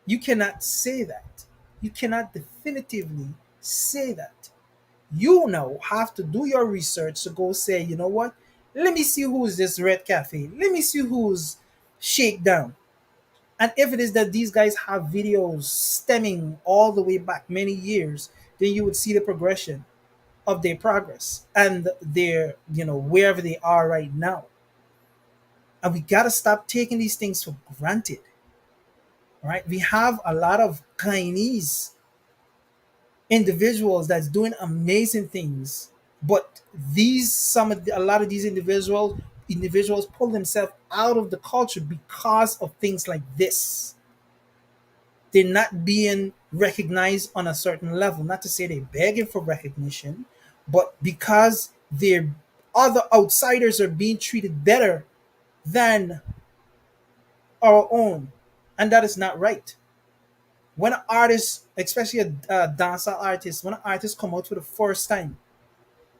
B: You cannot say that. You cannot definitively say that. You now have to do your research to go say, you know what? Let me see who's this Red Cafe. Let me see who's Shakedown. And if it is that these guys have videos stemming all the way back many years, then you would see the progression of their progress and their, wherever they are right now. And we got to stop taking these things for granted, right? We have a lot of Guyanese individuals that's doing amazing things, but a lot of these individuals pull themselves out of the culture because of things like this. They're not being recognized on a certain level. Not to say they're begging for recognition, but because their other outsiders are being treated better than our own, and that is not right. When an artist, especially a dancer artist, when an artist come out for the first time,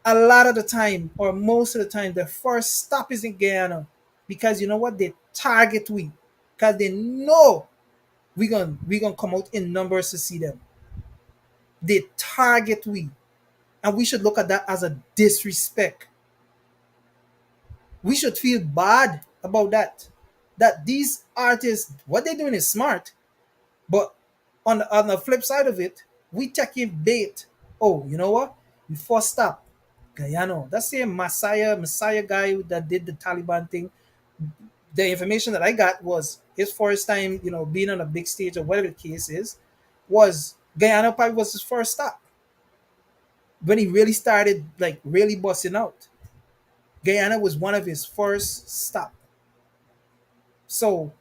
B: a lot of the time, or most of the time, the first stop is in Guyana, because you know what, they target we, because they know we gonna come out in numbers to see them. They target we, and we should look at that as a disrespect. We should feel bad about that. That these artists, what they're doing is smart, but on the flip side of it, we taking bait. Oh, you know what? We first stop Guyano. That same Messiah guy that did the Taliban thing. The information that I got was his first time, being on a big stage or whatever the case is, was Guyana probably was his first stop when he really started like really busting out. Guyana was one of his first stop. So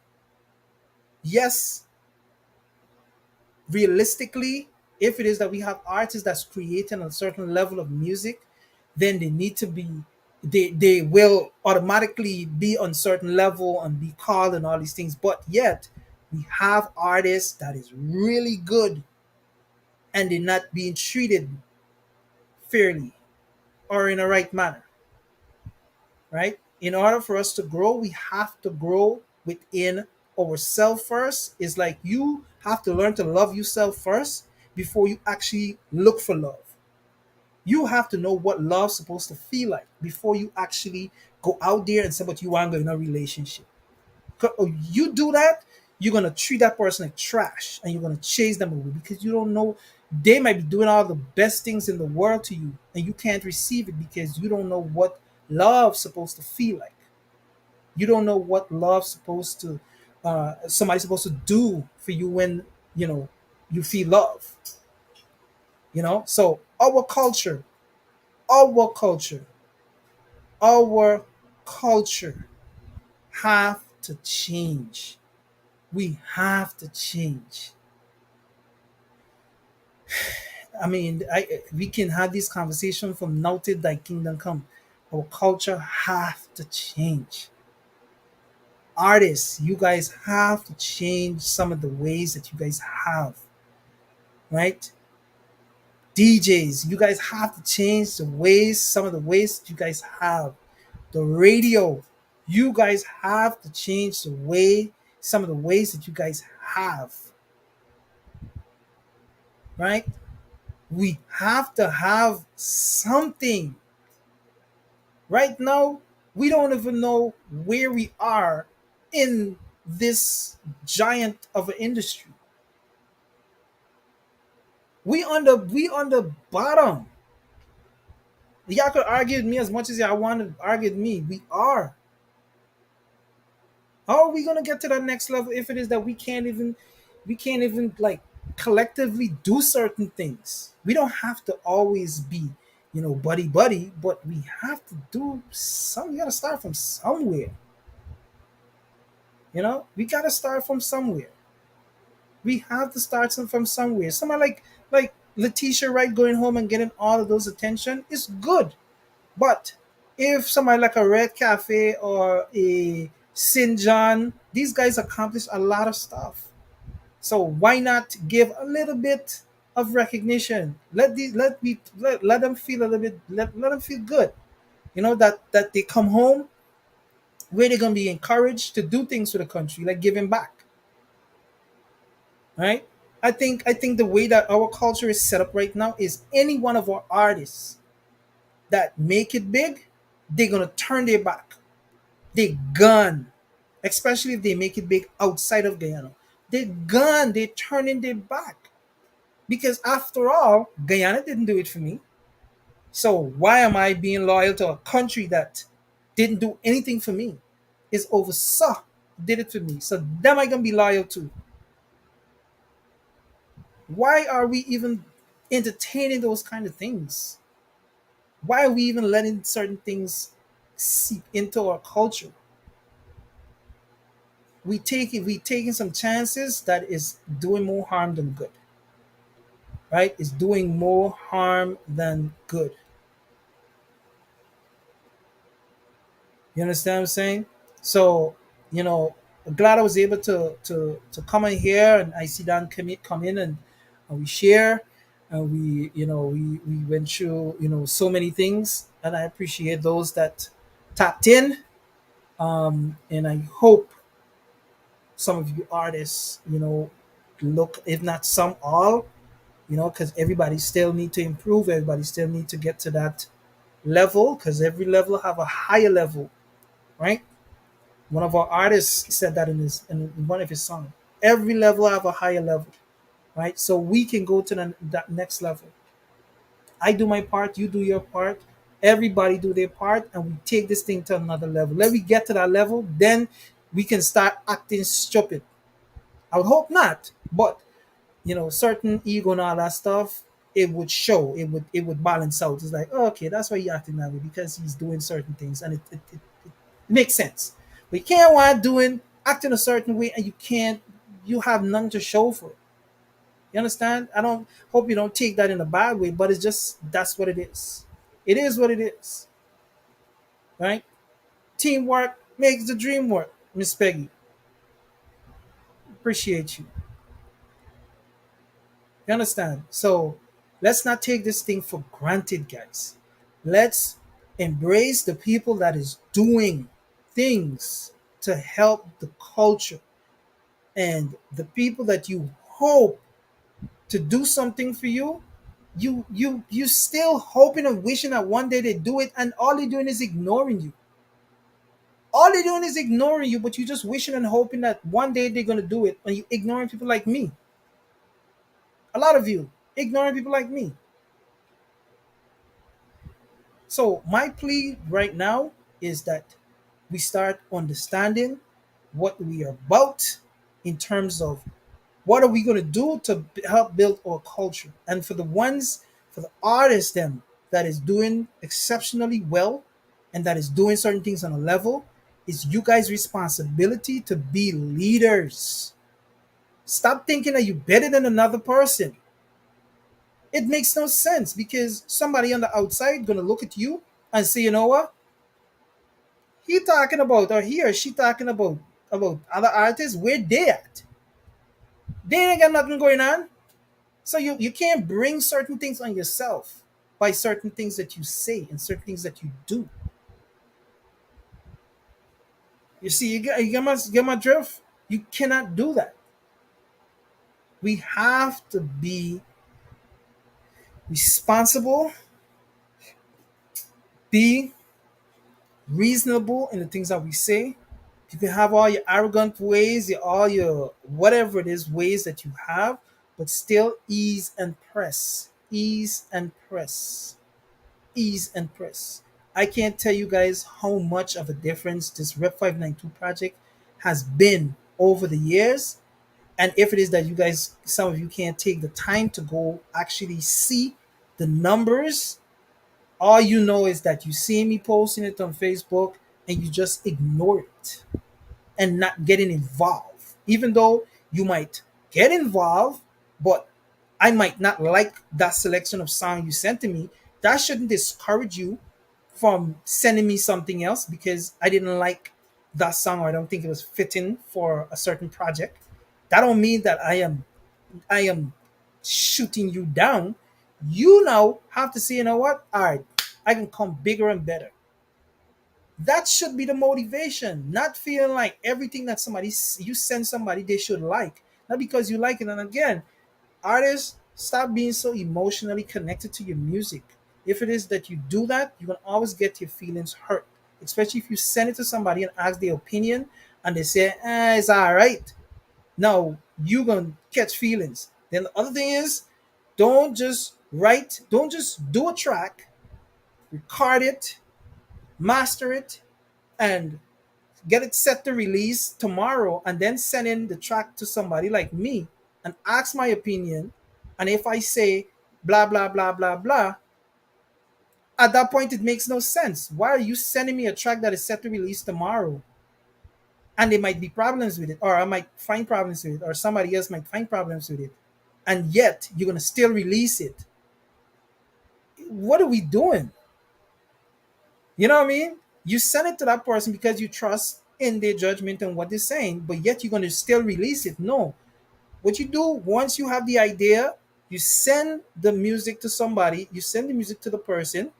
B: yes, realistically, if it is that we have artists that's creating a certain level of music, then they need to be they will automatically be on certain level and be called and all these things. But yet we have artists that is really good and they're not being treated fairly or in a right manner, right? In order for us to grow, we have to grow within ourselves first. It's like you have to learn to love yourself first before you actually look for love. You have to know what love's supposed to feel like before you actually go out there and say what you want in a relationship. You do that, you're gonna treat that person like trash and you're gonna chase them away because you don't know they might be doing all the best things in the world to you and you can't receive it because you don't know what love's supposed to feel like. You don't know what love's supposed to somebody's supposed to do for you when you know you feel love. So our culture, our culture have to change. We have to change. I mean, we can have this conversation from now till thy kingdom come. Our culture have to change. Artists, you guys have to change some of the ways that you guys have, right? DJs, you guys have to change some of the ways that you guys have. The radio, you guys have to change some of the ways that you guys have, right? We have to have something. Right now, we don't even know where we are in this giant of an industry. We on the bottom. Y'all could argue with me as much as y'all want to argue with me. We are. How are we gonna get to that next level if it is that we can't even like collectively do certain things? We don't have to always be, buddy buddy, but we have to do some. We gotta start from somewhere. We gotta start from somewhere. We have to start from somewhere. Someone like Letitia Wright going home and getting all of those attention is good. But if somebody like a Red Cafe or a St. John, these guys accomplish a lot of stuff. So why not give a little bit of recognition? Let them feel a little bit. Let them feel good. That they come home where they're gonna be encouraged to do things for the country, like giving back. Right? I think the way that our culture is set up right now is any one of our artists that make it big, they're gonna turn their back. They gone, especially if they make it big outside of Guyana. They gone. They turning their back because after all, Guyana didn't do it for me. So why am I being loyal to a country that didn't do anything for me? Is oversaw did it for me. So them I gonna be loyal to. Why are we even entertaining those kind of things? Why are we even letting certain things seep into our culture? We taking some chances that is doing more harm than good, right? It's doing more harm than good. You understand what I'm saying? So, I'm glad I was able to come in here and I see Dan come in and we share and we went through so many things and I appreciate those that tapped in. And I hope some of you artists, look, if not some, all, because everybody still need to improve. Everybody still need to get to that level because every level have a higher level, right? One of our artists said that in one of his songs. Every level have a higher level, right? So we can go to that next level. I do my part, you do your part, everybody do their part, and we take this thing to another level. Let me get to that level, then we can start acting stupid. I would hope not, but certain ego and all that stuff, it would show, it would balance out. It's like, oh, okay, that's why he acting that way because he's doing certain things, and it makes sense. But you can't want doing acting a certain way, and you have nothing to show for it. You understand? I don't hope you don't take that in a bad way, but it's just that's what it is. It is what it is, right? Teamwork makes the dream work. Miss Peggy, appreciate you. You understand? So let's not take this thing for granted, guys. Let's embrace the people that is doing things to help the culture and the people that you hope to do something for you. You still hoping and wishing that one day they do it, and all they're doing is ignoring you. All they're doing is ignoring you, but you just wishing and hoping that one day they're gonna do it, and you ignoring people like me. A lot of you ignoring people like me. So my plea right now is that we start understanding what we are about in terms of what are we going to do to help build our culture. And for the artists them that is doing exceptionally well and that is doing certain things on a level, it's you guys responsibility to be leaders. Stop thinking that you're better than another person. It makes no sense because somebody on the outside gonna look at you and say, you know what? He talking about or he or she talking about other artists. Where they at? They ain't got nothing going on. So you can't bring certain things on yourself by certain things that you say and certain things that you do. You see, get my drift. You cannot do that. We have to be responsible, be reasonable in the things that we say. You can have all your arrogant ways, all your whatever it is ways that you have, but still ease and press, ease and press, ease and press. I can't tell you guys how much of a difference this Rep 592 project has been over the years. And if it is that you guys, some of you can't take the time to go actually see the numbers, all you know is that you see me posting it on Facebook and you just ignore it and not getting involved. Even though you might get involved, but I might not like that selection of song you sent to me. That shouldn't discourage you from sending me something else because I didn't like that song or I don't think it was fitting for a certain project. That don't mean that I am shooting you down. You now have to say, you know what? All right, I can come bigger and better. That should be the motivation, not feeling like everything that you send somebody they should like, not because you like it. And again, artists, stop being so emotionally connected to your music. If it is that you do that, you're gonna always get your feelings hurt, especially if you send it to somebody and ask their opinion and they say, it's all right. Now you're gonna catch feelings. Then the other thing is, don't just do a track, record it, master it, and get it set to release tomorrow and then send in the track to somebody like me and ask my opinion. And if I say blah, blah, blah, blah, blah, at that point, it makes no sense. Why are you sending me a track that is set to release tomorrow? And there might be problems with it, or I might find problems with it, or somebody else might find problems with it. And yet, you're going to still release it. What are we doing? You know what I mean? You send it to that person because you trust in their judgment and what they're saying, but yet you're going to still release it. No. What you do once you have the idea, you send the music to somebody, you send the music to the person,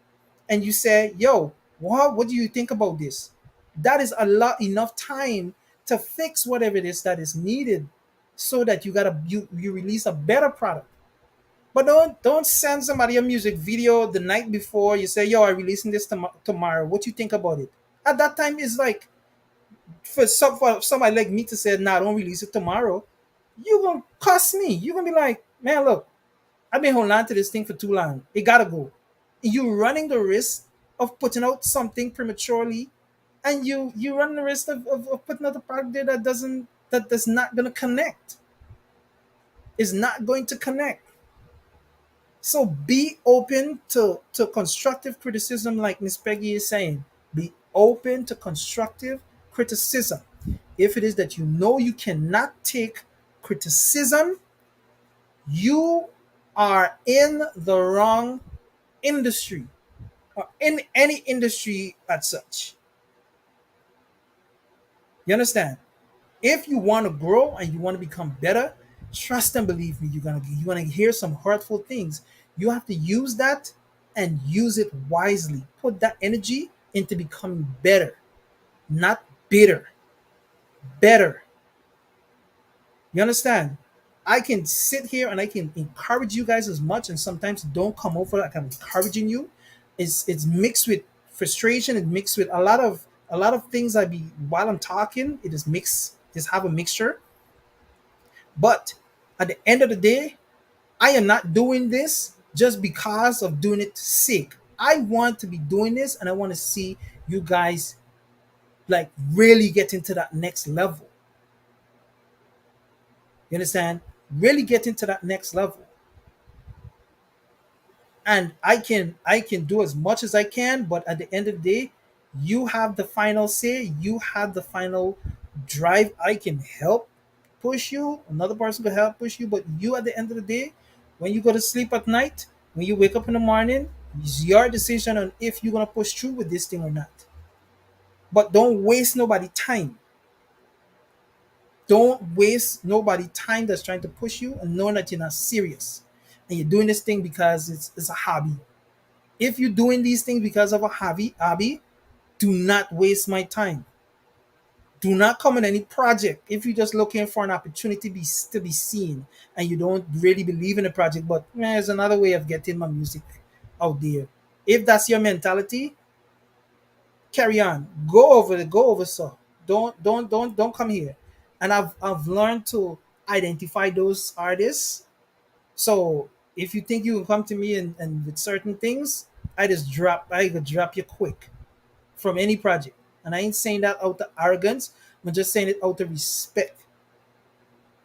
B: and you say, yo, what do you think about this? That is a lot enough time to fix whatever it is that is needed so that you release a better product. But don't send somebody a music video the night before. You say, "Yo, I'm releasing this tomorrow. What you think about it?" At that time, it's like for somebody like me to say, "Nah, don't release it tomorrow." You gonna cuss me. You gonna be like, "Man, look, I've been holding on to this thing for too long. It gotta go." You're running the risk of putting out something prematurely, and you run the risk of putting out a product there that's not gonna connect. Is not going to connect. So be open to constructive criticism, like Miss Peggy is saying. Be open to constructive criticism. If it is that you know you cannot take criticism, you are in the wrong industry or in any industry as such. You understand? If you want to grow and you want to become better, trust and believe me, you're gonna hear some hurtful things. You have to use that and use it wisely. Put that energy into becoming better, not bitter. Better. You understand? I can sit here and I can encourage you guys as much, and sometimes don't come over like I'm encouraging you. It's mixed with frustration. It's mixed with a lot of things. I be while I'm talking, it is mixed. Just have a mixture. But at the end of the day, I am not doing this just because of doing it sake. I want to be doing this and I want to see you guys like really get into that next level. You understand? Really get into that next level. And I can do as much as I can, but at the end of the day, you have the final say, you have the final drive. I can help push you, another person could help push you, but you at the end of the day, when you go to sleep at night, when you wake up in the morning, it's your decision on if you're gonna push through with this thing or not. But don't waste nobody time. Don't waste nobody time that's trying to push you and knowing that you're not serious. And you're doing this thing because it's a hobby. If you're doing these things because of a hobby, do not waste my time. Do not come in any project if you're just looking for an opportunity to be seen and you don't really believe in the project, but there's another way of getting my music out there. If that's your mentality, carry on. Go over, so don't come here. And I've learned to identify those artists. So if you think you can come to me and with certain things, I could drop you quick from any project. And I ain't saying that out of arrogance. I'm just saying it out of respect.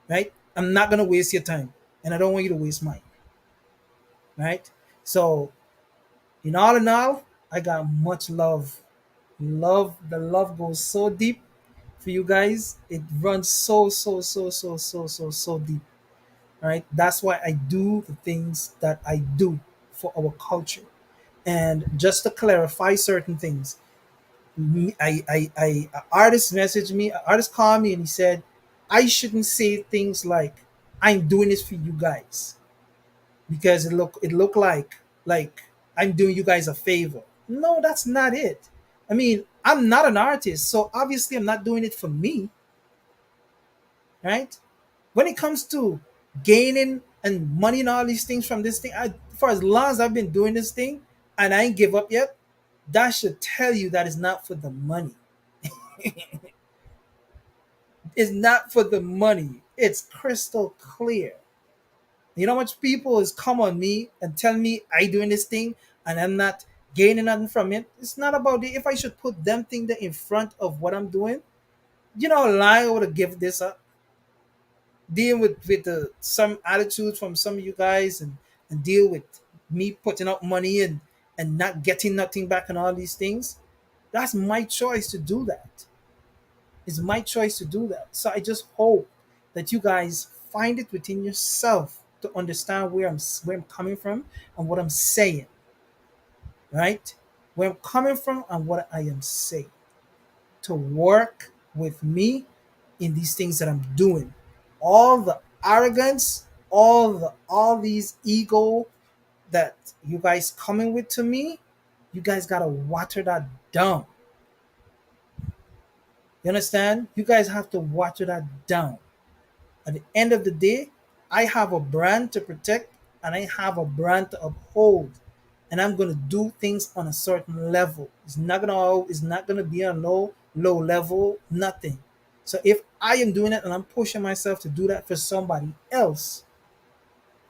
B: Right? I'm not gonna waste your time. And I don't want you to waste mine. Right? So in all, I got much love. The love goes so deep for you guys. It runs so deep. Right? That's why I do the things that I do for our culture. And just to clarify certain things, an artist messaged me, an artist called me and he said, I shouldn't say things like, I'm doing this for you guys because it look like I'm doing you guys a favor. No, that's not it. I mean, I'm not an artist, so obviously I'm not doing it for me, right? When it comes to gaining and money and all these things from this thing, for as long as I've been doing this thing and I ain't give up yet, that should tell you that it's not for the money. It's not for the money. It's crystal clear. You know how much people is come on me and tell me I doing this thing and I'm not gaining nothing from it. It's not about it. If I should put them thing there in front of what I'm doing, you know, lie I would have give this up. Deal with some attitudes from some of you guys and deal with me putting out money and not getting nothing back and all these things. That's my choice to do that. It's my choice to do that. So I just hope that you guys find it within yourself to understand where I'm coming from and what I'm saying, right? Where I'm coming from and what I am saying. To work with me in these things that I'm doing. All the arrogance, all these ego that you guys coming with to me, you guys gotta water that down. You understand? You guys have to water that down. At the end of the day, I have a brand to protect and I have a brand to uphold. And I'm gonna do things on a certain level. It's not gonna be on low level, nothing. So if I am doing it and I'm pushing myself to do that for somebody else,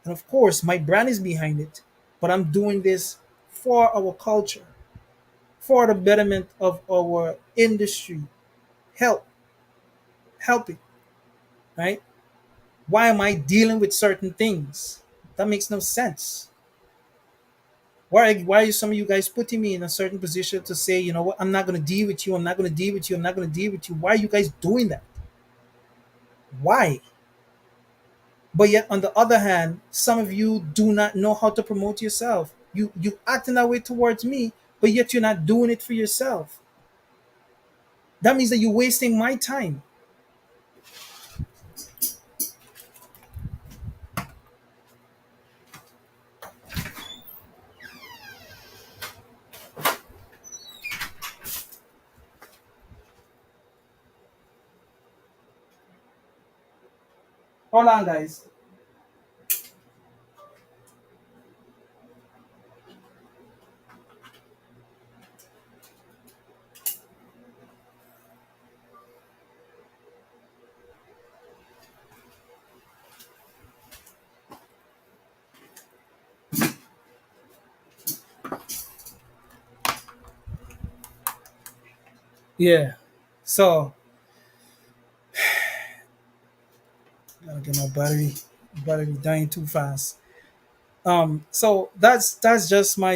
B: and of course my brand is behind it, but I'm doing this for our culture, for the betterment of our industry, help, help it, right? Why am I dealing with certain things? That makes no sense. Why are some of you guys putting me in a certain position to say, you know what, I'm not gonna deal with you, I'm not gonna deal with you, I'm not gonna deal with you. Why are you guys doing that? Why? But yet on the other hand, some of you do not know how to promote yourself. You acting that way towards me, but yet you're not doing it for yourself. That means that you're wasting my time. Hold on, guys. Yeah. So gotta get my battery dying too fast. So that's just my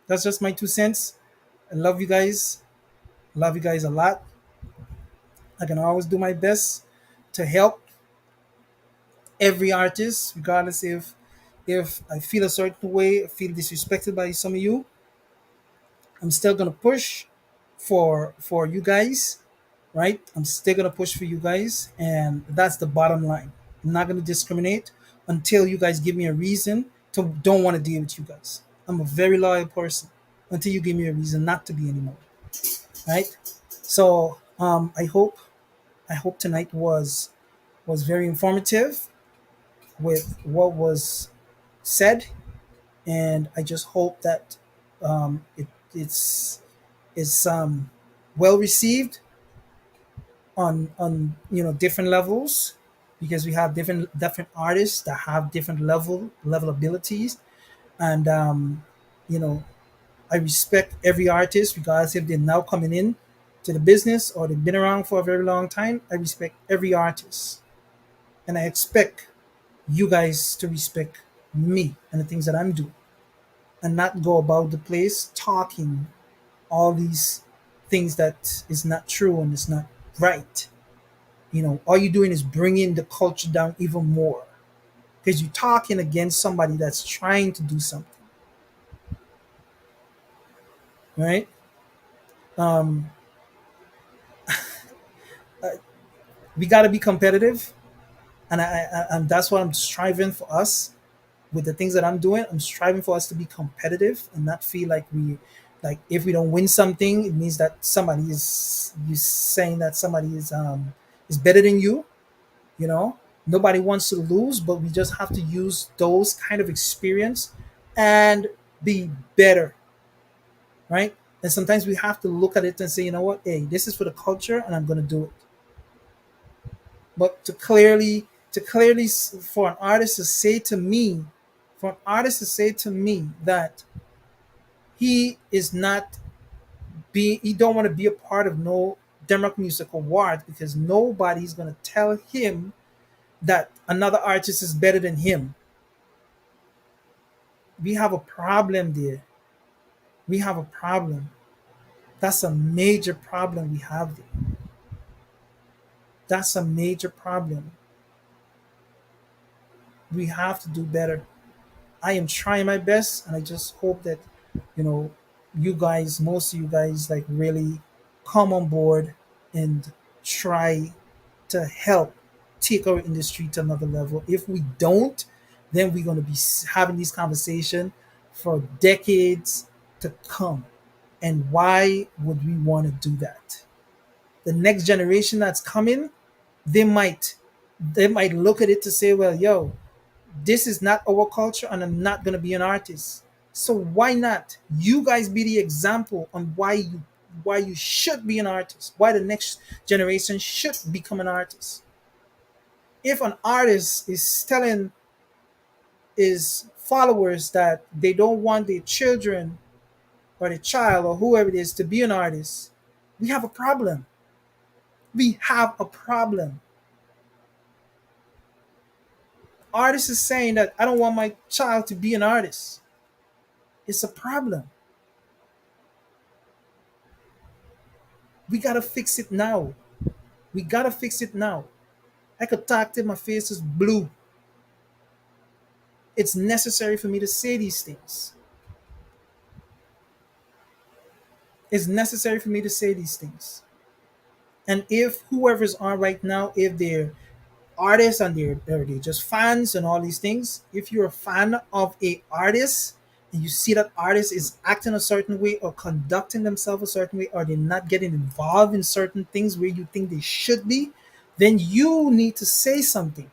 B: 2 cents. I love you guys. Love you guys a lot. I can always do my best to help every artist, regardless if I feel a certain way, feel disrespected by some of you. I'm still gonna push for you guys, right? I'm still gonna push for you guys, and that's the bottom line. I'm not gonna discriminate until you guys give me a reason to don't want to deal with you guys. I'm a very loyal person until you give me a reason not to be anymore, right? So I hope tonight was very informative with what was said, and I just hope that it's is well received on different levels, because we have different artists that have different level abilities, and you know I respect every artist regardless if they're now coming in to the business or they've been around for a very long time. I respect every artist, and I expect you guys to respect me and the things that I'm doing, and not go about the place talking all these things that is not true and it's not right. All you're doing is bringing the culture down even more, because you're talking against somebody that's trying to do something, right? um we got to be competitive, and and that's what I'm striving for us with the things that I'm doing. I'm striving for us to be competitive and not feel like if we don't win something, it means that somebody is you saying that somebody is better than you. you know Nobody wants to lose, but we just have to use those kind of experience and be better, right? And sometimes we have to look at it and say, you know what, hey, this is for the culture and I'm going to do it. But for an artist to say to me, that he don't want to be a part of no Denmark Music Award because nobody's going to tell him that another artist is better than him. We have a problem there. We have a problem. That's a major problem we have there. That's a major problem. We have to do better. I am trying my best, and I just hope that you know you guys, most of you guys, like really come on board and try to help take our industry to another level. If we don't, then we're going to be having these conversations for decades to come. And why would we want to do that? The next generation that's coming, they might they might look at it to say, well, yo, this is not our culture and I'm not going to be an artist. So why not you guys be the example on why you should be an artist, why the next generation should become an artist. If an artist is telling his followers that they don't want their children or the child or whoever it is to be an artist, we have a problem. We have a problem. Artist is saying that I don't want my child to be an artist. It's a problem. We gotta fix it now. We gotta fix it now. I could talk till my face is blue. It's necessary for me to say these things. It's necessary for me to say these things. And if whoever's on right now, if they're artists and they're just fans and all these things, if you're a fan of a artist and you see that artist is acting a certain way or conducting themselves a certain way, or they're not getting involved in certain things where you think they should be, then you need to say something.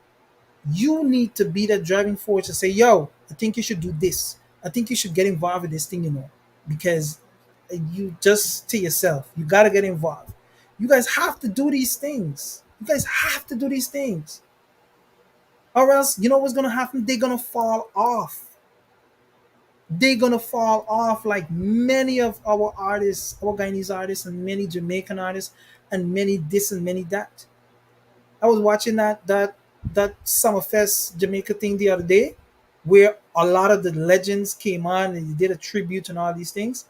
B: You need to be the driving force to say, yo, I think you should do this. I think you should get involved with this thing, because you just to yourself, you got to get involved. You guys have to do these things. You guys have to do these things. Or else, you know what's going to happen? They're going to fall off. They're going to fall off like many of our artists, our Guyanese artists, and many Jamaican artists, and many this and many that. I was watching that Summerfest Jamaica thing the other day, where a lot of the legends came on and they did a tribute and all these things.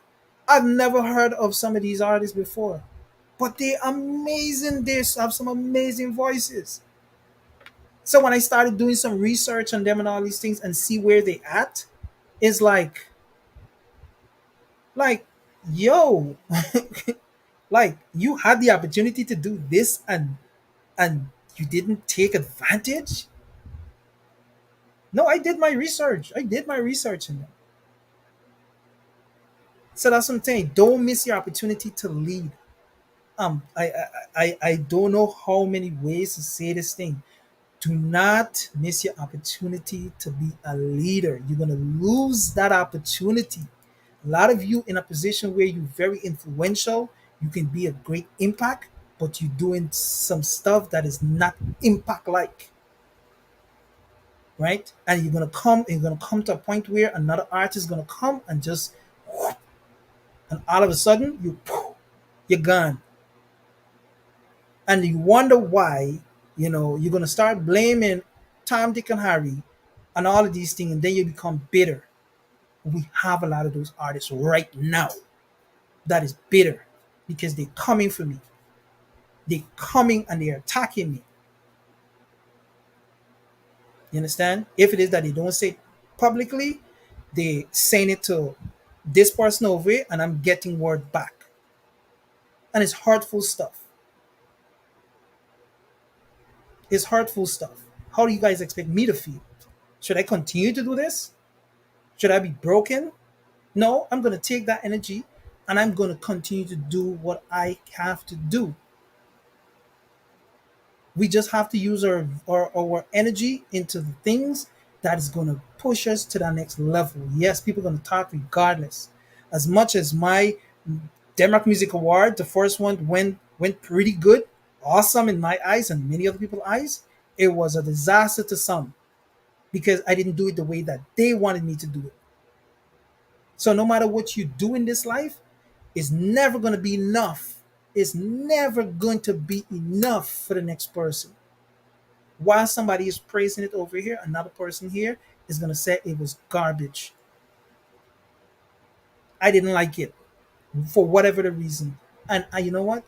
B: I've never heard of some of these artists before, but they're amazing. They have some amazing voices. So when I started doing some research on them and all these things and see where they at, is like, yo, like you had the opportunity to do this and you didn't take advantage. No, I did my research. I did my research in them. So that's what I'm saying. Don't miss your opportunity to lead. I don't know how many ways to say this thing. Do not miss your opportunity to be a leader. You're gonna lose that opportunity. A lot of you in a position where you're very influential, you can be a great impact, but you're doing some stuff that is not impact like, right? And you're gonna come to a point where another artist is gonna come and just, and all of a sudden you're gone, and you wonder why. You're gonna start blaming Tom, Dick, and Harry, and all of these things, and then you become bitter. We have a lot of those artists right now that is bitter because they're coming for me. They're coming and they're attacking me. You understand? If it is that they don't say it publicly, they saying it to this person over here, and I'm getting word back. And it's hurtful stuff. It's hurtful stuff. How do you guys expect me to feel? Should I continue to do this? Should I be broken? No, I'm going to take that energy and I'm going to continue to do what I have to do. We just have to use our energy into the things that is going to push us to that next level. Yes, people are going to talk regardless. As much as my Denmark Music Award, the first one went pretty good, awesome in my eyes and many other people's eyes, it was a disaster to some because I didn't do it the way that they wanted me to do it. So no matter what you do in this life, it's never going to be enough. It's never going to be enough for the next person. While somebody is praising it over here, another person here is going to say it was garbage. I didn't like it for whatever the reason. And you know what?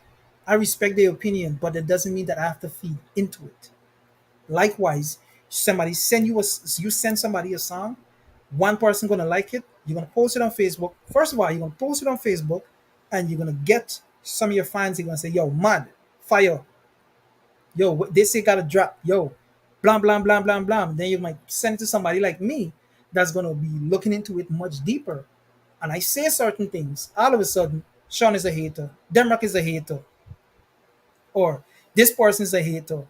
B: I respect their opinion, but that doesn't mean that I have to feed into it. Likewise, you send somebody a song, one person gonna like it, you're gonna post it on Facebook. First of all, you're gonna post it on Facebook, and you're gonna get some of your fans. You're gonna say, "Yo, mad, fire, yo, they say gotta drop, yo, blah blah blah blah blah." Then you might send it to somebody like me that's gonna be looking into it much deeper. And I say certain things. All of a sudden, Sean is a hater, Denmark is a hater, or this person is a hater.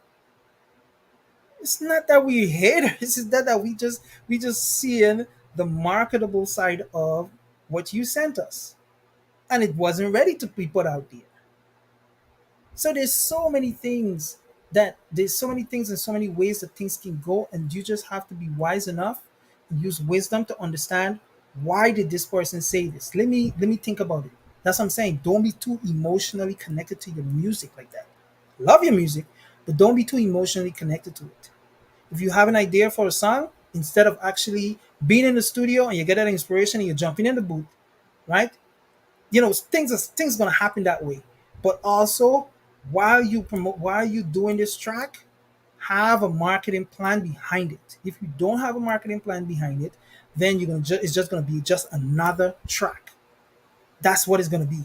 B: It's not that we haters. It's that we just seeing the marketable side of what you sent us, and it wasn't ready to be put out there. So there's so many things and so many ways that things can go, and you just have to be wise enough and use wisdom to understand why did this person say this. Let me think about it. That's what I'm saying. Don't be too emotionally connected to your music like that. Love your music, but don't be too emotionally connected to it. If you have an idea for a song, instead of actually being in the studio and you get that inspiration and you're jumping in the booth, right? Things gonna happen that way. But also, while you doing this track, have a marketing plan behind it. If you don't have a marketing plan behind it, then it's just gonna be just another track. That's what it's gonna be.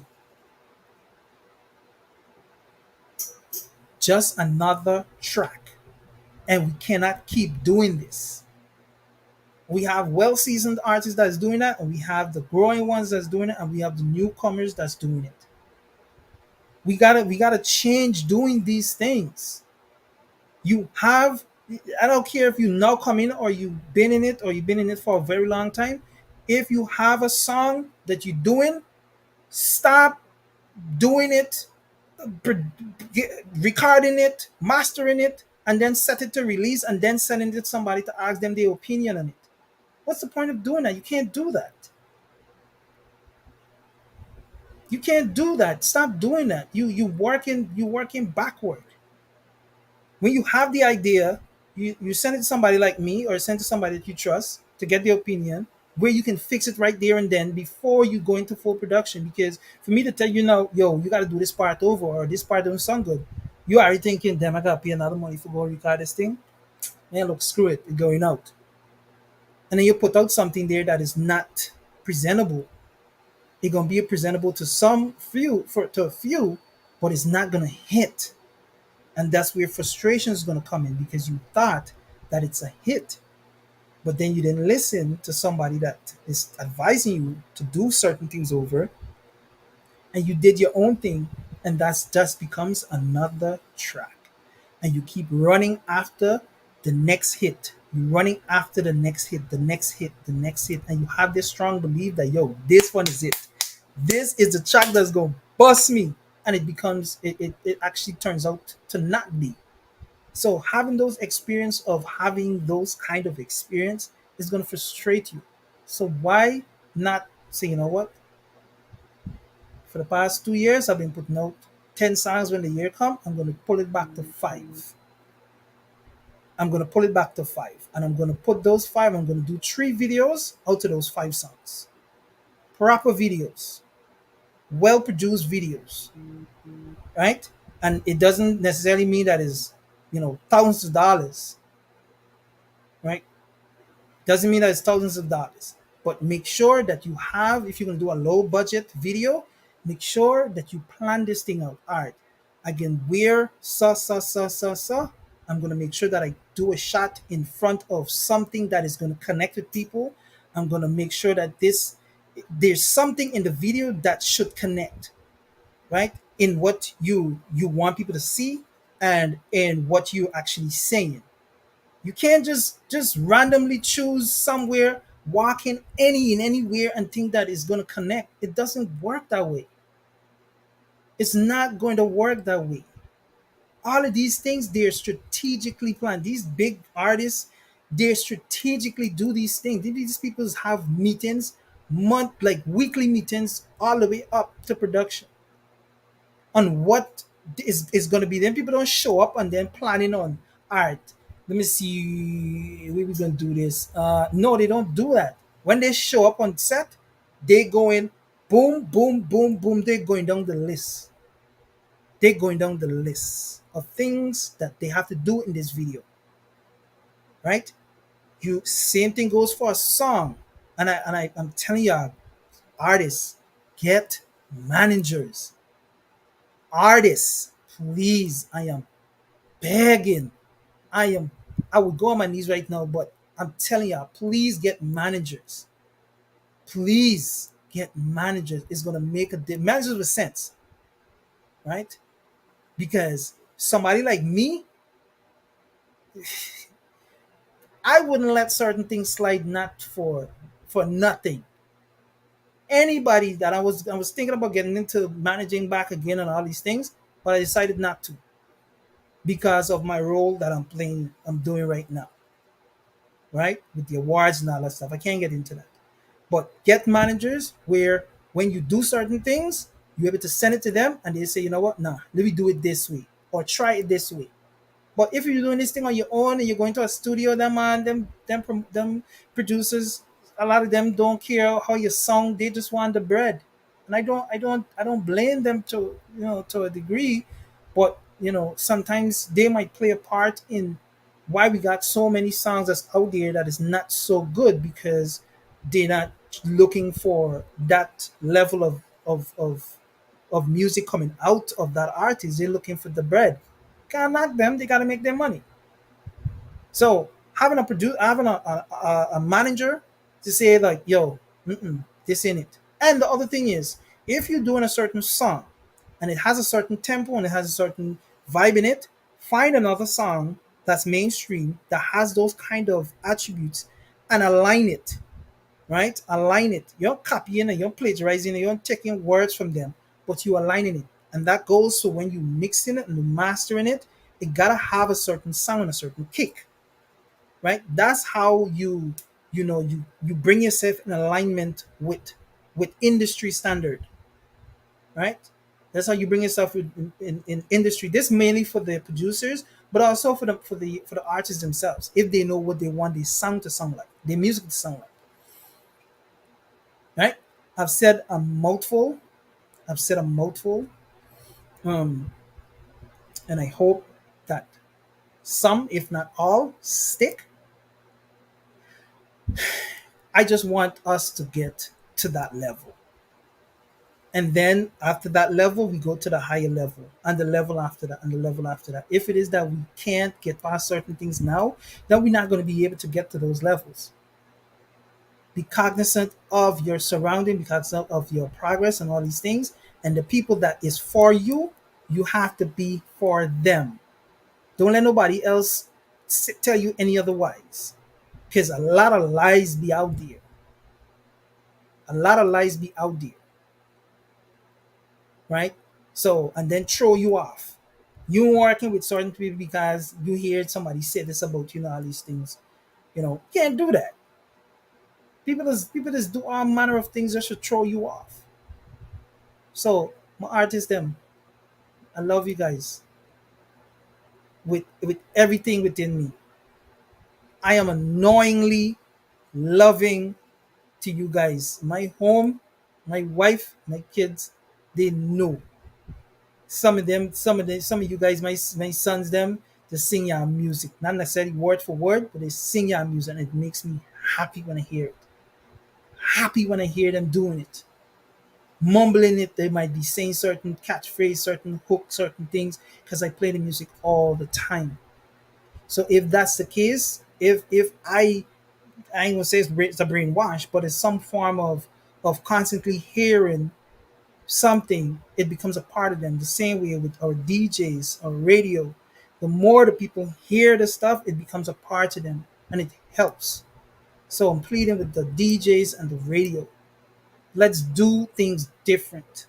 B: Just another track. And we cannot keep doing this. We have well-seasoned artists that's doing that, and we have the growing ones that's doing it, and we have the newcomers that's doing it. We gotta change doing these things. You have I don't care if you now come in or you've been in it or you've been in it for a very long time. If you have a song that you're doing, stop doing it, pro- recording it, mastering it, and then set it to release and then sending it to somebody to ask them their opinion on it. What's the point of doing that? You can't do that. You can't do that. Stop doing that. You working backward. When you have the idea, you send it to somebody like me or send it to somebody that you trust to get their opinion, where you can fix it right there and then before you go into full production. Because for me to tell you now, yo, you gotta do this part over or this part doesn't sound good, you already thinking, damn, I gotta pay another money for go record this thing. Yeah, look, screw it, it's going out. And then you put out something there that is not presentable. It's gonna be presentable to some few, for to a few, but it's not gonna hit. And that's where frustration is gonna come in because you thought that it's a hit, but then you didn't listen to somebody that is advising you to do certain things over, and you did your own thing, and that's just becomes another track. And you keep running after the next hit. You're running after the next hit, the next hit, the next hit, and you have this strong belief that yo, this one is it. This is the track that's gonna bust me. And it becomes it actually turns out to not be. So having those experience of having those kind of experience is gonna frustrate you. So why not say, you know what? For the past 2 years, I've been putting out 10 songs. When the year come, I'm going to pull it back to five. I'm going to pull it back to five. And I'm going to put those five, I'm going to do 3 videos out of those 5 songs. Proper videos, well produced videos, right? And it doesn't necessarily mean that is, thousands of dollars, right? Doesn't mean that it's thousands of dollars, but make sure that you have, if you're going to do a low budget video, make sure that you plan this thing out. All right, again, where I'm going to make sure that I do a shot in front of something that is going to connect with people. I'm going to make sure that there's something in the video that should connect, right? In what you want people to see and in what you actually saying. You can't just randomly choose somewhere, walk in anywhere and think that it's going to connect. It doesn't work that way. It's not going to work that way. All of these things, they're strategically planned. These big artists, they strategically do these things. These people have meetings, like weekly meetings, all the way up to production on what is going to be. Then people don't show up and then planning on, all right, let me see, we going to do this. No, they don't do that. When they show up on set, they go in, boom, boom, boom, boom. They're going down the list. They're going down the list of things that they have to do in this video, right? You same thing goes for a song, I'm telling you, artists, get managers. Artists, please, I am begging. I am. I would go on my knees right now, but I'm telling you, please get managers. Please get managers. It's gonna make a managers with sense, right? Because somebody like me, I wouldn't let certain things slide, not for nothing. Anybody that I was thinking about getting into managing back again and all these things, but I decided not to because of my role that I'm playing. I'm doing right now, right? With the awards and all that stuff. I can't get into that. But get managers where when you do certain things, you're able to send it to them and they say, you know what, nah, let me do it this way or try it this way. But if you're doing this thing on your own and you're going to a studio, them man, them producers, a lot of them don't care how you song. They just want the bread, and I don't blame them to to a degree, but sometimes they might play a part in why we got so many songs that's out there that is not so good because they're not looking for that level of music coming out of that artist. They're looking for the bread. Can't knock them. They got to make their money. So having a manager to say like, yo, this ain't it. And the other thing is, if you're doing a certain song and it has a certain tempo and it has a certain vibe in it, find another song that's mainstream that has those kind of attributes and align it, right? Align it. You're not copying it, you're plagiarizing it, you're not taking words from them, but you aligning it. And that goes so when you mixing it and you mastering it, it gotta have a certain sound, a certain kick, right? That's how you bring yourself in alignment with industry standard, right? That's how you bring yourself in industry. This mainly for the producers, but also for the artists themselves. If they know what they want their sound to sound like, their music to sound like, right? I've said a mouthful. I've said a mouthful. Um, and I hope that some, if not all, stick. I just want us to get to that level. And then after that level, we go to the higher level and the level after that and the level after that. If it is that we can't get past certain things now, then we're not going to be able to get to those levels. Be cognizant of your surrounding, be cognizant of your progress and all these things. And the people that is for you, you have to be for them. Don't let nobody else tell you any otherwise. Because a lot of lies be out there. A lot of lies be out there, right? So, and then throw you off. You working with certain people because you hear somebody say this about you know all these things. Can't do that. People just do all manner of things just to throw you off. So my artists them, I love you guys with everything within me. I am annoyingly loving to you guys. My home, my wife, my kids, they know. Some of you guys, my sons, them, they sing your music. Not necessarily word for word, but they sing your music, and it makes me happy when I hear it. Happy when I hear them doing it. Mumbling it, they might be saying certain catchphrase, certain hook, certain things, because I play the music all the time. So if that's the case, if I ain't gonna say it's a brainwash, but it's some form of constantly hearing something, it becomes a part of them. The same way with our DJs, our radio. The more the people hear the stuff, it becomes a part of them and it helps. So I'm pleading with the DJs and the radio. Let's do things different.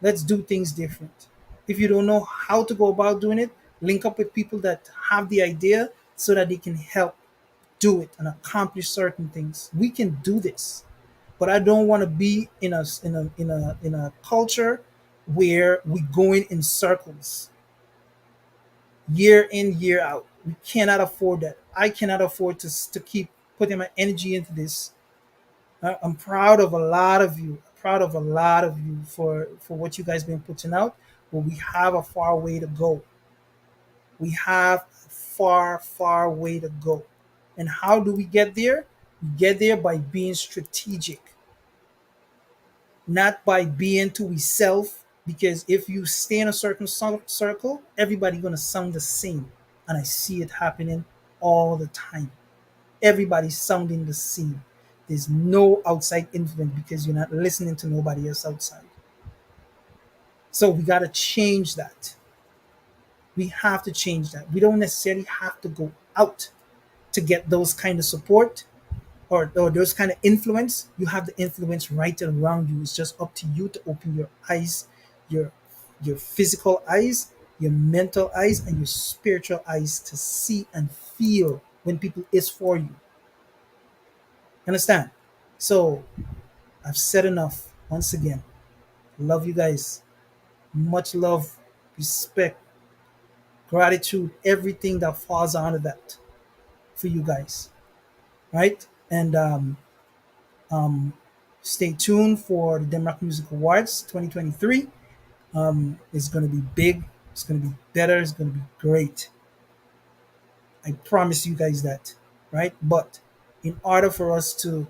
B: Let's do things different. If you don't know how to go about doing it, link up with people that have the idea so that they can help do it and accomplish certain things. We can do this. But I don't want to be in a culture where we going in circles year in year out. We cannot afford that. I cannot afford to keep putting my energy into this. I'm proud of a lot of you. Proud of a lot of you for what you guys been putting out. But we have a far way to go. We have a far way to go. And how do we get there? We get there by being strategic, not by being to yourself. Because if you stay in a certain circle, everybody gonna sound the same, and I see it happening all the time. Everybody's sounding the same. There's no outside influence because you're not listening to nobody else outside. So we gotta change that. We have to change that. We don't necessarily have to go out to get those kind of support or those kind of influence. You have the influence right around you. It's just up to you to open your eyes, your your physical eyes, your mental eyes, and your spiritual eyes to see and feel when people is for you. Understand? So I've said enough. Once again, love you guys. Much love, respect, gratitude, everything that falls under that for you guys. Right? And um, stay tuned for the Denmark Music Awards 2023. It's going to be big. It's going to be better. It's going to be great. I promise you guys that, right? But in order for us to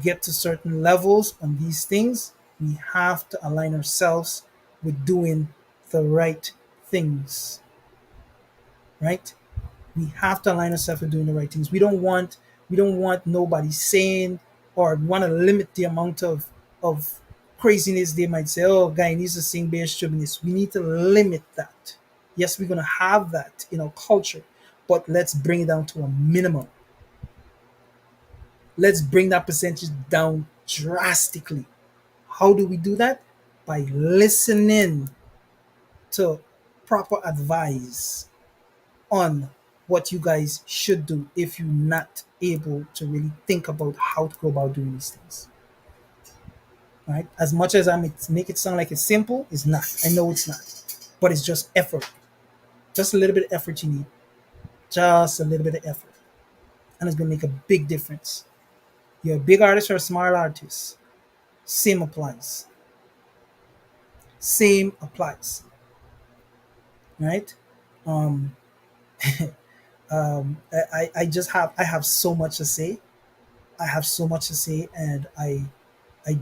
B: get to certain levels on these things, we have to align ourselves with doing the right things, right? We have to align ourselves with doing the right things. We don't want nobody saying or want to limit the amount of craziness they might say. Oh, guy needs to sing bass chubiness. We need to limit that. Yes, we're gonna have that in our culture, but let's bring it down to a minimum. Let's bring that percentage down drastically. How do we do that? By listening to proper advice on what you guys should do if you're not able to really think about how to go about doing these things. Right? As much as make it sound like it's simple, it's not. I know it's not. But it's just effort. Just a little bit of effort you need. Just a little bit of effort. And it's gonna make a big difference. You're a big artist or a small artist. Same applies. Same applies. Right? Um, I just I have so much to say. I have so much to say, and I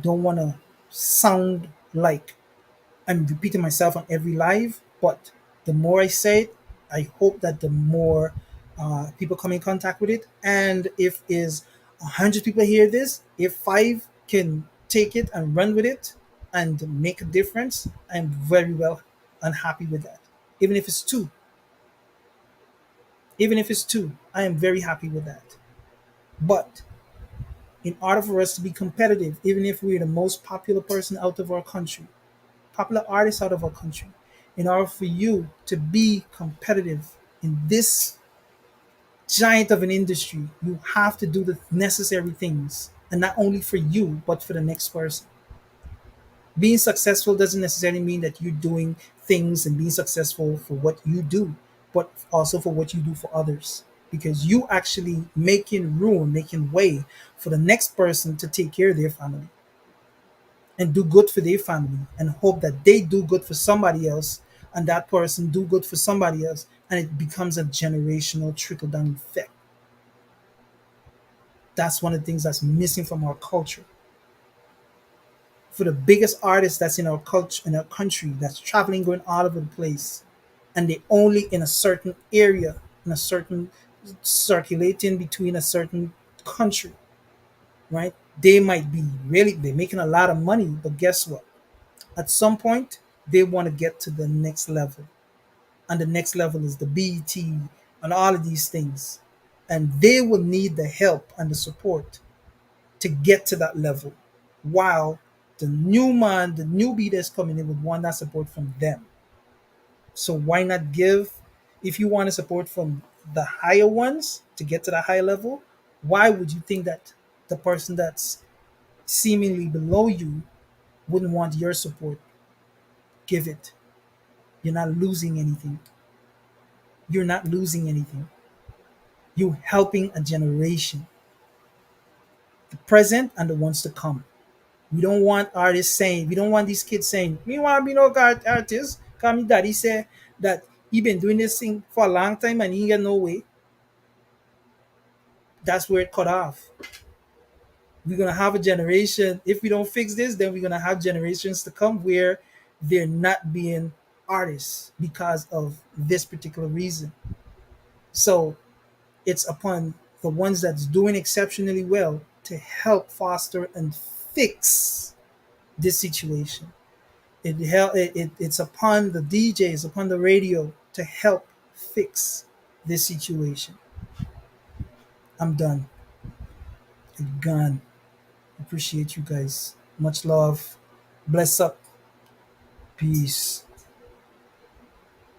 B: don't want to sound like I'm repeating myself on every live, but the more I say it, I hope that the more people come in contact with it. And if is 100 people hear this, if five can take it and run with it and make a difference, I'm very well unhappy with that. Even if it's two, even if it's two, I am very happy with that. But in order for us to be competitive, even if we're the most popular person out of our country, popular artists out of our country, in order for you to be competitive in this giant of an industry, you have to do the necessary things. And not only for you, but for the next person. Being successful doesn't necessarily mean that you're doing things and being successful for what you do, but also for what you do for others. Because you actually making room, making way for the next person to take care of their family and do good for their family and hope that they do good for somebody else and that person do good for somebody else, and it becomes a generational trickle down effect. That's one of the things that's missing from our culture. For the biggest artist that's in our culture, in our country, that's traveling, going all over the place, and they only in a certain area, in a certain circulating between a certain country, right? They might be really they're making a lot of money, but guess what? At some point, they want to get to the next level, and the next level is the BET and all of these things, and they will need the help and the support to get to that level, while the new man, the newbie that's coming in would want that support from them. So why not give? If you want to support from the higher ones to get to the higher level, why would you think that the person that's seemingly below you wouldn't want your support? Give it. You're not losing anything. You're not losing anything. You're helping a generation, the present and the ones to come. We don't want artists saying, we don't want these kids saying, me want to be no artist. Cause me daddy say that he been doing this thing for a long time and he ain't get no way. That's where it cut off. We're gonna have a generation. If we don't fix this, then we're gonna have generations to come where they're not being artists because of this particular reason. So it's upon the ones that's doing exceptionally well to help foster and fix this situation. It's upon the DJs, upon the radio to help fix this situation. I'm done. I'm gone. Appreciate you guys. Much love. Bless up. Peace.